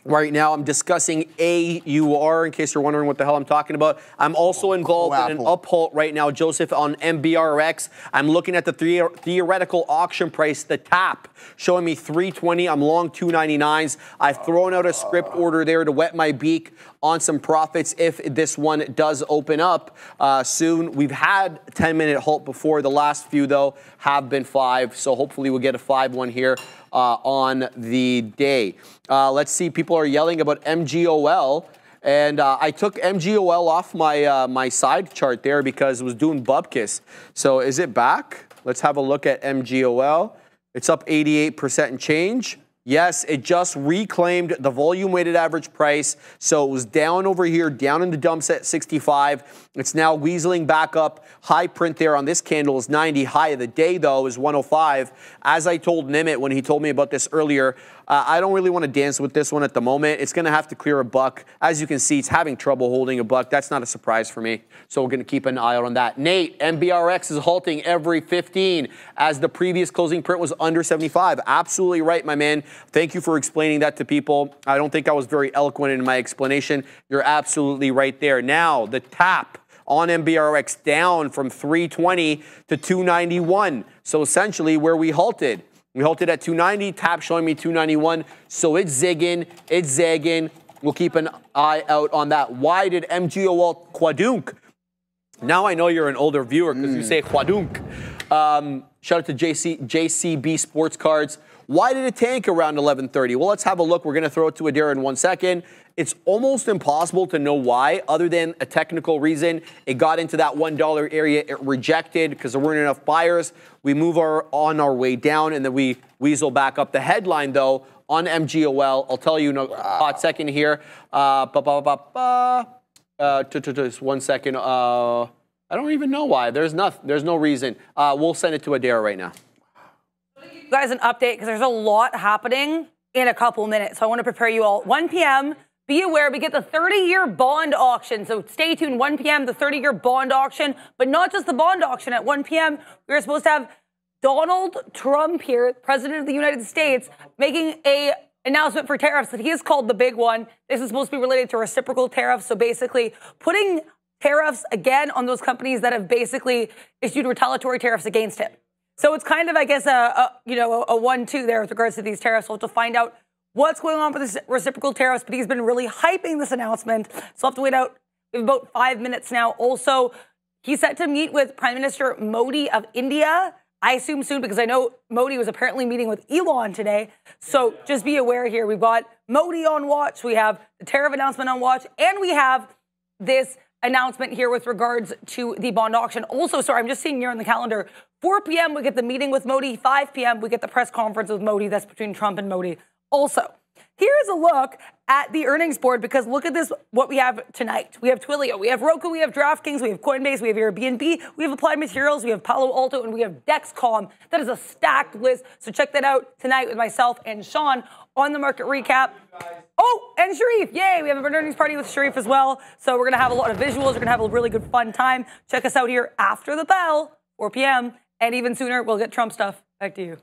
Right now, I'm discussing AUR in case you're wondering what the hell I'm talking about. I'm also involved in an uphold right now, Joseph, on MBRX. I'm looking at the theoretical auction price, the tap, showing me 320. I'm long 299s. I've thrown out a script order there to wet my beak on some profits if this one does open up soon. We've had a 10-minute halt before. The last few, though, have been 5. So hopefully we'll get a 5-1 here on the day. Let's see. People are yelling about MGOL. And I took MGOL off my side chart there because it was doing bupkis. So is it back? Let's have a look at MGOL. It's up 88% and change. Yes, it just reclaimed the volume weighted average price. So it was down over here, down in the dumps at 65. It's now weaseling back up. High print there on this candle is 90. High of the day, though, is 105. As I told Nimit when he told me about this earlier, I don't really want to dance with this one at the moment. It's going to have to clear a buck. As you can see, it's having trouble holding a buck. That's not a surprise for me. So we're going to keep an eye out on that. Nate, MBRX is halting every 15 as the previous closing print was under 75. Absolutely right, my man. Thank you for explaining that to people. I don't think I was very eloquent in my explanation. You're absolutely right there. Now, the tap on MBRX down from 320 to 291. So essentially where we halted. We halted at 290, tap showing me 291. So it's zigging, it's zagging. We'll keep an eye out on that. Why did MGOL quadunk? Now I know you're an older viewer because you say quadunk. Shout out to JCB Sports Cards. Why did it tank around 11:30? Well, let's have a look. We're going to throw it to Adair in 1 second. It's almost impossible to know why, other than a technical reason. It got into that $1 area. It rejected because there weren't enough buyers. We move on our way down, and then we weasel back up. The headline, though, on MGOL, I'll tell you in a hot second here. Just 1 second. I don't even know why. There's no reason. We'll send it to Adair right now. You guys an update because there's a lot happening in a couple minutes. So I want to prepare you all. 1 p.m., be aware, we get the 30-year bond auction. So stay tuned, 1 p.m., the 30-year bond auction. But not just the bond auction. At 1 p.m., we were supposed to have Donald Trump here, President of the United States, making a announcement for tariffs that he has called the big one. This is supposed to be related to reciprocal tariffs. So basically putting tariffs, again, on those companies that have basically issued retaliatory tariffs against him. So it's kind of, I guess, a 1-2 there with regards to these tariffs. We'll have to find out what's going on with the reciprocal tariffs, but he's been really hyping this announcement. So we'll have to wait out. We have about 5 minutes now. Also, he's set to meet with Prime Minister Modi of India, I assume soon, because I know Modi was apparently meeting with Elon today. So just be aware here. We've got Modi on watch. We have the tariff announcement on watch. And we have this announcement here with regards to the bond auction. Also, sorry, I'm just seeing here on the calendar, 4 p.m. we get the meeting with Modi. 5 p.m. we get the press conference with Modi. That's between Trump and Modi. Also, here's a look at the earnings board, because look at this, what we have tonight. We have Twilio, we have Roku, we have DraftKings, we have Coinbase, we have Airbnb, we have Applied Materials, we have Palo Alto, and we have Dexcom. That is a stacked list. So check that out tonight with myself and Sean on the market recap. Oh, and Sharif. Yay, we have an earnings party with Sharif as well. So we're going to have a lot of visuals. We're going to have a really good fun time. Check us out here after the bell, 4 p.m. And even sooner, we'll get Trump stuff. Back to you.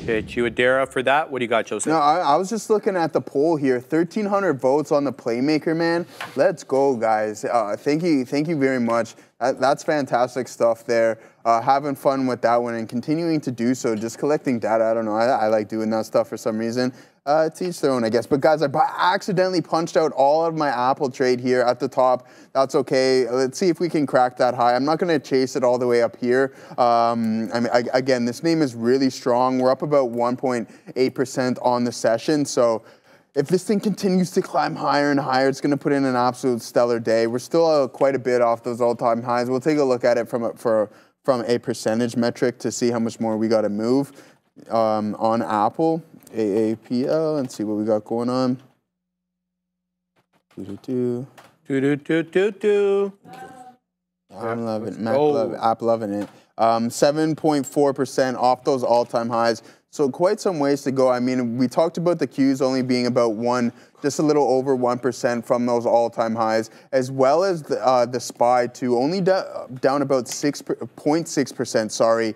Hit you with Dara for that. What do you got, Joseph? No, I was just looking at the poll here. 1,300 votes on the Playmaker, man. Let's go, guys. Thank you very much. That's fantastic stuff there. Having fun with that one and continuing to do so. Just collecting data. I don't know. I like doing that stuff for some reason. To each their own, I guess. But guys, I accidentally punched out all of my Apple trade here at the top. That's okay. Let's see if we can crack that high. I'm not going to chase it all the way up here. Again, this name is really strong. We're up about 1.8% on the session. So if this thing continues to climb higher and higher, it's going to put in an absolute stellar day. We're still quite a bit off those all-time highs. We'll take a look at it from a percentage metric to see how much more we got to move on Apple. AAPL, and see what we got going on. I'm loving it. App loving it. 7.4% off those all-time highs. So quite some ways to go. I mean, we talked about the Qs only being about just a little over 1% from those all-time highs, as well as the SPY too, only down about 6.6%. Sorry.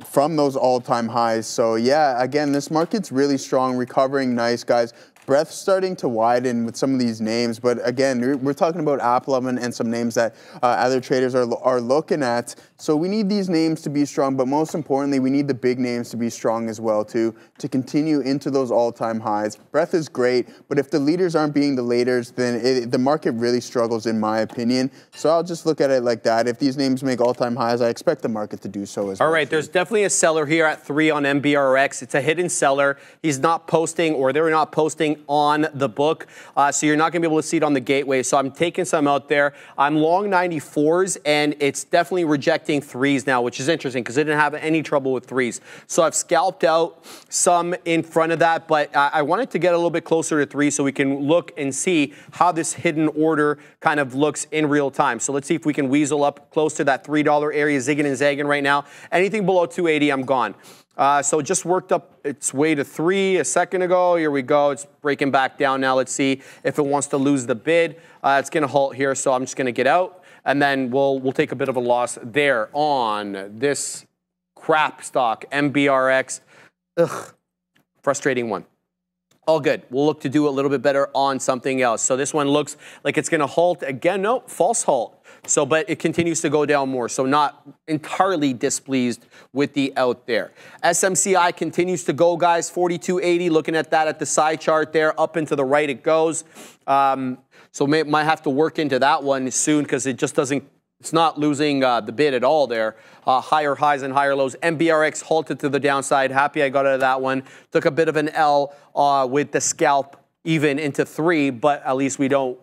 From those all-time highs. So yeah, again, this market's really strong, recovering nice, guys. Breadth starting to widen with some of these names, but again, we're talking about Apple and some names that other traders are looking at. So we need these names to be strong, but most importantly, we need the big names to be strong as well too, to continue into those all-time highs. Breadth is great, but if the leaders aren't being the leaders, then the market really struggles, in my opinion. So I'll just look at it like that. If these names make all-time highs, I expect the market to do so as well. All right, there's definitely a seller here at 3 on MBRX. It's a hidden seller. He's not posting, or they're not posting on the book, so you're not going to be able to see it on the gateway. So I'm taking some out there. I'm long 94s, and it's definitely rejecting 3s now, which is interesting because I didn't have any trouble with 3s. So I've scalped out some in front of that, but I wanted to get a little bit closer to 3 so we can look and see how this hidden order kind of looks in real time. So let's see if we can weasel up close to that $3 area, zigging and zagging right now. Anything below 280, I'm gone. So it just worked up its way to 3 a second ago. Here we go. It's breaking back down now. Let's see if it wants to lose the bid. It's going to halt here, so I'm just going to get out. And then we'll take a bit of a loss there on this crap stock, MBRX. Ugh, frustrating one. All good. We'll look to do a little bit better on something else. So this one looks like it's going to halt again. No, false halt. So, but it continues to go down more. So not entirely displeased with the out there. SMCI continues to go, guys. 4280. Looking at that at the side chart there, up and to the right it goes. So might have to work into that one soon because it just doesn't. It's not losing the bid at all there. Higher highs and higher lows. MBRX halted to the downside. Happy I got out of that one. Took a bit of an L with the scalp even into 3, but at least we don't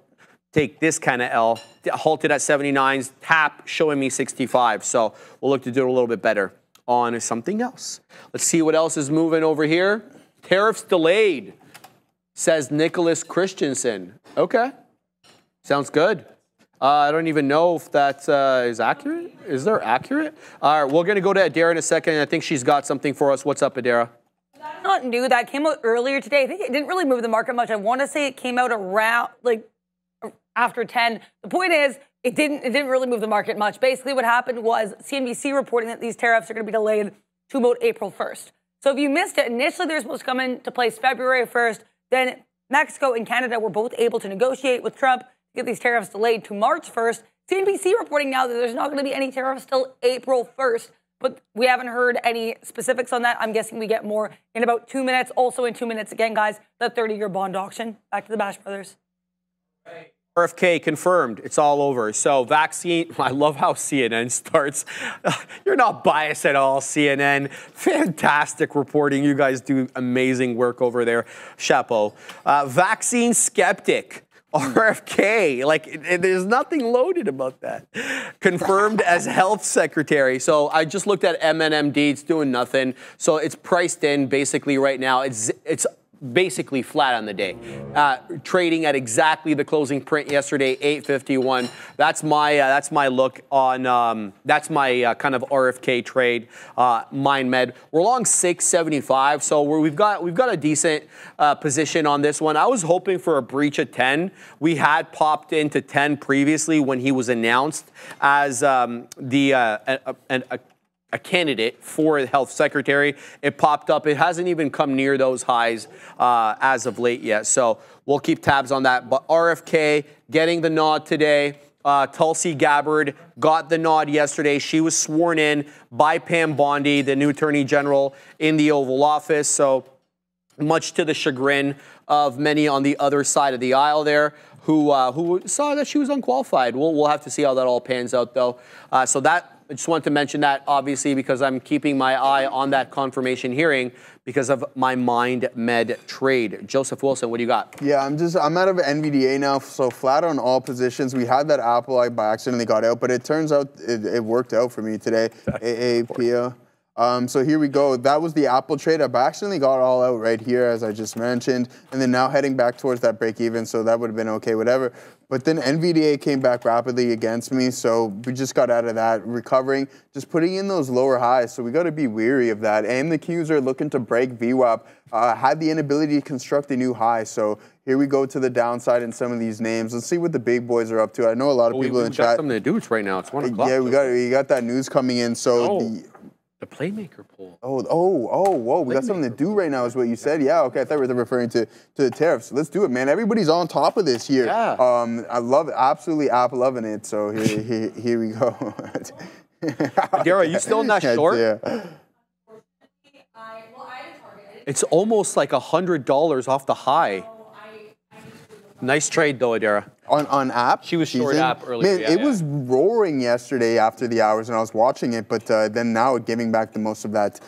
take this kind of L. Halted at 79s. Tap showing me 65. So we'll look to do it a little bit better on something else. Let's see what else is moving over here. Tariffs delayed, says Nicholas Christensen. Okay. Sounds good. I don't even know if that is accurate. Is there accurate? All right, we're going to go to Adara in a second. I think she's got something for us. What's up, Adara? Not new. That came out earlier today. I think it didn't really move the market much. I want to say it came out around, after 10. The point is, it didn't really move the market much. Basically, what happened was CNBC reporting that these tariffs are going to be delayed to about April 1st. So if you missed it, initially they were supposed to come into place February 1st. Then Mexico and Canada were both able to negotiate with Trump, get these tariffs delayed to March 1st. CNBC reporting now that there's not going to be any tariffs till April 1st, but we haven't heard any specifics on that. I'm guessing we get more in about 2 minutes. Also in 2 minutes, again, guys, the 30-year bond auction. Back to the Bash Brothers. RFK confirmed. It's all over. So vaccine, I love how CNN starts. You're not biased at all, CNN. Fantastic reporting. You guys do amazing work over there. Chapeau. Vaccine skeptic. RFK, there's nothing loaded about that. Confirmed as health secretary. So I just looked at MNMD. It's doing nothing. So it's priced in basically right now. It's basically flat on the day, trading at exactly the closing print yesterday, 851. That's my look on that's my kind of RFK trade. MindMed, we're long 675, so we've got a decent position on this one. I was hoping for a breach of 10. We had popped into 10 previously when he was announced as a candidate for the health secretary. It popped up. It hasn't even come near those highs as of late yet. So we'll keep tabs on that. But RFK getting the nod today. Tulsi Gabbard got the nod yesterday. She was sworn in by Pam Bondi, the new attorney general in the Oval Office. So much to the chagrin of many on the other side of the aisle there who saw that she was unqualified. We'll have to see how that all pans out, though. So that I just wanted to mention that, obviously, because I'm keeping my eye on that confirmation hearing because of my MindMed trade. Joseph Wilson, what do you got? Yeah, I'm out of NVDA now, so flat on all positions. We had that Apple I by accidentally got out, but it turns out it worked out for me today. AAPO. So here we go. That was the Apple trade. I accidentally got all out right here, as I just mentioned, and then now heading back towards that break even, so that would have been okay, whatever. But then NVDA came back rapidly against me, so we just got out of that, recovering, just putting in those lower highs. So we got to be weary of that. And the Qs are looking to break VWAP, had the inability to construct a new high. So here we go to the downside in some of these names. Let's see what the big boys are up to. I know a lot of people in chat. We got something to do right now. It's 1 o'clock. Yeah, we got that news coming in. So the Playmaker poll. Whoa. We got something to do right now is what you said. Yeah, okay. I thought we were referring to the tariffs. Let's do it, man. Everybody's on top of this here. Yeah. I love it. Absolutely loving it. So here we go. Dara, are you still in that short? Yeah. It's almost like $100 off the high. Nice trade, though, Adara. On app? She was short app earlier. Man, it was roaring yesterday after the hours, and I was watching it, but then now giving back the most of that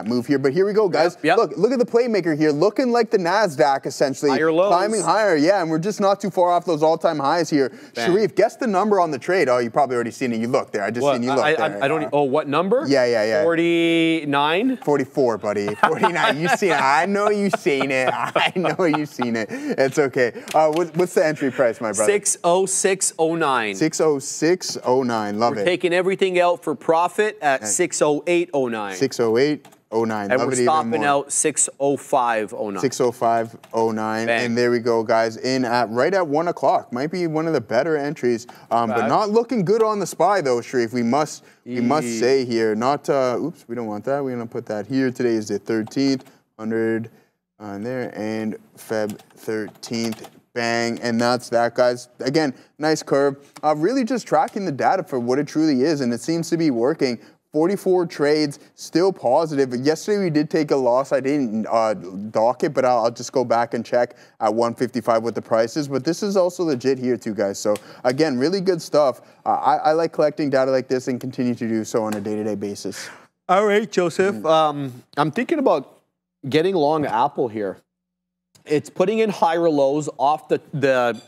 move here. But here we go, guys. Yep. Look at the Playmaker here, looking like the NASDAQ, essentially. Higher lows. Climbing higher, yeah, and we're just not too far off those all-time highs here. Bang. Sharif, guess the number on the trade. Oh, you probably already seen it. You looked there. I just seen you look there. I don't. Oh, what number? Yeah. 49? 44, buddy. 49. You seen it. I know you seen it. I know you seen it. It's okay. What's the entry price, my brother? 60609. 60609. Love it. We're taking everything out for profit at 60809. 60809. And we're stopping out 60509. 60509. And there we go, guys. In at right at 1 o'clock. Might be one of the better entries. But not looking good on the SPY though, Sharif. We must say here. Not oops, we don't want that. We're gonna put that here. Today is the 13th. 100 on there. And Feb 13th. Bang, and that's that, guys. Again, nice curve. Really just tracking the data for what it truly is, and it seems to be working. 44 trades, still positive. Yesterday we did take a loss. I didn't dock it, but I'll just go back and check at 155 what the price is. But this is also legit here too, guys. So again, really good stuff. I like collecting data like this and continue to do so on a day-to-day basis. All right, Joseph. I'm thinking about getting long Apple here. It's putting in higher lows off the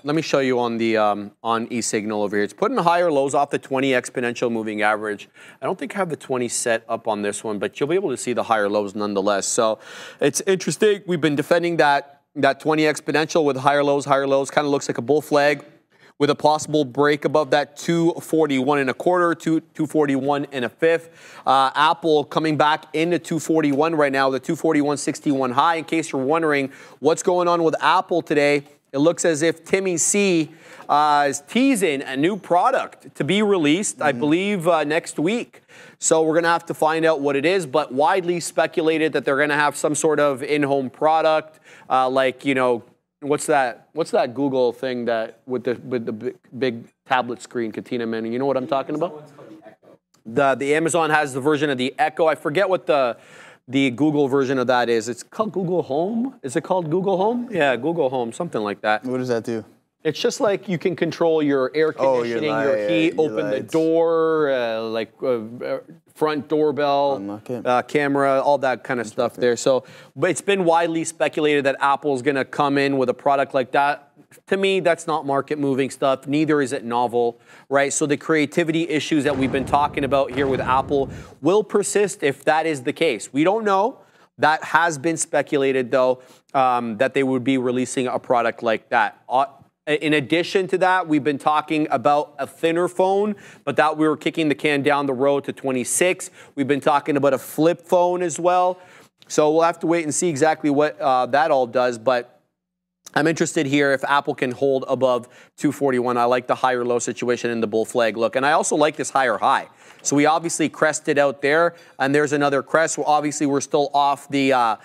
let me show you on the on eSignal over here. It's putting higher lows off the 20 exponential moving average. I don't think I have the 20 set up on this one, but you'll be able to see the higher lows nonetheless. So it's interesting. We've been defending that 20 exponential with higher lows. Kind of looks like a bull flag with a possible break above that 241 and a quarter, 241 and a fifth. Apple coming back into 241 right now, the 241.61 high. In case you're wondering what's going on with Apple today, it looks as if Timmy C is teasing a new product to be released, I believe, next week. So we're going to have to find out what it is, but widely speculated that they're going to have some sort of in-home product, like, you know, what's that Google thing that with the big tablet screen, Katina Manning? You know what I'm talking about? The Amazon has the version of the Echo. I forget what the Google version of that is. It's called Google Home. Is it called Google Home? Yeah, Google Home, something like that. What does that do? It's just like you can control your air conditioning, your heat, open the door, front doorbell, camera, all that kind of stuff there. So, but it's been widely speculated that Apple's going to come in with a product like that. To me, that's not market-moving stuff. Neither is it novel, right? So the creativity issues that we've been talking about here with Apple will persist if that is the case. We don't know. That has been speculated, though, that they would be releasing a product like that. In addition to that, we've been talking about a thinner phone, but that we were kicking the can down the road to 26. We've been talking about a flip phone as well. So we'll have to wait and see exactly what that all does. But I'm interested here if Apple can hold above 241. I like the higher low situation in the bull flag look. And I also like this higher high. So we obviously crested out there, and there's another crest. Well, obviously, we're still off the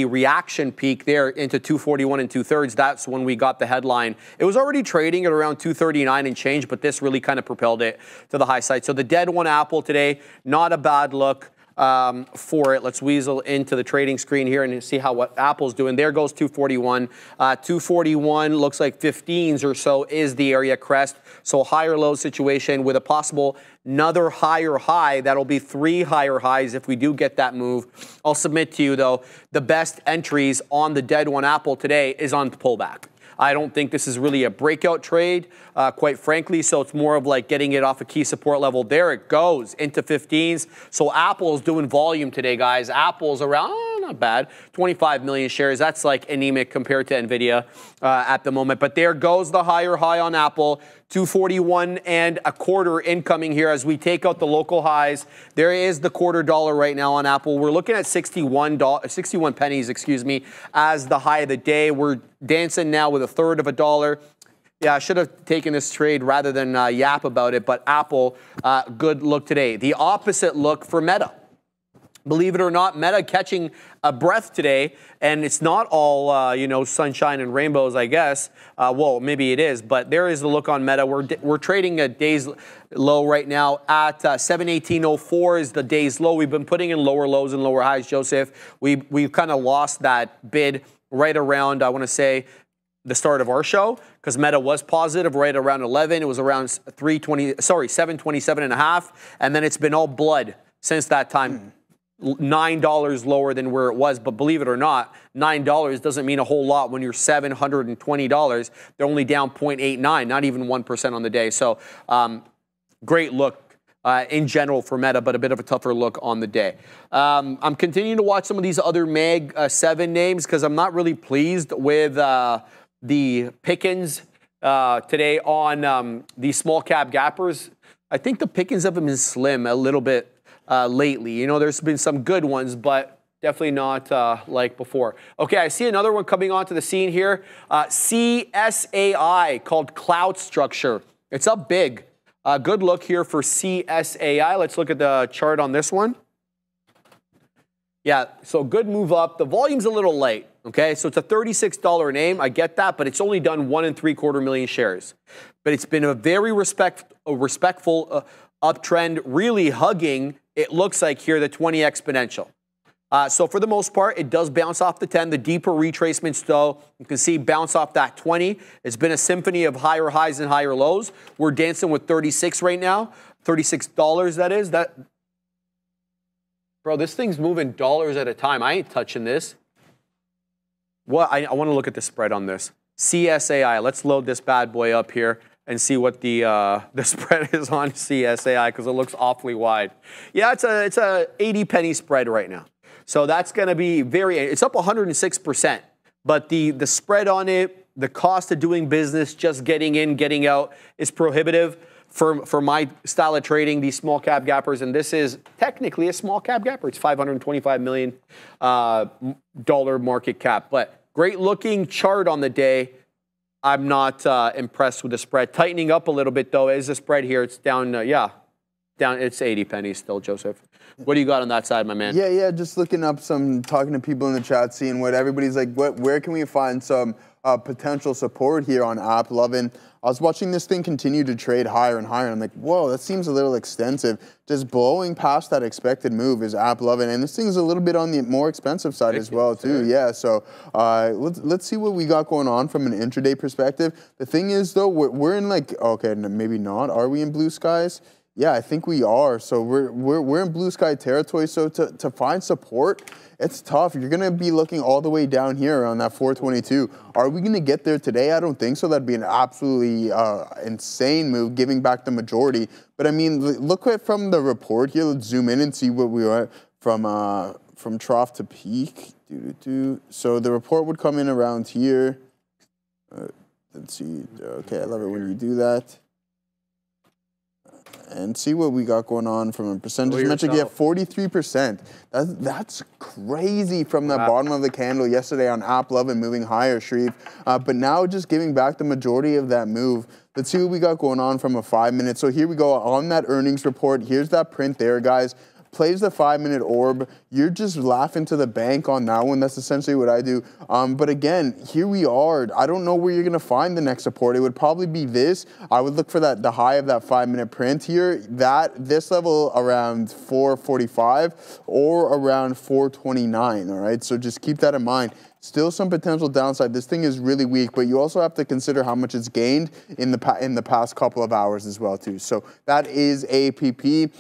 reaction peak there into 241 and 2/3. That's when we got the headline. It was already trading at around 239 and change, but this really kind of propelled it to the high side. So the dead one Apple today, not a bad look for it. Let's weasel into the trading screen here and see what Apple's doing. There goes 241. 241 looks like 15s or so is the area crest. So higher low situation with a possible another higher high. That'll be 3 higher highs if we do get that move. I'll submit to you, though, the best entries on the dead one Apple today is on the pullback. I don't think this is really a breakout trade, quite frankly, so it's more of like getting it off a key support level. There it goes into 15s. So Apple's doing volume today, guys. Apple's around, not bad, 25 million shares. That's like anemic compared to NVIDIA at the moment. But there goes the higher high on Apple. 241 and a quarter incoming here as we take out the local highs. There is the $0.25 right now on Apple. We're looking at 61 pennies, excuse me, as the high of the day. We're dancing now with $0.33. Yeah, I should have taken this trade rather than yap about it, but Apple, good look today. The opposite look for Meta. Believe it or not, Meta catching a breath today, and it's not all sunshine and rainbows, I guess. Well, maybe it is, but there is the look on Meta. We're trading a day's low right now at 718.04 is the day's low. We've been putting in lower lows and lower highs, Joseph. We've kind of lost that bid right around, I want to say, the start of our show, because Meta was positive right around 11. It was around 727.5, and then it's been all blood since that time. $9 lower than where it was, but believe it or not, $9 doesn't mean a whole lot when you're $720. They're only down 0.89, not even 1% on the day. So great look in general for Meta, but a bit of a tougher look on the day. I'm continuing to watch some of these other Mag 7 names because I'm not really pleased with the pickings today on the small cap gappers. I think the pickings of them is slim a little bit lately. You know, there's been some good ones, but definitely not like before. Okay, I see another one coming onto the scene here. CSAI, called Cloud Structure. It's up big. Good look here for CSAI. Let's look at the chart on this one. Yeah, so good move up. The volume's a little light, okay? So it's a $36 name. I get that, but it's only done 1.75 million shares. But it's been a very respectful uptrend, really hugging, it looks like here, the 20 exponential. So for the most part, it does bounce off the 10. The deeper retracements, though, you can see bounce off that 20. It's been a symphony of higher highs and higher lows. We're dancing with 36 right now. $36, that is. Bro, this thing's moving dollars at a time. I ain't touching this. Well, I want to look at the spread on this. CSAI. Let's load this bad boy up here and see what the spread is on CSAI because it looks awfully wide. Yeah, it's a 80 penny spread right now. So that's going to be it's up 106%. But the spread on it, the cost of doing business, just getting in, getting out is prohibitive for my style of trading, these small cap gappers. And this is technically a small cap gapper. It's $525 million market cap. But great looking chart on the day. I'm not impressed with the spread. Tightening up a little bit, though, is the spread here. It's down, yeah, down. It's 80 pennies still, Joseph. What do you got on that side, my man? Yeah, just looking up talking to people in the chat, seeing what everybody's like, where can we find some potential support here on AppLovin? I was watching this thing continue to trade higher and higher. And I'm like, whoa, that seems a little extensive. Just blowing past that expected move is AppLovin. And this thing's a little bit on the more expensive side as well, too. Yeah, so let's see what we got going on from an intraday perspective. The thing is, though, we're in like, okay, maybe not. Are we in blue skies? Yeah, I think we are. So we're in blue sky territory. So to find support, it's tough. You're going to be looking all the way down here around that 422. Are we going to get there today? I don't think so. That'd be an absolutely insane move, giving back the majority. But I mean, look at from the report here. Let's zoom in and see what we are from trough to peak. So the report would come in around here. Let's see. Okay, I love it when you do that. And see what we got going on from a percentage metric. Yeah, 43%. That's crazy from the bottom of the candle yesterday on AppLovin moving higher, Shreve. But now just giving back the majority of that move. Let's see what we got going on from a 5-minute. So here we go on that earnings report. Here's that print there, guys. Plays the 5-minute orb. You're just laughing to the bank on that one. That's essentially what I do. But again, here we are. I don't know where you're going to find the next support. It would probably be this. I would look for the high of that 5-minute print here. This level around 445 or around 429. All right. So just keep that in mind. Still some potential downside. This thing is really weak, but you also have to consider how much it's gained in the past couple of hours as well too. So that is APP.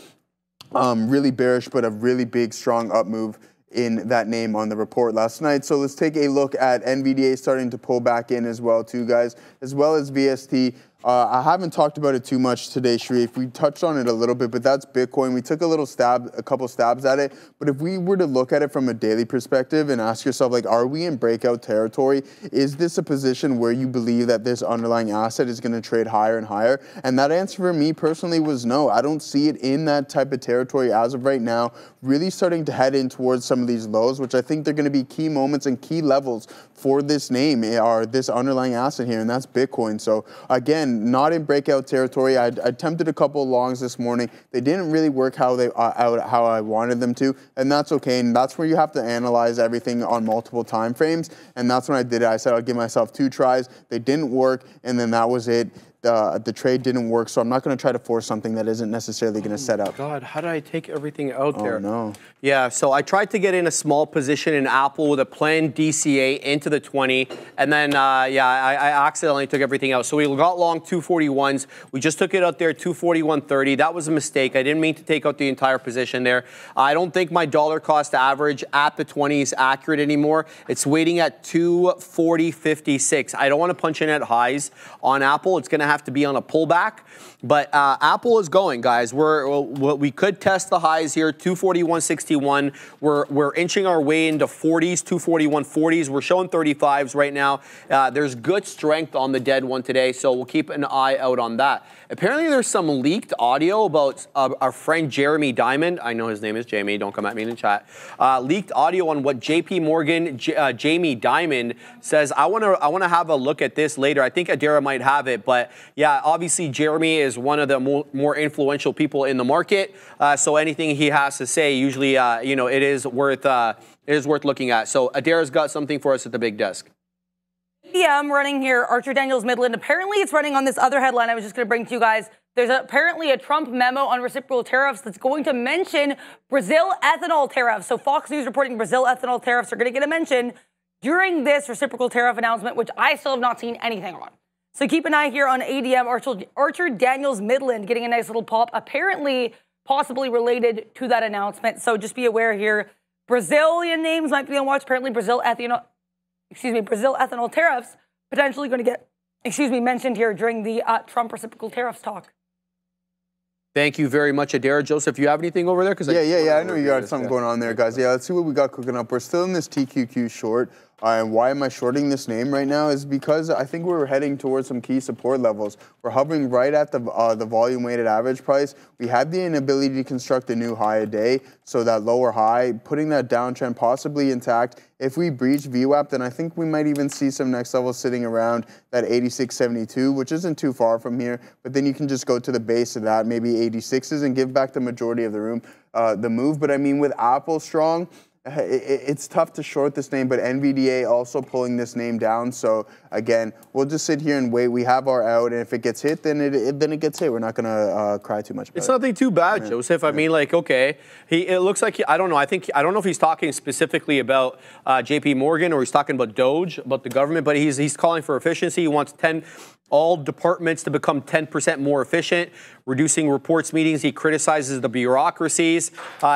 Really bearish, but a really big, strong up move in that name on the report last night. So let's take a look at NVDA starting to pull back in as well, too, guys, as well as VST. I haven't talked about it too much today, Sharif. We touched on it a little bit, but that's Bitcoin. We took a couple stabs at it. But if we were to look at it from a daily perspective and ask yourself, like, are we in breakout territory? Is this a position where you believe that this underlying asset is going to trade higher and higher? And that answer for me personally was no. I don't see it in that type of territory as of right now. Really starting to head in towards some of these lows, which I think they're going to be key moments and key levels for this name, or this underlying asset here, and that's Bitcoin. So again, not in breakout territory. I attempted a couple of longs this morning. They didn't really work how I wanted them to, and that's okay. And that's where you have to analyze everything on multiple time frames. And that's when I did it. I said I'll give myself 2 tries. They didn't work, and then that was it. The trade didn't work, so I'm not going to try to force something that isn't necessarily going to set up. God, how did I take everything out there? Oh, no. Yeah, so I tried to get in a small position in Apple with a planned DCA into the 20, and then, I accidentally took everything out. So we got long 241s. We just took it out there, 241.30. That was a mistake. I didn't mean to take out the entire position there. I don't think my dollar cost average at the 20 is accurate anymore. It's waiting at 240.56. I don't want to punch in at highs on Apple. It's going to have to be on a pullback, but Apple is going, guys. We could test the highs here, 241.61. We're inching our way into 40s, 241.40s. We're showing 35s right now. There's good strength on the dead one today, so we'll keep an eye out on that. Apparently, there's some leaked audio about our friend Jeremy Diamond. I know his name is Jamie. Don't come at me in the chat. Leaked audio on what J.P. Morgan, Jamie Dimon says. I want to have a look at this later. I think Adara might have it, but yeah, obviously Jeremy is one of the more influential people in the market. So anything he has to say, usually, it is worth looking at. So Adara's got something for us at the big desk. Yeah, I'm running here, Archer Daniels Midland. Apparently it's running on this other headline I was just going to bring to you guys. There's apparently a Trump memo on reciprocal tariffs that's going to mention Brazil ethanol tariffs. So Fox News reporting Brazil ethanol tariffs are going to get a mention during this reciprocal tariff announcement, which I still have not seen anything on. So keep an eye here on ADM, Archer Daniels Midland getting a nice little pop, apparently possibly related to that announcement. So just be aware here. Brazilian names might be on watch. Apparently Brazil ethanol tariffs potentially going to get, mentioned here during the Trump reciprocal tariffs talk. Thank you very much, Adara. Joseph, you have anything over there? Yeah. I know you got something going on there, guys. Yeah, let's see what we got cooking up. We're still in this TQQ short. And why am I shorting this name right now is because I think we're heading towards some key support levels. We're hovering right at the volume-weighted average price. We have the inability to construct a new high a day, so that lower high, putting that downtrend possibly intact. If we breach VWAP, then I think we might even see some next levels sitting around that 86.72, which isn't too far from here. But then you can just go to the base of that, maybe 86s, and give back the majority of the room, the move. But I mean, with Apple strong, it's tough to short this name, but NVDA also pulling this name down. So again, we'll just sit here and wait. We have our out, and if it gets hit, then it gets hit. We're not gonna cry too much about it. It's nothing too bad, Joseph. I mean, like, okay, it looks like I don't know. I don't know if he's talking specifically about J.P. Morgan or he's talking about Doge, about the government, but he's calling for efficiency. He wants all departments to become 10% more efficient, reducing reports meetings. He criticizes the bureaucracies.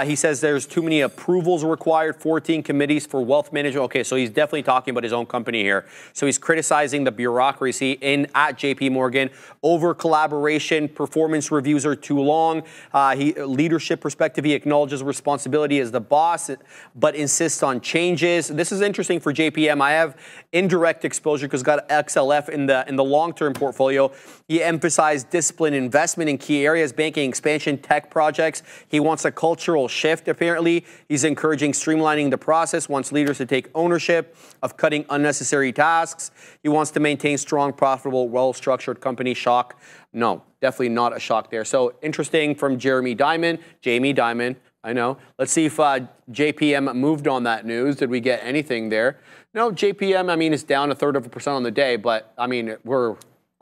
He says there's too many approvals required, 14 committees for wealth management. Okay, so he's definitely talking about his own company here. So he's criticizing the bureaucracy at JP Morgan. Over collaboration, performance reviews are too long. Leadership perspective, he acknowledges responsibility as the boss, but insists on changes. This is interesting for JPM. I have indirect exposure because got XLF in the long-term portfolio. He emphasized disciplined investment in key areas, banking expansion, tech projects. He wants a cultural shift, apparently. He's encouraging streamlining the process, wants leaders to take ownership of cutting unnecessary tasks. He wants to maintain strong, profitable, well-structured company. Shock? No, definitely not a shock there. So interesting from Jamie Dimon. I know. Let's see if JPM moved on that news. Did we get anything there? No, JPM, I mean, it's down 1/3% on the day, but I mean, we're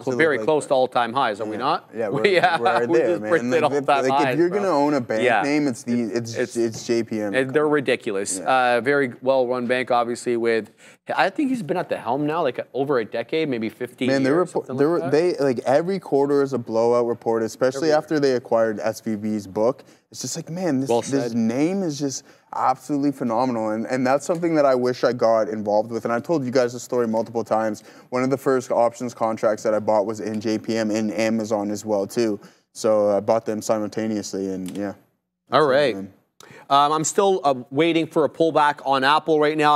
very close to all-time highs, are we not? Yeah, we're right there, man. If you're going to own a bank name, it's JPM. And they're ridiculous. Very well-run bank, obviously, with, I think he's been at the helm now, like over a decade, maybe 15 years. Like every quarter is a blowout report, especially after they acquired SVB's book. It's just like, man, this name is just absolutely phenomenal. And that's something that I wish I got involved with. And I told you guys the story multiple times. One of the first options contracts that I bought was in JPM and Amazon as well, too. So I bought them simultaneously, and yeah. All right. I'm still waiting for a pullback on Apple right now.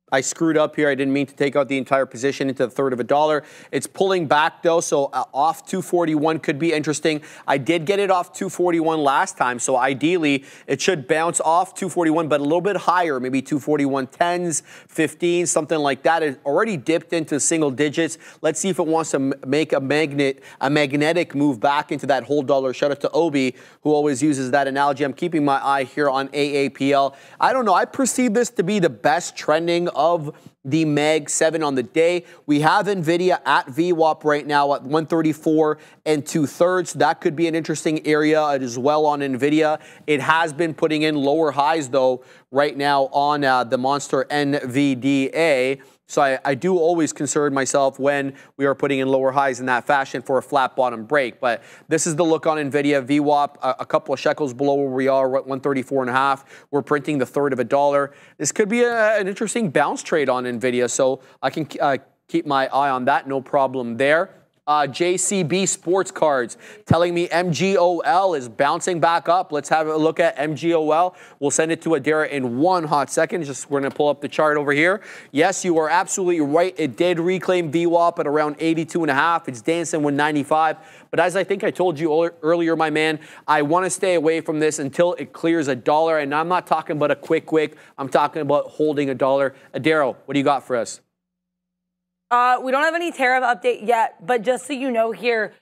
I screwed up here. I didn't mean to take out the entire position into 1/3 of a dollar. It's pulling back, though, so off 241 could be interesting. I did get it off 241 last time, so ideally it should bounce off 241, but a little bit higher, maybe 241.10s, 15s, something like that. It already dipped into single digits. Let's see if it wants to make a magnetic move back into that whole dollar. Shout out to Obi, who always uses that analogy. I'm keeping my eye here on AAPL. I don't know. I perceive this to be the best trending of the Mag 7 on the day. We have NVIDIA at VWAP right now at 134 2/3. That could be an interesting area as well on NVIDIA. It has been putting in lower highs, though, right now on the monster NVDA. So I do always concern myself when we are putting in lower highs in that fashion for a flat bottom break. But this is the look on NVIDIA. VWAP, a couple of shekels below where we are, at 134.5. We're printing the 1/3 of a dollar. This could be an interesting bounce trade on NVIDIA. So I can keep my eye on that. No problem there. JCB Sports Cards telling me MGOL is bouncing back up. Let's have a look at MGOL. We'll send it to Adara in one hot second. We're going to pull up the chart over here. Yes, you are absolutely right. It did reclaim VWAP at around 82.5. It's dancing with 95. But as I think I told you earlier, my man, I want to stay away from this until it clears a dollar. And I'm not talking about a quick. I'm talking about holding a dollar. Adara, what do you got for us? We don't have any tariff update yet, but just so you know here,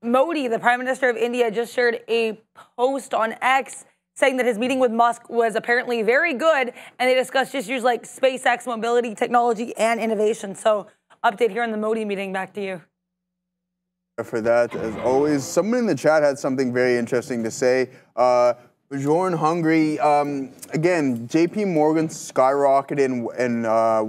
Modi, the Prime Minister of India, just shared a post on X saying that his meeting with Musk was apparently very good, and they discussed issues like SpaceX, mobility, technology, and innovation. So update here on the Modi meeting. Back to you. For that, as always, someone in the chat had something very interesting to say. Bjorn Hungry, again, JP Morgan skyrocketed in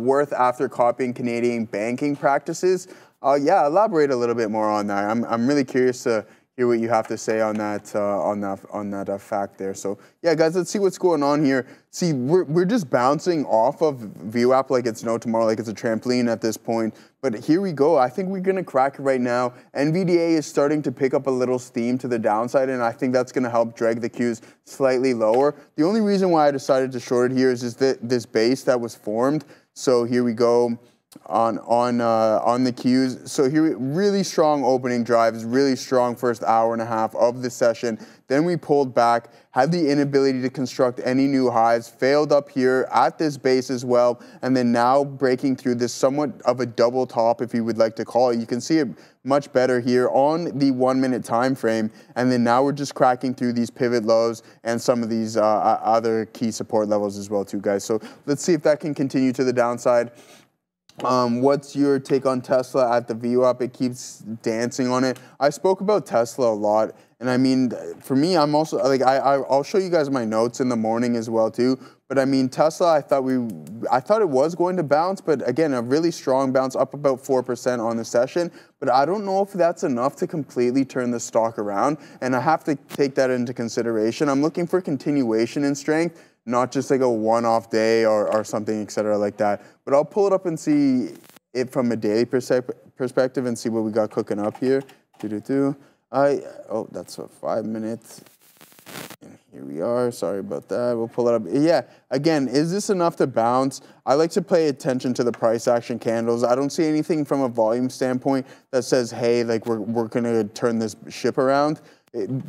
worth after copying Canadian banking practices. Yeah, elaborate a little bit more on that. I'm really curious to hear what you have to say on that fact there. So yeah, guys, let's see what's going on here. See, we're just bouncing off of VWAP like it's no tomorrow, like it's a trampoline at this point. But here we go. I think we're gonna crack it right now. NVDA is starting to pick up a little steam to the downside, and I think that's gonna help drag the Qs slightly lower. The only reason why I decided to short it here is this base that was formed. So here we go. On the Qs. So here, really strong opening drives, really strong first hour and a half of the session. Then we pulled back, had the inability to construct any new highs, failed up here at this base as well, and then now breaking through this somewhat of a double top, if you would like to call it. You can see it much better here on the 1 minute time frame, and then now we're just cracking through these pivot lows and some of these other key support levels as well too, guys. So let's see if that can continue to the downside. What's your take on Tesla at the VWAP? It keeps dancing on it. I spoke about Tesla a lot, and I mean, for me, I'm also like I'll show you guys my notes in the morning as well too. But I mean, Tesla, I thought it was going to bounce, but again, a really strong bounce, up about 4% on the session. But I don't know if that's enough to completely turn the stock around, and I have to take that into consideration. I'm looking for continuation in strength, not just like a one-off day or something, et cetera, like that. But I'll pull it up and see it from a daily perspective and see what we got cooking up here. Oh, that's a 5 minutes. And here we are. Sorry about that. We'll pull it up. Yeah, again, is this enough to bounce? I like to pay attention to the price action candles. I don't see anything from a volume standpoint that says, hey, like we're going to turn this ship around.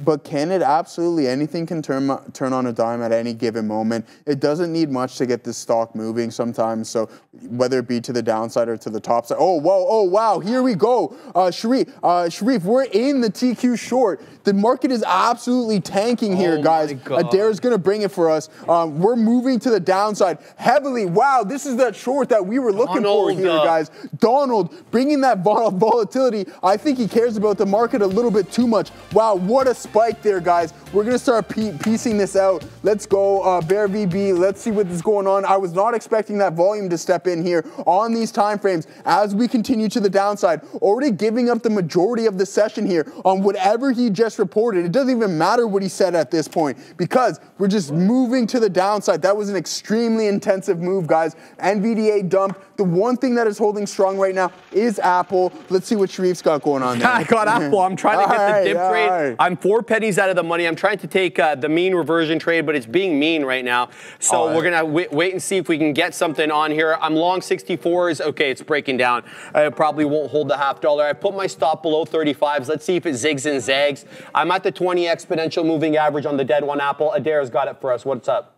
But can it? Absolutely. Anything can turn on a dime at any given moment. It doesn't need much to get this stock moving sometimes. So whether it be to the downside or to the top side. Oh, whoa, oh, wow. Here we go. Sharif, we're in the TQ short. The market is absolutely tanking here, guys. Adair's going to bring it for us. We're moving to the downside heavily. Wow, this is that short that we were looking for here, guys. Donald bringing that volatility. I think he cares about the market a little bit too much. Wow, what a spike there, guys. We're going to start piecing this out. Let's go, Bear VB. Let's see what is going on. I was not expecting that volume to step in here on these time frames as we continue to the downside. Already giving up the majority of the session here on whatever he just reported. It doesn't even matter what he said at this point because we're just moving to the downside. That was an extremely intensive move, guys. NVDA dump. The one thing that is holding strong right now is Apple. Let's see what Sharif's got going on there. I got Apple. I'm trying to get the dip trade. I'm 4 pennies out of the money. I'm trying to take the mean reversion trade, but it's being mean right now. So we're going to wait and see if we can get something on here. I'm long 64s. Okay, it's breaking down. I probably won't hold the $0.50. I put my stop below 35s. Let's see if it zigs and zags. I'm at the 20 exponential moving average on the dead one Apple. Adair's got it for us. What's up?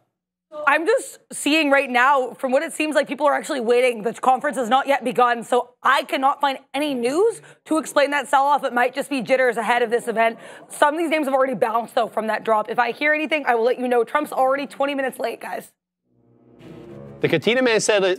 I'm just seeing right now, from what it seems like, people are actually waiting. The conference has not yet begun, so I cannot find any news to explain that sell-off. It might just be jitters ahead of this event. Some of these names have already bounced, though, from that drop. If I hear anything, I will let you know. Trump's already 20 minutes late, guys. The Katina man said it.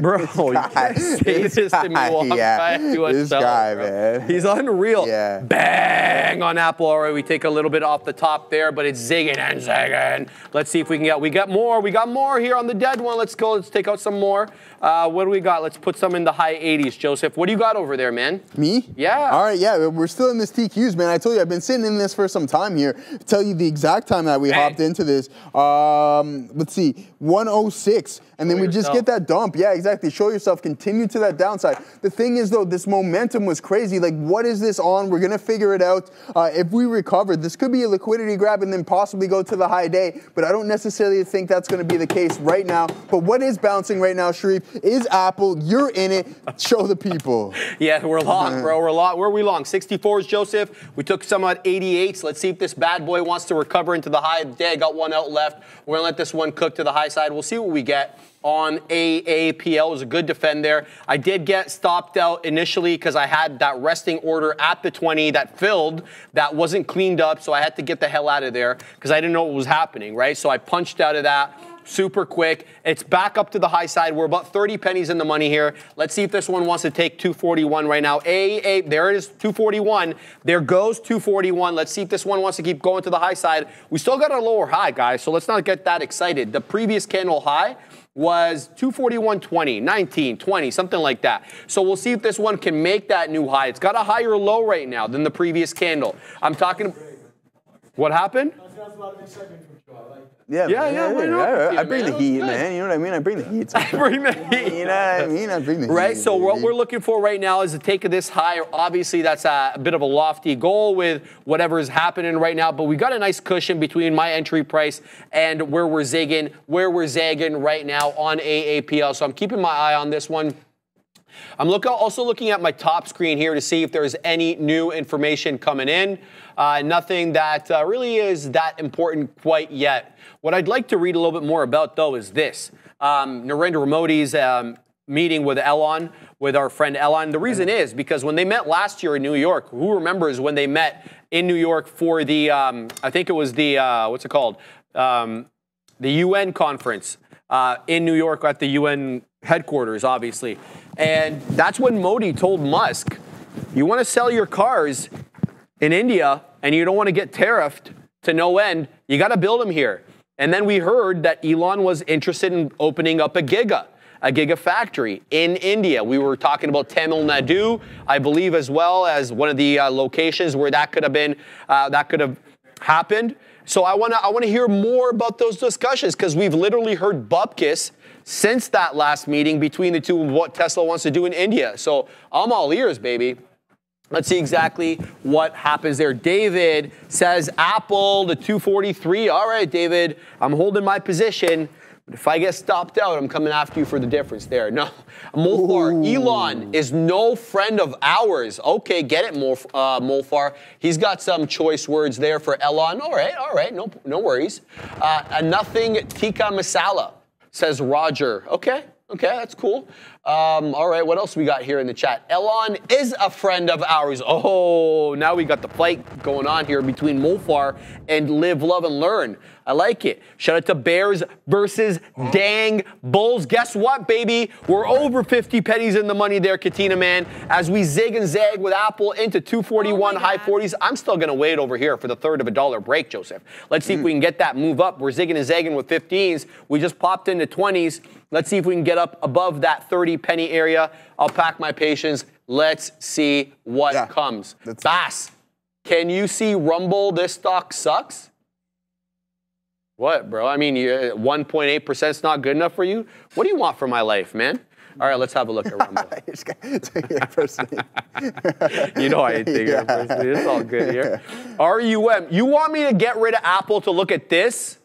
Bro, you can't say this to me while I'm trying to do a this sell, guy, bro. man. He's unreal. Yeah. Bang on Apple. All right, we take a little bit off the top there, but it's zigging and zagging. Let's see if we can get, we got more here on the dead one. Let's go, let's take out some more. What do we got? Let's put some in the high 80s, Joseph. What do you got over there, man? Me? Yeah. All right, yeah, we're still in this TQs, man. I told you, I've been sitting in this for some time here. Tell you the exact time that we hopped into this. Let's see, 106. And then we just get that dump. Yeah, exactly. Show yourself. Continue to that downside. The thing is, though, this momentum was crazy. Like, what is this on? We're going to figure it out. If we recover, this could be a liquidity grab and then possibly go to the high day. But I don't necessarily think that's going to be the case right now. But what is bouncing right now, Sharif, is Apple. You're in it. Show the people. Yeah, we're long, bro. We're long. Where are we long? 64s, Joseph. We took some at 88s. Let's see if this bad boy wants to recover into the high of the day. I got one out left. We're going to let this one cook to the high side. We'll see what we get on AAPL. It was a good defend there. I did get stopped out initially because I had that resting order at the 20 that filled that wasn't cleaned up, so I had to get the hell out of there because I didn't know what was happening, right? So I punched out of that. super quick. It's back up to the high side. We're about 30 pennies in the money here. Let's see if this one wants to take 241 right now. There it is, 241. There goes 241. Let's see if this one wants to keep going to the high side. We still got a lower high, guys, so let's not get that excited. The previous candle high was 241.20, 19, 20, something like that. So we'll see if this one can make that new high. It's got a higher low right now than the previous candle. I'm talking. What happened? Yeah, why not? I bring the heat, man. You know what I mean? I bring the heat. I bring the heat. You know what I mean? I bring the heat. Right, so what baby. we're looking for right now is to take this higher. Obviously, that's a bit of a lofty goal with whatever is happening right now, but we got a nice cushion between my entry price and where we're zagging right now on AAPL. So I'm keeping my eye on this one. I'm also looking at my top screen here to see if there's any new information coming in. Nothing that really is that important quite yet. What I'd like to read a little bit more about, though, is this. Narendra Modi's meeting with Elon, with our friend Elon. The reason is because when they met last year in New York, who remembers when they met in New York for the, I think it was the, what's it called? The UN conference in New York at the UN headquarters, obviously. And that's when Modi told Musk, you want to sell your cars in India and you don't want to get tariffed to no end, you got to build them here. And then we heard that Elon was interested in opening up a gigafactory in India. We were talking about Tamil Nadu, I believe, as well as one of the locations where that could have happened. So I want to hear more about those discussions because we've literally heard bupkis since that last meeting between the two of what Tesla wants to do in India. So I'm all ears, baby. Let's see exactly what happens there. David says Apple, the 243. All right, David, I'm holding my position. But if I get stopped out, I'm coming after you for the difference there. No, Molfar, Elon is no friend of ours. Okay, get it, Molfar. He's got some choice words there for Elon. All right, no worries. Nothing tikka masala, says Roger. Okay, that's cool. All right, what else we got here in the chat? Elon is a friend of ours. Oh, now we got the fight going on here between Molfar and Live, Love, and Learn. I like it. Shout out to Bears versus Dang Bulls. Guess what, baby? We're over 50 pennies in the money there, Katina, man. As we zig and zag with Apple into 241, high 40s. I'm still going to wait over here for the third of a dollar break, Joseph. Let's see if we can get that move up. We're zigging and zagging with 15s. We just popped into 20s. Let's see if we can get up above that 30 penny area. I'll pack my patience. Let's see what comes. Bass, can you see Rumble? This stock sucks? What, bro? I mean, 1.8% is not good enough for you? What do you want for my life, man? All right, let's have a look at Rumble. You know I ain't taking it personally. It's all good here. RUM, you want me to get rid of Apple to look at this?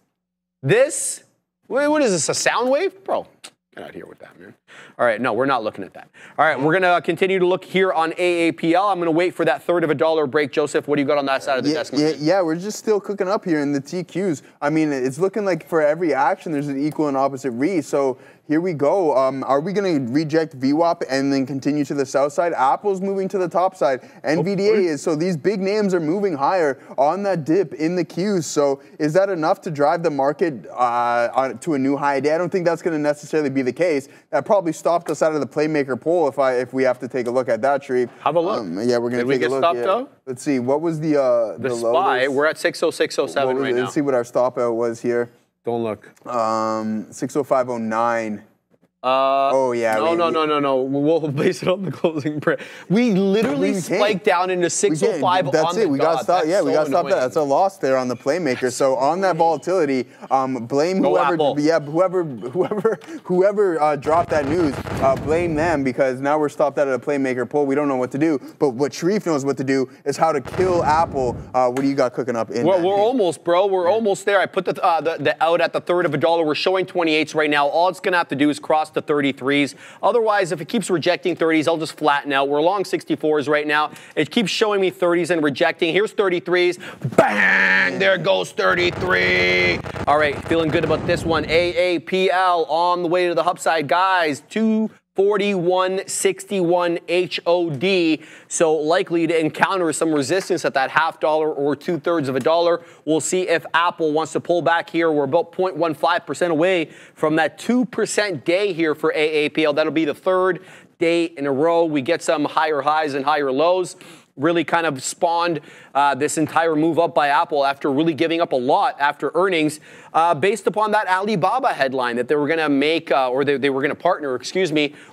This? What is this, a sound wave? Bro, get out of here with that, man. All right, no, we're not looking at that. All right, we're going to continue to look here on AAPL. I'm going to wait for that third of a dollar break. Joseph, what do you got on that side of the desk? Yeah, we're just still cooking up here in the TQs. I mean, it's looking like for every action, there's an equal and opposite re. So here we go. Are we going to reject VWAP and then continue to the south side? Apple's moving to the top side. NVDA is. So these big names are moving higher on that dip in the Qs. So is that enough to drive the market to a new high day? I don't think that's going to necessarily be the case. That probably stopped us out of the Playmaker poll if we have to take a look at that, Sharif. Have a look. Yeah, we're going to take a look. Did we get stopped out? Let's see. What was the SPY? We're at 606.07 right now. Let's see what our stop out was here. Don't look. 605.09. No. We'll base it on the closing prayer. We literally spiked down into 605 That's it. We got stopped. Yeah, we got stopped. That's a loss there on the Playmaker. So on that volatility, blame whoever. Yeah, whoever dropped that news. Blame them because now we're stopped out of the Playmaker poll. We don't know what to do. But what Sharif knows what to do is how to kill Apple. What do you got cooking up in? Well, we're almost, bro. We're almost there. I put the out at the third of a dollar. We're showing 28s right now. All it's gonna have to do is cross the 33s. Otherwise, if it keeps rejecting 30s, I'll just flatten out. We're long 64s right now. It keeps showing me 30s and rejecting. Here's 33s. Bang! There goes 33. All right, feeling good about this one. AAPL on the way to the upside. Guys, 41.61 HOD. So likely to encounter some resistance at that $0.50 or 2/3 of a dollar. We'll see if Apple wants to pull back here. We're about 0.15% away from that 2% day here for AAPL. That'll be the third day in a row. We get some higher highs and higher lows. Really kind of spawned this entire move up by Apple after really giving up a lot after earnings based upon that Alibaba headline that they were going to make or they were going to partner,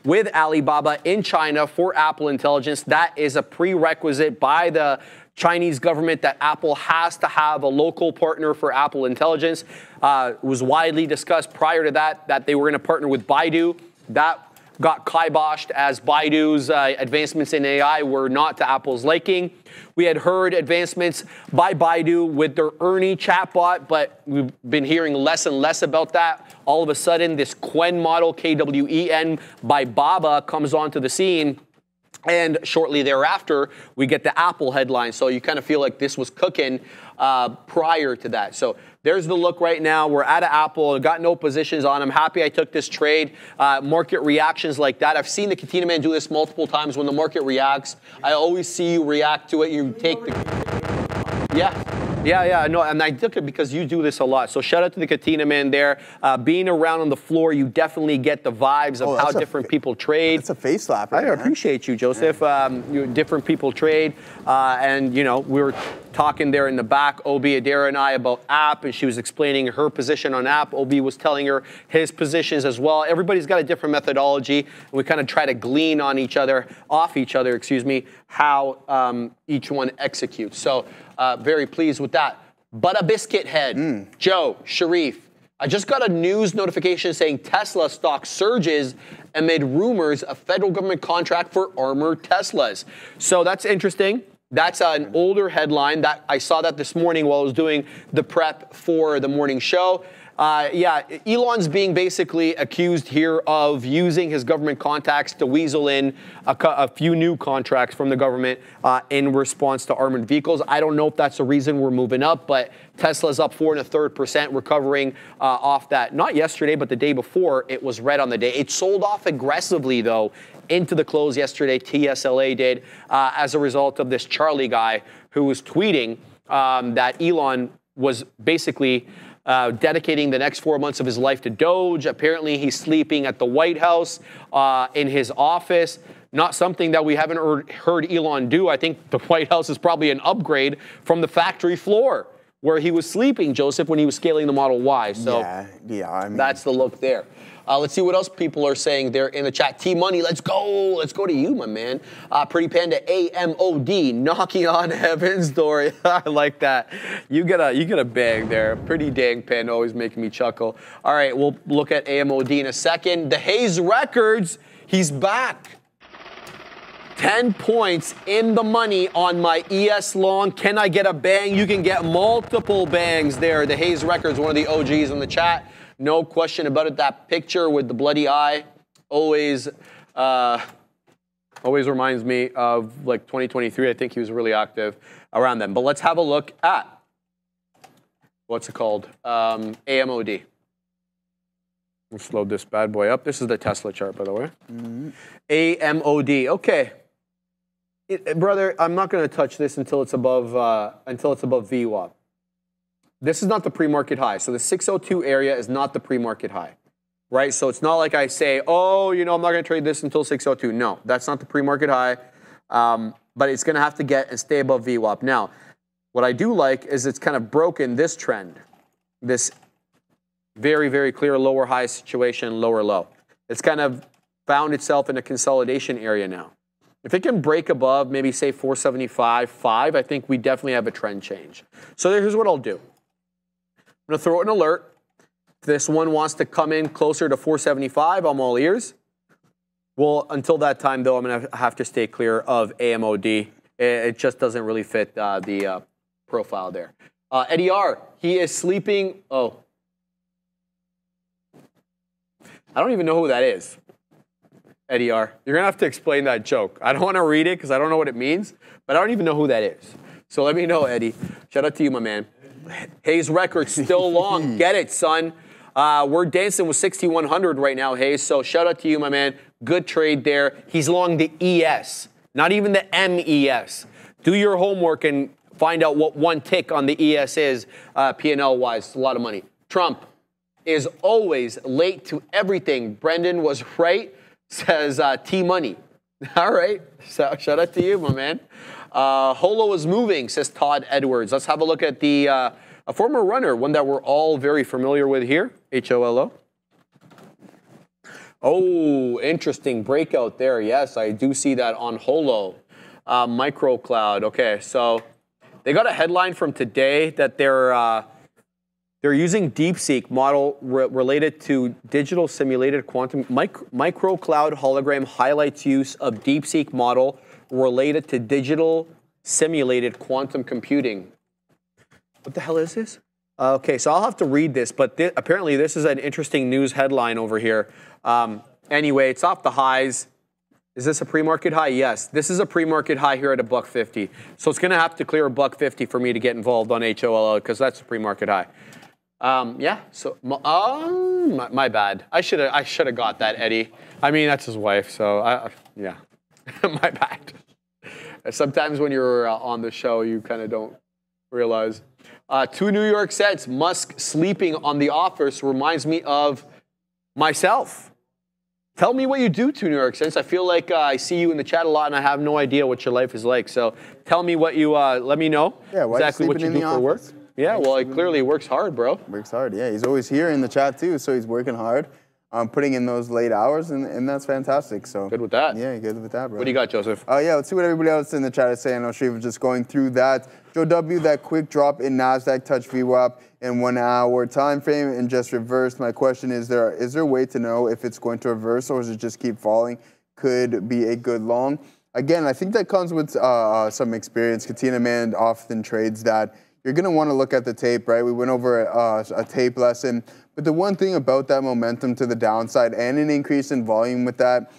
with Alibaba in China for Apple Intelligence. That is a prerequisite by the Chinese government that Apple has to have a local partner for Apple Intelligence. It was widely discussed prior to that they were going to partner with Baidu. That got kiboshed as Baidu's advancements in AI were not to Apple's liking. We had heard advancements by Baidu with their Ernie chatbot, but we've been hearing less and less about that. All of a sudden, this Qwen model, Kwen, by Baba comes onto the scene. And shortly thereafter, we get the Apple headline. So you kind of feel like this was cooking prior to that. So there's the look right now. We're at Apple. I got no positions on. I'm happy I took this trade. Market reactions like that. I've seen the Katina Man do this multiple times. When the market reacts, I always see you react to it. You take the... Yeah, no, and I took it because you do this a lot. So shout out to the Katina Man there. Being around on the floor, you definitely get the vibes of how different people trade. It's a face slapper. I appreciate you, Joseph. Different people trade. And, you know, we were talking there in the back, Obi Adara and I, about App, and she was explaining her position on App. Obi was telling her his positions as well. Everybody's got a different methodology, and we kind of try to glean on off each other, how each one executes. So very pleased with that. But a biscuit head, Joe, Sharif. I just got a news notification saying Tesla stock surges amid rumors of federal government contract for armored Teslas. So that's interesting. That's an older headline. That I saw that this morning while I was doing the prep for the morning show. Elon's being basically accused here of using his government contacts to weasel in a few new contracts from the government in response to armored vehicles. I don't know if that's the reason we're moving up, but Tesla's up 4 1/3%, recovering off that. Not yesterday, but the day before, it was red on the day. It sold off aggressively, though, into the close yesterday. TSLA did, as a result of this Charlie guy who was tweeting that Elon was basically dedicating the next 4 months of his life to Doge. Apparently, he's sleeping at the White House in his office. Not something that we haven't heard Elon do. I think the White House is probably an upgrade from the factory floor where he was sleeping, Joseph, when he was scaling the Model Y. So I mean, that's the look there. Let's see what else people are saying there in the chat. T-Money, let's go. Let's go to you, my man. Pretty Panda AMOD, knocking on heaven's door. I like that. You get a bang there. Pretty dang Panda, always making me chuckle. All right, we'll look at AMOD in a second. The Hayes Records, he's back. 10 points in the money on my ES Long. Can I get a bang? You can get multiple bangs there. The Hayes Records, one of the OGs in the chat. No question about it. That picture with the bloody eye always reminds me of like 2023. I think he was really active around then. But let's have a look at, what's it called? AMOD. Let's load this bad boy up. This is the Tesla chart, by the way. AMOD. Okay. Brother, I'm not going to touch this until it's above VWAP. This is not the pre-market high. So the 602 area is not the pre-market high, right? So it's not like I say, oh, I'm not going to trade this until 602. No, that's not the pre-market high. But it's going to have to get and stay above VWAP. Now, what I do like is it's kind of broken this trend, this very, very clear lower high situation, lower low. It's kind of found itself in a consolidation area now. If it can break above, maybe say 475.5, I think we definitely have a trend change. So here's what I'll do. I'm going to throw an alert. If this one wants to come in closer to 475, I'm all ears. Well, until that time, though, I'm going to have to stay clear of AMOD. It just doesn't really fit the profile there. Eddie R, he is sleeping. Oh. I don't even know who that is. Eddie R, you're going to have to explain that joke. I don't want to read it because I don't know what it means, but I don't even know who that is. So let me know, Eddie. Shout out to you, my man. Hayes Records still long. Get it, son. We're dancing with 6,100 right now, Hayes. So shout out to you, my man. Good trade there. He's long the ES, not even the MES. Do your homework and find out what one tick on the ES is, P&L-wise. It's a lot of money. Trump is always late to everything. Brendan was right, says T-Money. All right. So shout out to you, my man. Holo is moving, says Todd Edwards. Let's have a look at the a former runner, one that we're all very familiar with here, HOLO. Oh, interesting breakout there. Yes, I do see that on Holo. Microcloud. Okay, so they got a headline from today that they're using DeepSeek model related to digital simulated quantum microcloud hologram highlights use of DeepSeek model related to digital simulated quantum computing. What the hell is this? Okay, so I'll have to read this, but apparently this is an interesting news headline over here. Anyway, it's off the highs. Is this a pre-market high? Yes, this is a pre-market high here at $1.50. So it's going to have to clear $1.50 for me to get involved on HOLO because that's a pre-market high. Yeah. So my bad. I should have got that, Eddie. I mean, that's his wife. So yeah, my bad. Sometimes when you're on the show, you kind of don't realize. 2 New York Sets. Musk sleeping on the office reminds me of myself. Tell me what you do, 2 New York Sets. I feel like I see you in the chat a lot, and I have no idea what your life is like. So tell me what you. Let me know exactly what you do for work. Yeah, well, he clearly works hard, bro. Works hard, yeah. He's always here in the chat, too, so he's working hard, putting in those late hours, and that's fantastic. So good with that. Yeah, good with that, bro. What do you got, Joseph? Yeah, let's see what everybody else in the chat is saying. I know Shreve was just going through that. Joe W., that quick drop in NASDAQ touched VWAP in 1 hour time frame and just reversed. My question is there a way to know if it's going to reverse or does it just keep falling? Could be a good long. Again, I think that comes with some experience. Katina Man often trades that. You're going to want to look at the tape, right? We went over a tape lesson. But the one thing about that momentum to the downside and an increase in volume with that,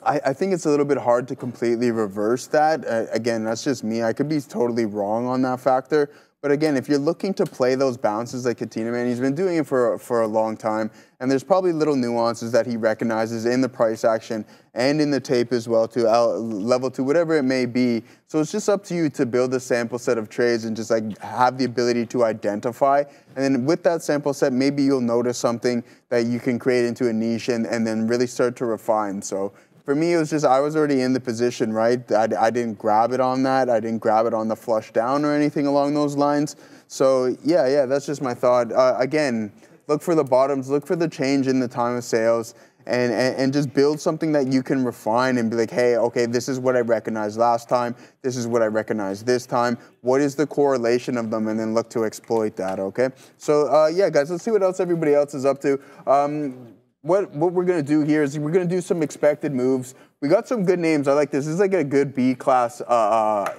I think it's a little bit hard to completely reverse that. Again, that's just me. I could be totally wrong on that factor. But again, if you're looking to play those bounces like Katina Man, he's been doing it for a long time. And there's probably little nuances that he recognizes in the price action and in the tape as well to level 2, whatever it may be. So it's just up to you to build a sample set of trades and just like have the ability to identify. And then with that sample set, maybe you'll notice something that you can create into a niche and then really start to refine. So for me, it was just I was already in the position, right? I didn't grab it on that. I didn't grab it on the flush down or anything along those lines. So yeah, that's just my thought. Again, look for the bottoms, look for the change in the time of sales, and just build something that you can refine and be like, hey, okay, this is what I recognized last time. This is what I recognized this time. What is the correlation of them? And then look to exploit that, okay? So yeah, guys, let's see what else everybody else is up to. What we're going to do here is we're going to do some expected moves. We got some good names. I like this. This is like a good B-class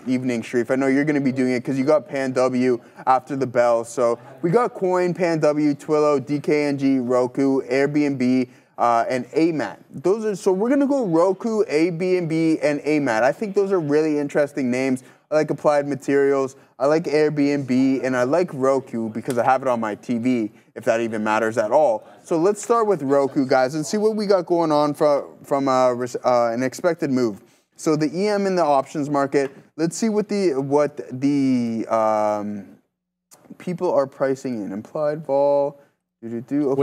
evening, Shreve. I know you're going to be doing it because you got Pan W after the bell. So we got Coin, Pan W, Twilio, DKNG, Roku, Airbnb, and AMAT. So we're going to go Roku, Airbnb, and AMAT. I think those are really interesting names. I like Applied Materials, I like Airbnb, and I like Roku because I have it on my TV, if that even matters at all. So let's start with Roku, guys, and see what we got going on from an expected move. So the EM in the options market, let's see what the people are pricing in. Implied vol. Okay,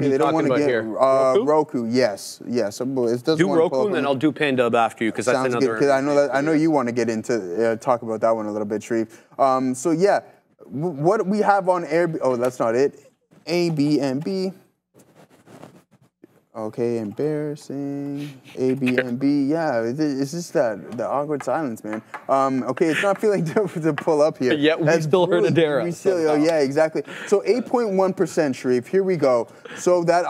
they don't want to get Roku. Yes. Do Roku, and then I'll do Pandub after you because that's another. Because I know you want to get into talk about that one a little bit, Shreve. So yeah, what we have on Airbnb. Oh, that's not it. Airbnb. Okay, embarrassing. Airbnb. Yeah, it's just the awkward silence, man. Okay, it's not feeling to pull up here. Yeah, we still heard Adara. We still, yeah, exactly. So 8.1%, Shreve. Here we go. So that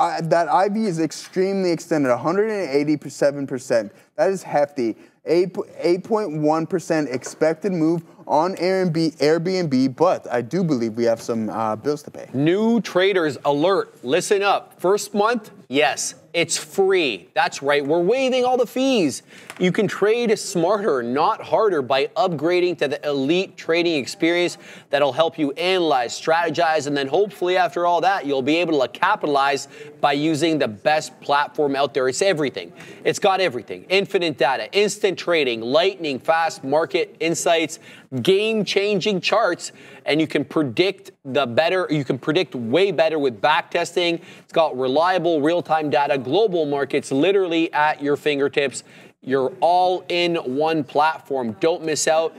IV is extremely extended, 187%. That is hefty. 8.1% expected move on Airbnb, but I do believe we have some bills to pay. New traders alert. Listen up. First month, yes, it's free. That's right. We're waiving all the fees. You can trade smarter, not harder, by upgrading to the elite trading experience that'll help you analyze, strategize, and then hopefully after all that, you'll be able to capitalize by using the best platform out there. It's everything. It's got everything. Infinite data, instant trading, lightning fast market insights, game-changing charts, and you can predict way better with backtesting. It's got reliable real-time data, global markets literally at your fingertips. You're all in one platform. Don't miss out.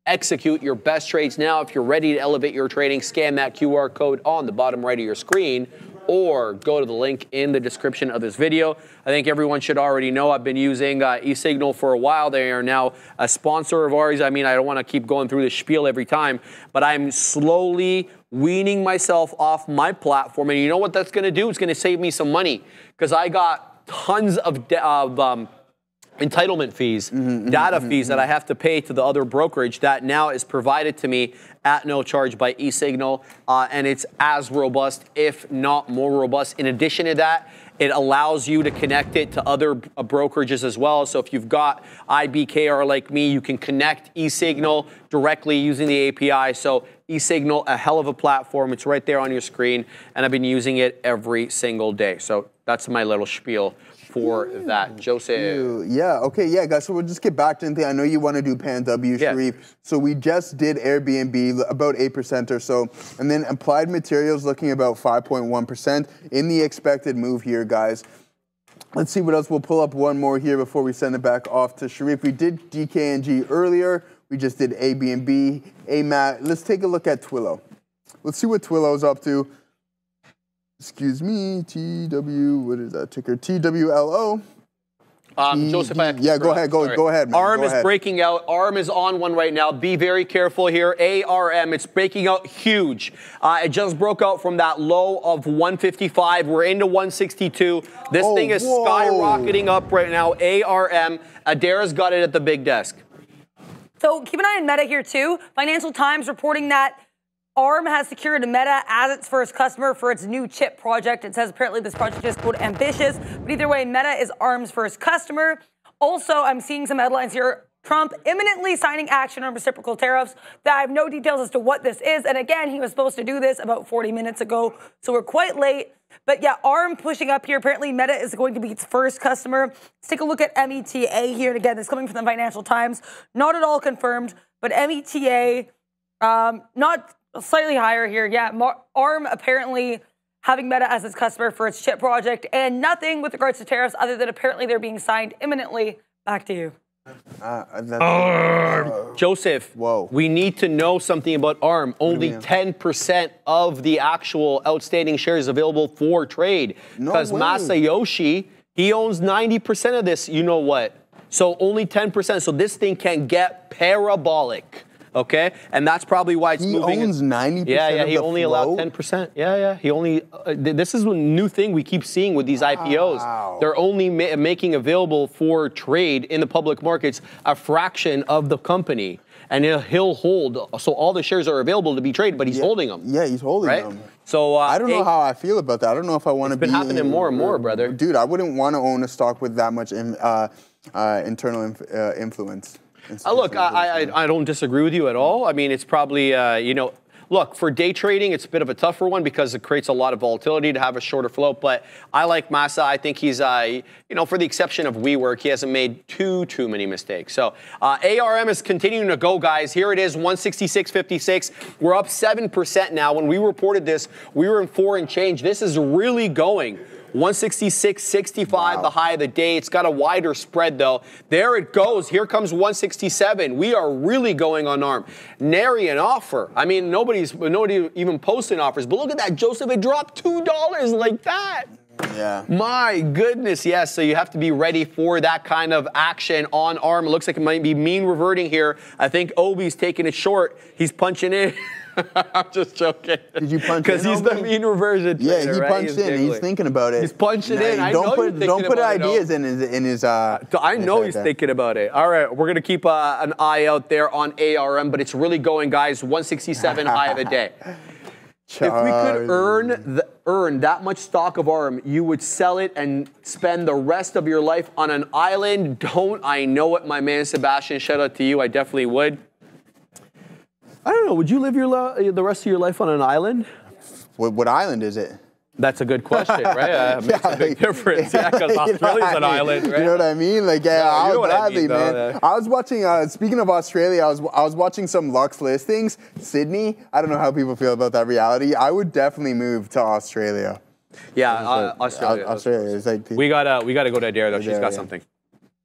Execute your best trades now. If you're ready to elevate your trading, scan that QR code on the bottom right of your screen or go to the link in the description of this video. I think everyone should already know I've been using eSignal for a while. They are now a sponsor of ours. I mean, I don't want to keep going through the spiel every time, but I'm slowly weaning myself off my platform. And you know what that's going to do? It's going to save me some money because I got tons of entitlement fees, data fees that I have to pay to the other brokerage that now is provided to me at no charge by eSignal, and it's as robust, if not more robust. In addition to that, it allows you to connect it to other brokerages as well. So if you've got IBKR like me, you can connect eSignal directly using the API. So eSignal, a hell of a platform. It's right there on your screen, and I've been using it every single day. So that's my little spiel for that. Joseph. Yeah, okay, yeah, guys, so we'll just get back to anything. I know you want to do Pan W, Sharif. So we just did Airbnb, about 8% or so, and then Applied Materials looking about 5.1% in the expected move here, guys. Let's see what else. We'll pull up one more here before we send it back off to Sharif. We did DKNG earlier. We just did ABNB, AMAT. Let's take a look at Twilio. Let's see what Twilio's up to. Excuse me, TW, what is that ticker? TWLO. Joseph, yeah, go ahead, go ahead, man. ARM is breaking out. ARM is on one right now. Be very careful here. ARM, it's breaking out huge. It just broke out from that low of 155. We're into 162. This thing is skyrocketing up right now. ARM, Adara's got it at the big desk. So keep an eye on Meta here too. Financial Times reporting that ARM has secured Meta as its first customer for its new chip project. It says apparently this project is, quote, ambitious. But either way, Meta is ARM's first customer. Also, I'm seeing some headlines here. Trump imminently signing action on reciprocal tariffs. I have no details as to what this is. And again, he was supposed to do this about 40 minutes ago. So we're quite late. But yeah, ARM pushing up here. Apparently, Meta is going to be its first customer. Let's take a look at META here. And again, this is coming from the Financial Times. Not at all confirmed, but META, not slightly higher here. Yeah, ARM apparently having Meta as its customer for its chip project, and nothing with regards to tariffs other than apparently they're being signed imminently. Back to you. Joseph, we need to know something about ARM. Only 10% of the actual outstanding shares available for trade. Because Masayoshi, he owns 90% of this, you know what? So only 10%. So this thing can get parabolic. Okay, and that's probably why it's moving. He owns 90%. Yeah, of he only allowed 10%. Yeah, he only. This is a new thing we keep seeing with these IPOs. They're only making available for trade in the public markets a fraction of the company, and he'll hold. So all the shares are available to be traded, but he's holding them. Yeah, he's holding them. So I don't know how I feel about that. I don't know if I want to be. It's been happening more and more, brother. Dude, I wouldn't want to own a stock with that much internal influence. Look, I don't disagree with you at all. I mean, it's probably, look, for day trading, it's a bit of a tougher one because it creates a lot of volatility to have a shorter float. But I like Masa. I think he's, for the exception of WeWork, he hasn't made too many mistakes. So ARM is continuing to go, guys. Here it is, 166.56. We're up 7% now. When we reported this, we were in 4 and change. This is really going. 166.65, the high of the day. It's got a wider spread, though. There it goes. Here comes 167. We are really going on ARM. Nary an offer. I mean, nobody even posting offers. But look at that, Joseph. It dropped $2 like that. Yeah. My goodness, yes. So you have to be ready for that kind of action on arm. It looks like it might be mean reverting here. I think Obi's taking it short. He's punching in. I'm just joking. Did you punch in? Because he's the mean reversion Yeah, trainer, he right? punched in. He's thinking about it. He's punching in. I know you're thinking don't put about it, ideas in his. I know he's thinking about it. All right, we're gonna keep an eye out there on ARM, but it's really going, guys. 167 high of the day. If we could earn that much stock of ARM, you would sell it and spend the rest of your life on an island. Don't I know it, my man Sebastian? Shout out to you. I definitely would. I don't know. Would you live the rest of your life on an island? What island is it? That's a good question, right? Makes a big difference. Yeah, because Australia's an island, right? You know what I mean? Like, yeah, No, I you know would what I gladly, mean, though, man. yeah. I was watching. Speaking of Australia, I was watching some Lux listings. Sydney. I don't know how people feel about that reality. I would definitely move to Australia. Yeah, Australia. Australia is like. We gotta go to Adair though. She's got something.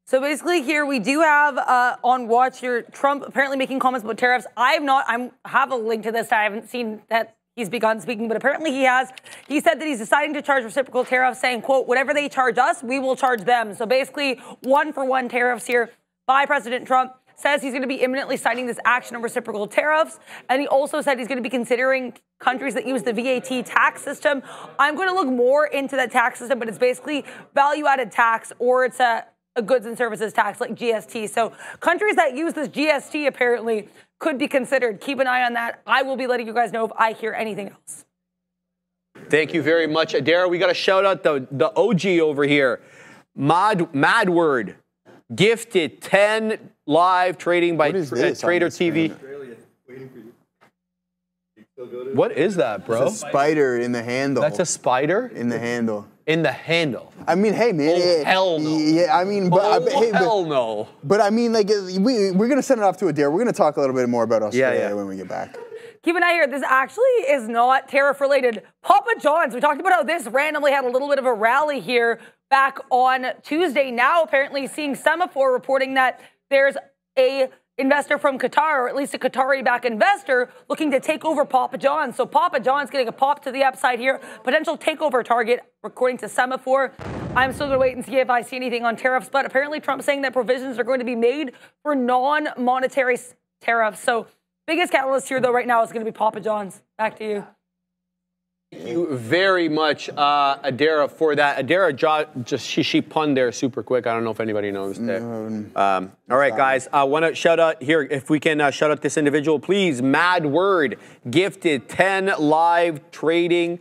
So basically here we do have on watch here Trump apparently making comments about tariffs. I have a link to this. I haven't seen that he's begun speaking, but apparently he has. He said that he's deciding to charge reciprocal tariffs, saying, quote, whatever they charge us, we will charge them. So basically 1-for-1 tariffs here by President Trump. Says he's going to be imminently signing this action on reciprocal tariffs. And he also said he's going to be considering countries that use the VAT tax system. I'm going to look more into that tax system, but it's basically value-added tax, or it's a goods and services tax like GST. So countries that use this GST apparently could be considered. Keep an eye on that. I will be letting you guys know if I hear anything else. Thank you very much, Adair. We got to shout out the OG over here. Madword gifted 10 live trading by Trader TV. What is that, bro? It's a spider in the handle. That's a spider? In the handle. In the handle. I mean, hey, man. Oh, hell no. Yeah, I mean, but hell no. But I mean, like, we're gonna send it off to Adair. We're gonna talk a little bit more about Australia when we get back. Keep an eye here. This actually is not tariff related. Papa John's. We talked about how this randomly had a little bit of a rally here back on Tuesday. Now, apparently, seeing Semaphore reporting that there's a investor from Qatar, or at least a Qatari-backed investor, looking to take over Papa John's. So Papa John's getting a pop to the upside here. Potential takeover target, according to Semaphore. I'm still going to wait and see if I see anything on tariffs, but apparently Trump's saying that provisions are going to be made for non-monetary tariffs. So biggest catalyst here, though, right now is going to be Papa John's. Back to you. Thank you very much, Adara, for that. Adara, she punned there super quick. I don't know if anybody knows that. All right, guys. I want to shout out here, if we can shout out this individual, please. Mad Word gifted 10 live trading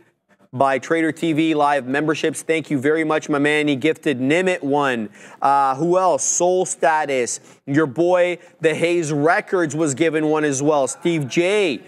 by Trader TV live memberships. Thank you very much, my man. He gifted Nimit one. Who else? Soul Status. Your boy, The Hayes Records, was given one as well. Steve J.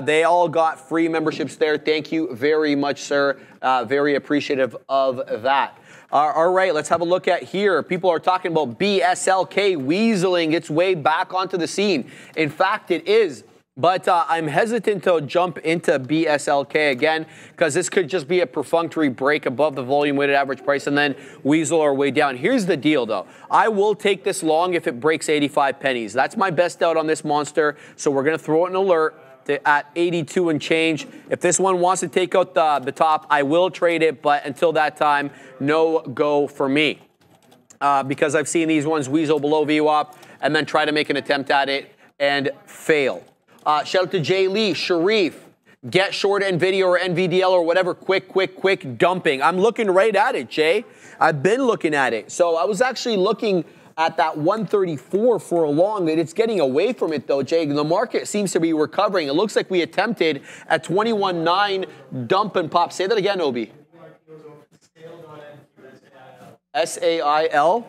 They all got free memberships there. Thank you very much, sir. Very appreciative of that. All right, let's have a look at here. People are talking about BSLK weaseling its way back onto the scene. In fact, it is. But I'm hesitant to jump into BSLK again because this could just be a perfunctory break above the volume weighted average price and then weasel our way down. Here's the deal, though. I will take this long if it breaks 85 pennies. That's my best out on this monster. So we're going to throw it an alert at 82 and change. If this one wants to take out the top, I will trade it. But until that time, no go for me. Because I've seen these ones weasel below VWAP and then try to make an attempt at it and fail. Shout out to Jay Lee, Sharif, get short NVIDIA or NVDL or whatever, quick dumping. I'm looking right at it, Jay. I've been looking at it. So I was actually looking at that 134 for a long bit. It's getting away from it, though, Jay. The market seems to be recovering. It looks like we attempted at 21.9 dump and pop. Say that again, Obi. SAIL?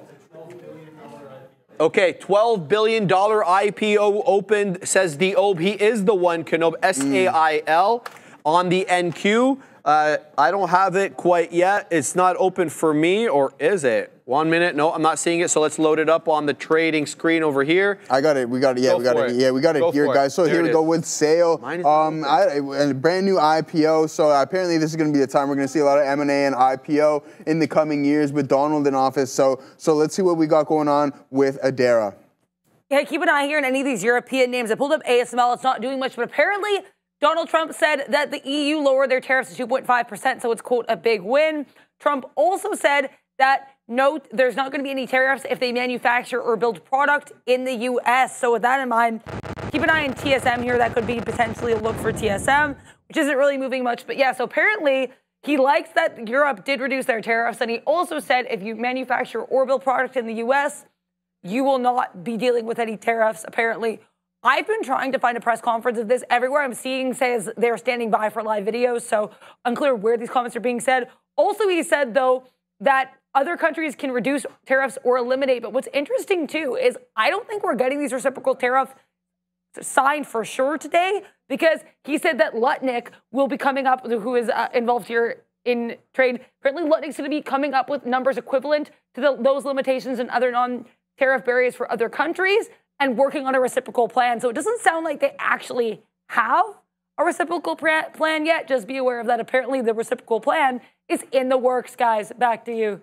Okay, $12 billion IPO opened, says the OB. He is the one, Kenob, SAIL on the NQ. I don't have it quite yet. It's not open for me, or is it? 1 minute. No, I'm not seeing it. So let's load it up on the trading screen over here. I got it. We got it. Yeah, we got it. Yeah, we got it here, guys. So here we go with sale. A brand new IPO. So apparently this is going to be the time we're going to see a lot of M&A and IPO in the coming years with Donald in office. So let's see what we got going on with Adara. Yeah, keep an eye here on any of these European names. I pulled up ASML. It's not doing much, but apparently Donald Trump said that the EU lowered their tariffs to 2.5%, so it's, quote, a big win. Trump also said that no, there's not going to be any tariffs if they manufacture or build product in the U.S. So with that in mind, keep an eye on TSM here. That could be potentially a look for TSM, which isn't really moving much. But yeah, so apparently he likes that Europe did reduce their tariffs. And he also said if you manufacture or build product in the U.S., you will not be dealing with any tariffs, apparently. I've been trying to find a press conference of this. Everywhere I'm seeing says they're standing by for live videos, so unclear where these comments are being said. Also, he said, though, that other countries can reduce tariffs or eliminate. But what's interesting, too, is I don't think we're getting these reciprocal tariffs signed for sure today, because he said that Lutnick will be coming up, who is involved here in trade. Apparently, Lutnick's going to be coming up with numbers equivalent to those limitations and other non-tariff barriers for other countries, and working on a reciprocal plan. So it doesn't sound like they actually have a reciprocal plan yet. Just be aware of that. Apparently the reciprocal plan is in the works, guys. Back to you.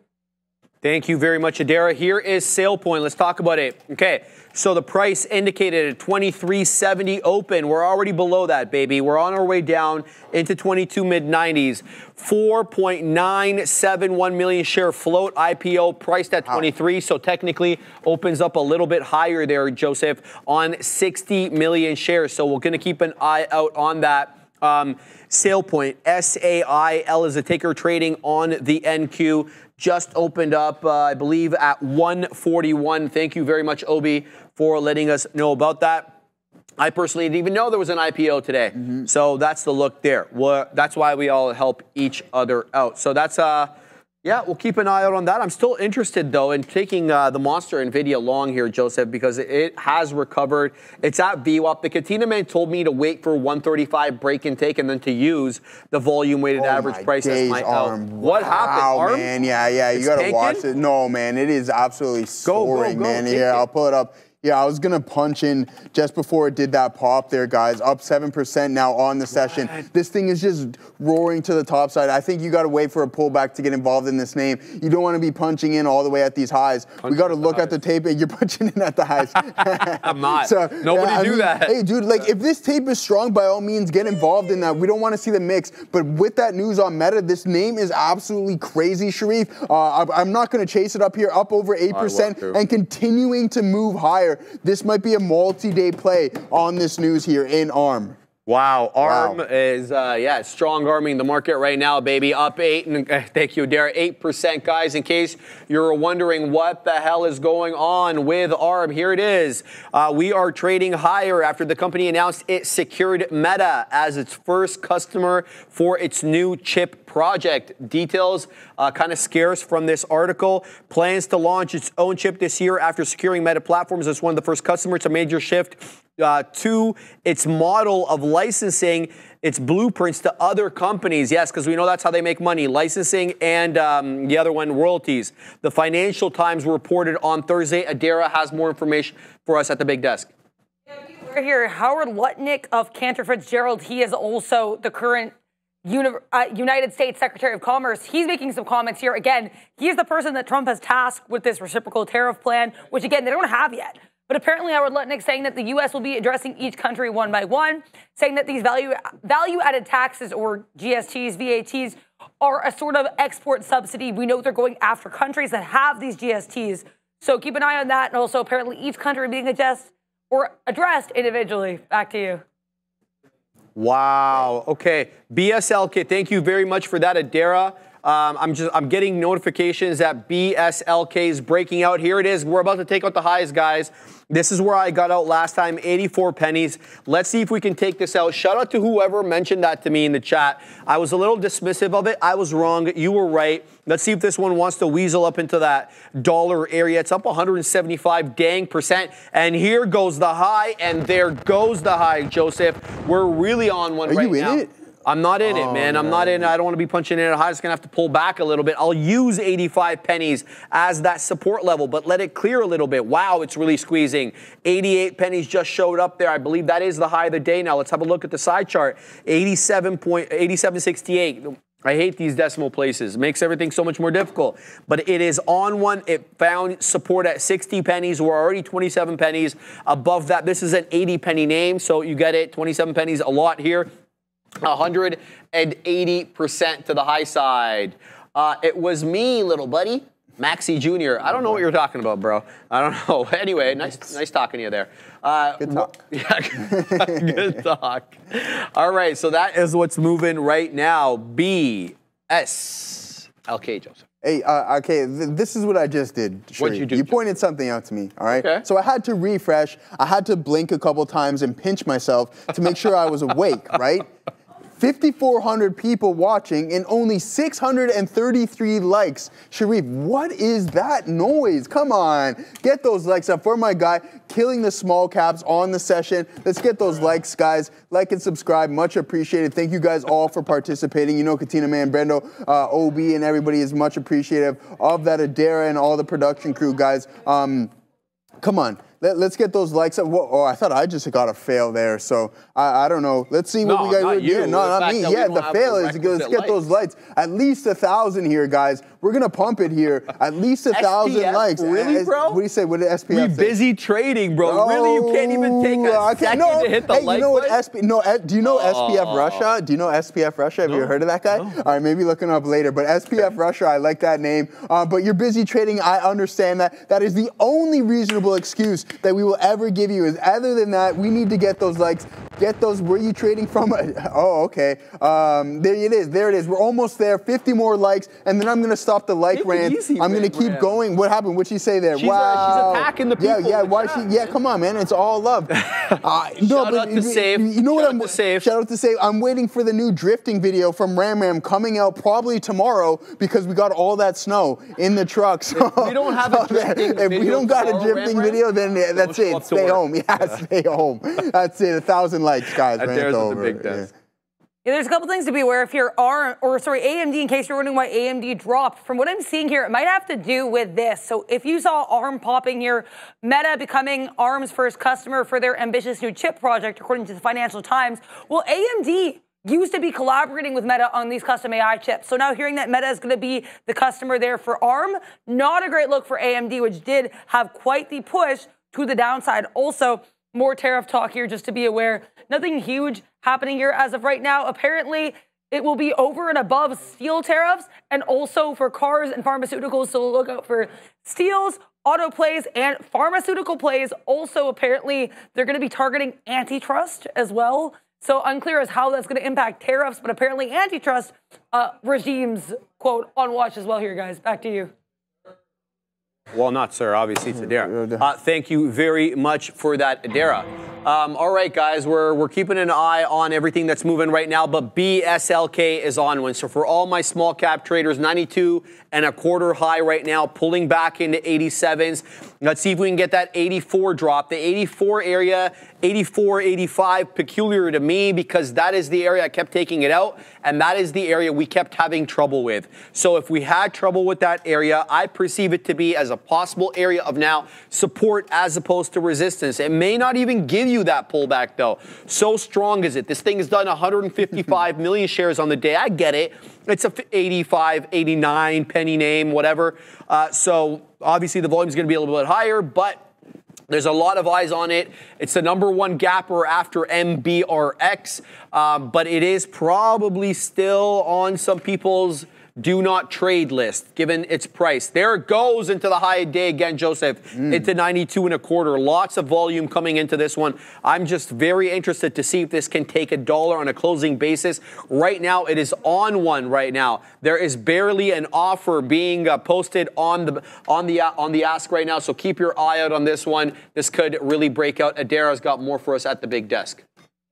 Thank you very much, Adara. Here is sale point. Let's talk about it. Okay, so the price indicated at $23.70 open. We're already below that, baby. We're on our way down into 22 mid-90s. 4.971 million share float IPO priced at 23. So technically opens up a little bit higher there, Joseph, on 60 million shares. So we're going to keep an eye out on that. Sale point, SAIL is a ticker trading on the NQ. Just opened up, I believe, at 141. Thank you very much, Obi, for letting us know about that. I personally didn't even know there was an IPO today. So that's the look there. That's why we all help each other out. So that's, yeah, we'll keep an eye out on that. I'm still interested, though, in taking the Monster NVIDIA long here, Joseph, because it has recovered. It's at VWAP. The Katina man told me to wait for 135 break and take and then to use the volume-weighted average price as my ARM. What happened, ARM? Man, yeah, you got to watch it. No, man, it is absolutely soaring, man. Yeah, I'll pull it up. Yeah, I was going to punch in just before it did that pop there, guys. Up 7% now on the session. This thing is just roaring to the top side. I think you got to wait for a pullback to get involved in this name. You don't want to be punching in all the way at these highs. We got to look at the tape, and you're punching in at the highs. I'm not. So, Nobody do that. Hey, dude, like, if this tape is strong, by all means, get involved in that. We don't want to see the mix. But with that news on Meta, this name is absolutely crazy, Sharif. I'm not going to chase it up here, up over 8% and continuing to move higher. This might be a multi-day play on this news here in ARM. Wow, ARM is, strong arming the market right now, baby. Up 8, and thank you, Dara, 8%, guys. In case you're wondering what the hell is going on with ARM, here it is. We are trading higher after the company announced it secured Meta as its first customer for its new chip project. Details kind of scarce from this article. Plans to launch its own chip this year after securing Meta Platforms as one of the first customers. It's a major shift to its model of licensing its blueprints to other companies. Yes, because we know that's how they make money, licensing and the other one, royalties. The Financial Times reported on Thursday. Adara has more information for us at the big desk. We're here. Howard Lutnick of Cantor Fitzgerald. He is also the current United States Secretary of Commerce. He's making some comments here. Again, he is the person that Trump has tasked with this reciprocal tariff plan, which, again, they don't have yet. But apparently Howard Lutnick saying that the U.S. will be addressing each country one by one, saying that these value-added taxes or GSTs, VATs, are a sort of export subsidy. We know they're going after countries that have these GSTs. So keep an eye on that. And also apparently each country being addressed individually. Back to you. Wow. Okay. BSLK, thank you very much for that, Adara. I'm getting notifications that BSLK is breaking out. Here it is. We're about to take out the highs, guys. This is where I got out last time, 84 pennies. Let's see if we can take this out. Shout out to whoever mentioned that to me in the chat. I was a little dismissive of it. I was wrong. You were right. Let's see if this one wants to weasel up into that dollar area. It's up 175%. And here goes the high, and there goes the high, Joseph. We're really on one right now. Are you in it? I'm not in it, man. I'm not in it. I don't want to be punching in at high. It's going to have to pull back a little bit. I'll use 85 pennies as that support level, but let it clear a little bit. Wow, it's really squeezing. 88 pennies just showed up there. I believe that is the high of the day now. Let's have a look at the side chart. 87.68. I hate these decimal places. It makes everything so much more difficult. But it is on one. It found support at 60 pennies. We're already 27 pennies above that. This is an 80 penny name, so you get it. 27 pennies, a lot here. 180% to the high side. It was me, little buddy. Maxi Jr. I don't know what you're talking about, bro. I don't know. Anyway, nice talking to you there. Good talk. Yeah, good talk. All right, so that is what's moving right now. BSLK, Joseph. Hey, okay, this is what I just did. What'd you do, You Joe? pointed something out to me, all right? Okay. So I had to refresh. I had to blink a couple times and pinch myself to make sure I was awake, right? 5,400 people watching and only 633 likes. Sharif, what is that noise? Come on, get those likes up for my guy, killing the small caps on the session. Let's get those likes, guys. Like and subscribe, much appreciated. Thank you guys all for participating. You know, Katina Man, Brendo, OB, and everybody is much appreciative of that. Adara and all the production crew, guys. Come on. Let's get those likes up. Whoa, oh, I thought I just got a fail there, so I don't know. Let's see what we got. Not you. Yeah, no, The not fact me. that we Yeah, don't the have fail the is let's requisite get those likes. At least 1,000 here, guys. We're gonna pump it here. At least 1,000 SPF? likes. Really, bro? What do you say? What did SPF We say? busy trading, bro. Really, you can't even take a second to hit the hey, like you know what button? do you know SPF Russia? Do you know SPF Russia? Have you heard of that guy? All right, maybe looking up later. But SPF Russia, I like that name. But you're busy trading. I understand that. That is the only reasonable excuse that we will ever give you. Is other than that, we need to get those likes. Get those. Where are you trading from? Oh, okay. There it is. There it is. We're almost there. 50 more likes, and then I'm gonna stop the like Take it rant. easy, I'm gonna keep going. What happened? What'd she say there? She's wow. attacking the people Yeah, in the why chat, she? Yeah, come on, man. It's all love. Shout out to Save. You know what Shout I'm? out to Save. Shout out to Save. I'm waiting for the new drifting video from Ram Ram coming out probably tomorrow because we got all that snow in the truck. So If we don't have a drifting if we video don't got a tomorrow, drifting Ram Ram, video, then that's show it. up to Stay work. home. Yeah, stay home. That's it. 1,000 likes, guys. That Rant there's the over. big desk. Yeah, there's a couple things to be aware of here. AMD, in case you're wondering why AMD dropped. From what I'm seeing here, it might have to do with this. So if you saw ARM popping here, Meta becoming ARM's first customer for their ambitious new chip project, according to the Financial Times. Well, AMD used to be collaborating with Meta on these custom AI chips. So now hearing that Meta is going to be the customer there for ARM, not a great look for AMD, which did have quite the push to the downside. Also, more tariff talk here, just to be aware. Nothing huge happening here as of right now. Apparently, it will be over and above steel tariffs and also for cars and pharmaceuticals. So look out for steels, auto plays, and pharmaceutical plays. Also, apparently, they're going to be targeting antitrust as well. So unclear as how that's going to impact tariffs, but apparently antitrust regimes, quote, on watch as well here, guys. Back to you. Well, not sir. Obviously, it's Adara. Thank you very much for that, Adara. All right, guys, we're keeping an eye on everything that's moving right now, but BSLK is on one. So for all my small cap traders, 92.25 high right now, pulling back into 87s. Let's see if we can get that 84 drop. The 84 area, 84, 85, peculiar to me because that is the area I kept taking it out, and that is the area we kept having trouble with. So if we had trouble with that area, I perceive it to be as a possible area of now support as opposed to resistance. It may not even give you that pullback though. So strong is it. This thing has done 155 million shares on the day. I get it. It's a 85, 89 penny name, whatever. So obviously the volume is going to be a little bit higher, but there's a lot of eyes on it. It's the number one gapper after MBRX, but it is probably still on some people's do not trade list, given its price. There it goes into the high day again, Joseph, into 92.25. Lots of volume coming into this one. I'm just very interested to see if this can take $1 on a closing basis. Right now, it is on one right now. There is barely an offer being posted on the ask right now, so keep your eye out on this one. This could really break out. Adara's got more for us at the big desk.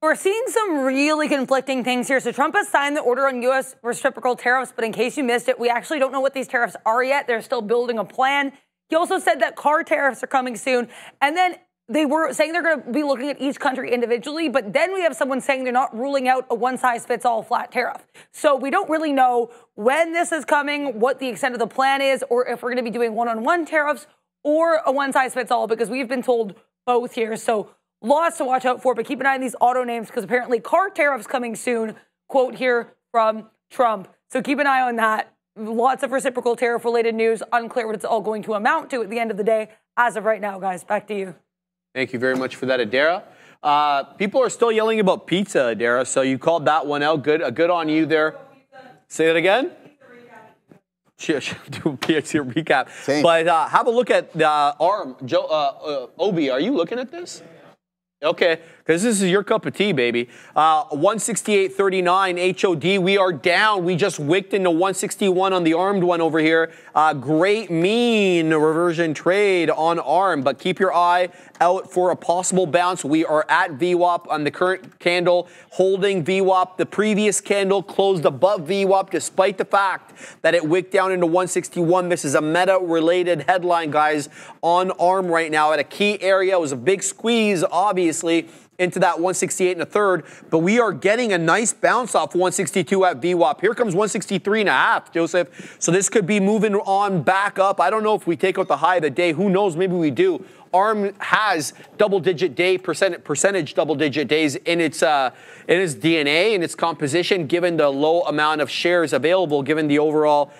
We're seeing some really conflicting things here. So Trump has signed the order on U.S. reciprocal tariffs, but in case you missed it, we actually don't know what these tariffs are yet. They're still building a plan. He also said that car tariffs are coming soon. And then they were saying they're going to be looking at each country individually, but then we have someone saying they're not ruling out a one-size-fits-all flat tariff. So we don't really know when this is coming, what the extent of the plan is, or if we're going to be doing one-on-one tariffs or a one-size-fits-all, because we've been told both here. So lots to watch out for, but keep an eye on these auto names because apparently car tariffs coming soon, quote here from Trump. So keep an eye on that. Lots of reciprocal tariff-related news. Unclear what it's all going to amount to at the end of the day. As of right now, guys, back to you. Thank you very much for that, Adara. People are still yelling about pizza, Adara, so you called that one out. Good on you there. Say it again? Do a pizza recap. Same. But have a look at the ARM. Obi, are you looking at this? Okay, because this is your cup of tea, baby. 168.39 HOD. We are down. We just wicked into 161 on the armed one over here. Great mean reversion trade on ARM, but keep your eye out for a possible bounce. We are at VWAP on the current candle, holding VWAP. The previous candle closed above VWAP despite the fact that it wicked down into 161. This is a meta-related headline, guys, on ARM right now at a key area. It was a big squeeze, obviously, into that 168 and a third, but we are getting a nice bounce off 162 at VWAP. Here comes 163 and a half, Joseph. So this could be moving on back up. I don't know if we take out the high of the day. Who knows? Maybe we do. ARM has double-digit day percentage double-digit days in its DNA, in its composition, given the low amount of shares available, given the overall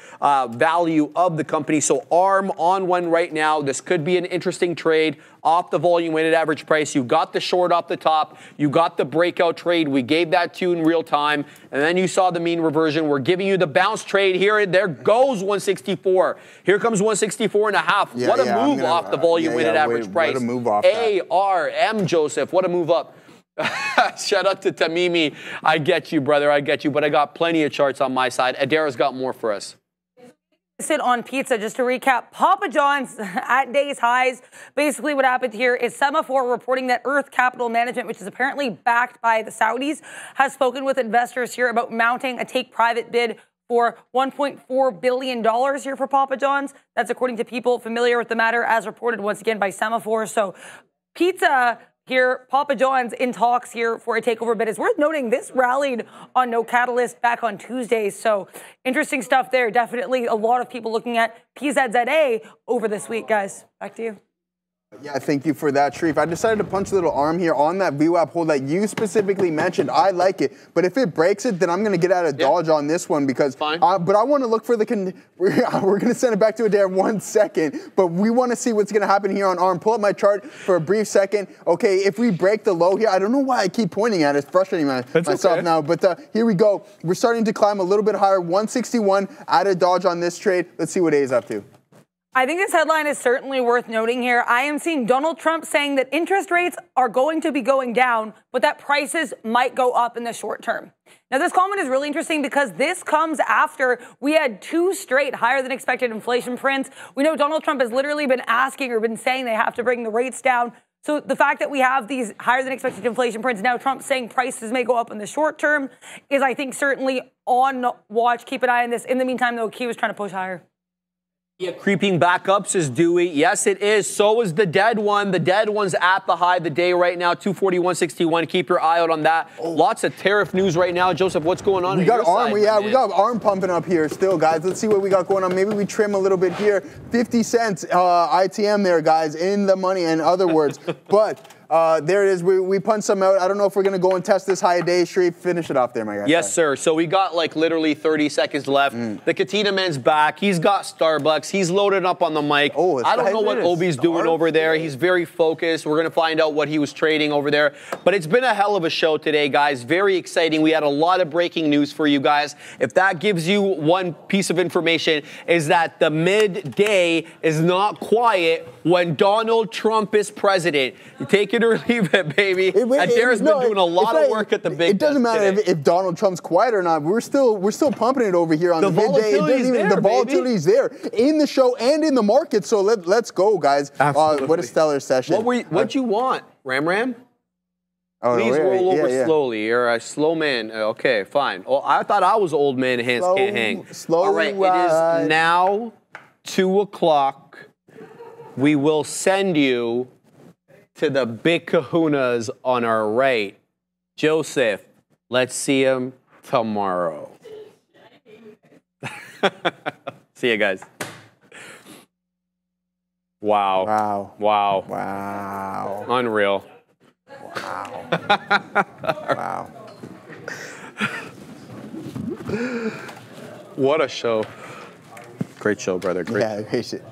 value of the company. So ARM on one right now. This could be an interesting trade off the volume weighted average price. You got the short off the top. You got the breakout trade. We gave that to you in real time. And then you saw the mean reversion. We're giving you the bounce trade here. There goes 164. Here comes 164 and a half. Yeah, what a move off the volume weighted average price. What a move off ARM, Joseph. What a move up. Shout out to Tamimi. I get you, brother. I get you. But I got plenty of charts on my side. Adara's got more for us. Sit on pizza, just to recap, Papa John's at day's highs. Basically what happened here is Semaphore reporting that Earth Capital Management, which is apparently backed by the Saudis, has spoken with investors here about mounting a take-private bid for $1.4 billion here for Papa John's. That's according to people familiar with the matter, as reported once again by Semaphore. So pizza here, Papa John's in talks here for a takeover bid. It's worth noting this rallied on no catalyst back on Tuesday. So interesting stuff there. Definitely a lot of people looking at PZZA over this week, guys. Back to you. Yeah, thank you for that, Sharif. I decided to punch a little arm here on that VWAP hold that you specifically mentioned. I like it, but if it breaks it, then I'm going to get out of dodge on this one because. Fine. But I want to look for the. We're going to send it back to Adair in 1 second, but we want to see what's going to happen here on ARM. Pull up my chart for a brief second. Okay, if we break the low here, I don't know why I keep pointing at it. It's frustrating myself now, but here we go. We're starting to climb a little bit higher. 161 out of dodge on this trade. Let's see what A is up to. I think this headline is certainly worth noting here. I am seeing Donald Trump saying that interest rates are going to be going down, but that prices might go up in the short term. Now, this comment is really interesting because this comes after we had 2 straight higher than expected inflation prints. We know Donald Trump has literally been asking or been saying they have to bring the rates down. So the fact that we have these higher than expected inflation prints, now Trump saying prices may go up in the short term, is, I think, certainly on watch. Keep an eye on this. In the meantime, though, Key was trying to push higher. Yeah, creeping back up, says Dewey. Yes, it is. So is the dead one. The dead one's at the high of the day right now, 241.61. Keep your eye out on that. Lots of tariff news right now. Joseph, what's going on? We got ARM. We got ARM pumping up here still, guys. Let's see what we got going on. Maybe we trim a little bit here. 50 cents ITM there, guys, in the money, in other words. But there it is. We punched some out. I don't know if we're going to go and test this high a day. Sharif, finish it off there, my guy. Yes, sir. So we got like literally 30 seconds left. The Katina man's back. He's got Starbucks. He's loaded up on the mic. I don't know what Obi's doing over there. He's very focused. We're going to find out what he was trading over there. But it's been a hell of a show today, guys. Very exciting. We had a lot of breaking news for you guys. If that gives you one piece of information, is that the midday is not quiet when Donald Trump is president. You take it or leave it, baby. Adair's been doing a lot of work at the big. It doesn't matter if Donald Trump's quiet or not. We're still pumping it over here on the midday. The volatility's there in the show and in the market. So let's go, guys. What a stellar session. What'd you want, Ram? Oh, please roll over slowly. You're a slow man. Okay, fine. Oh, I thought I was old man. Hands can't hang. All right, it is now 2 o'clock. We will send you to the big kahunas on our right. Joseph, let's see him tomorrow. See you guys. Wow. Unreal. Wow. What a show. Great show, brother. Great. Yeah, great shit.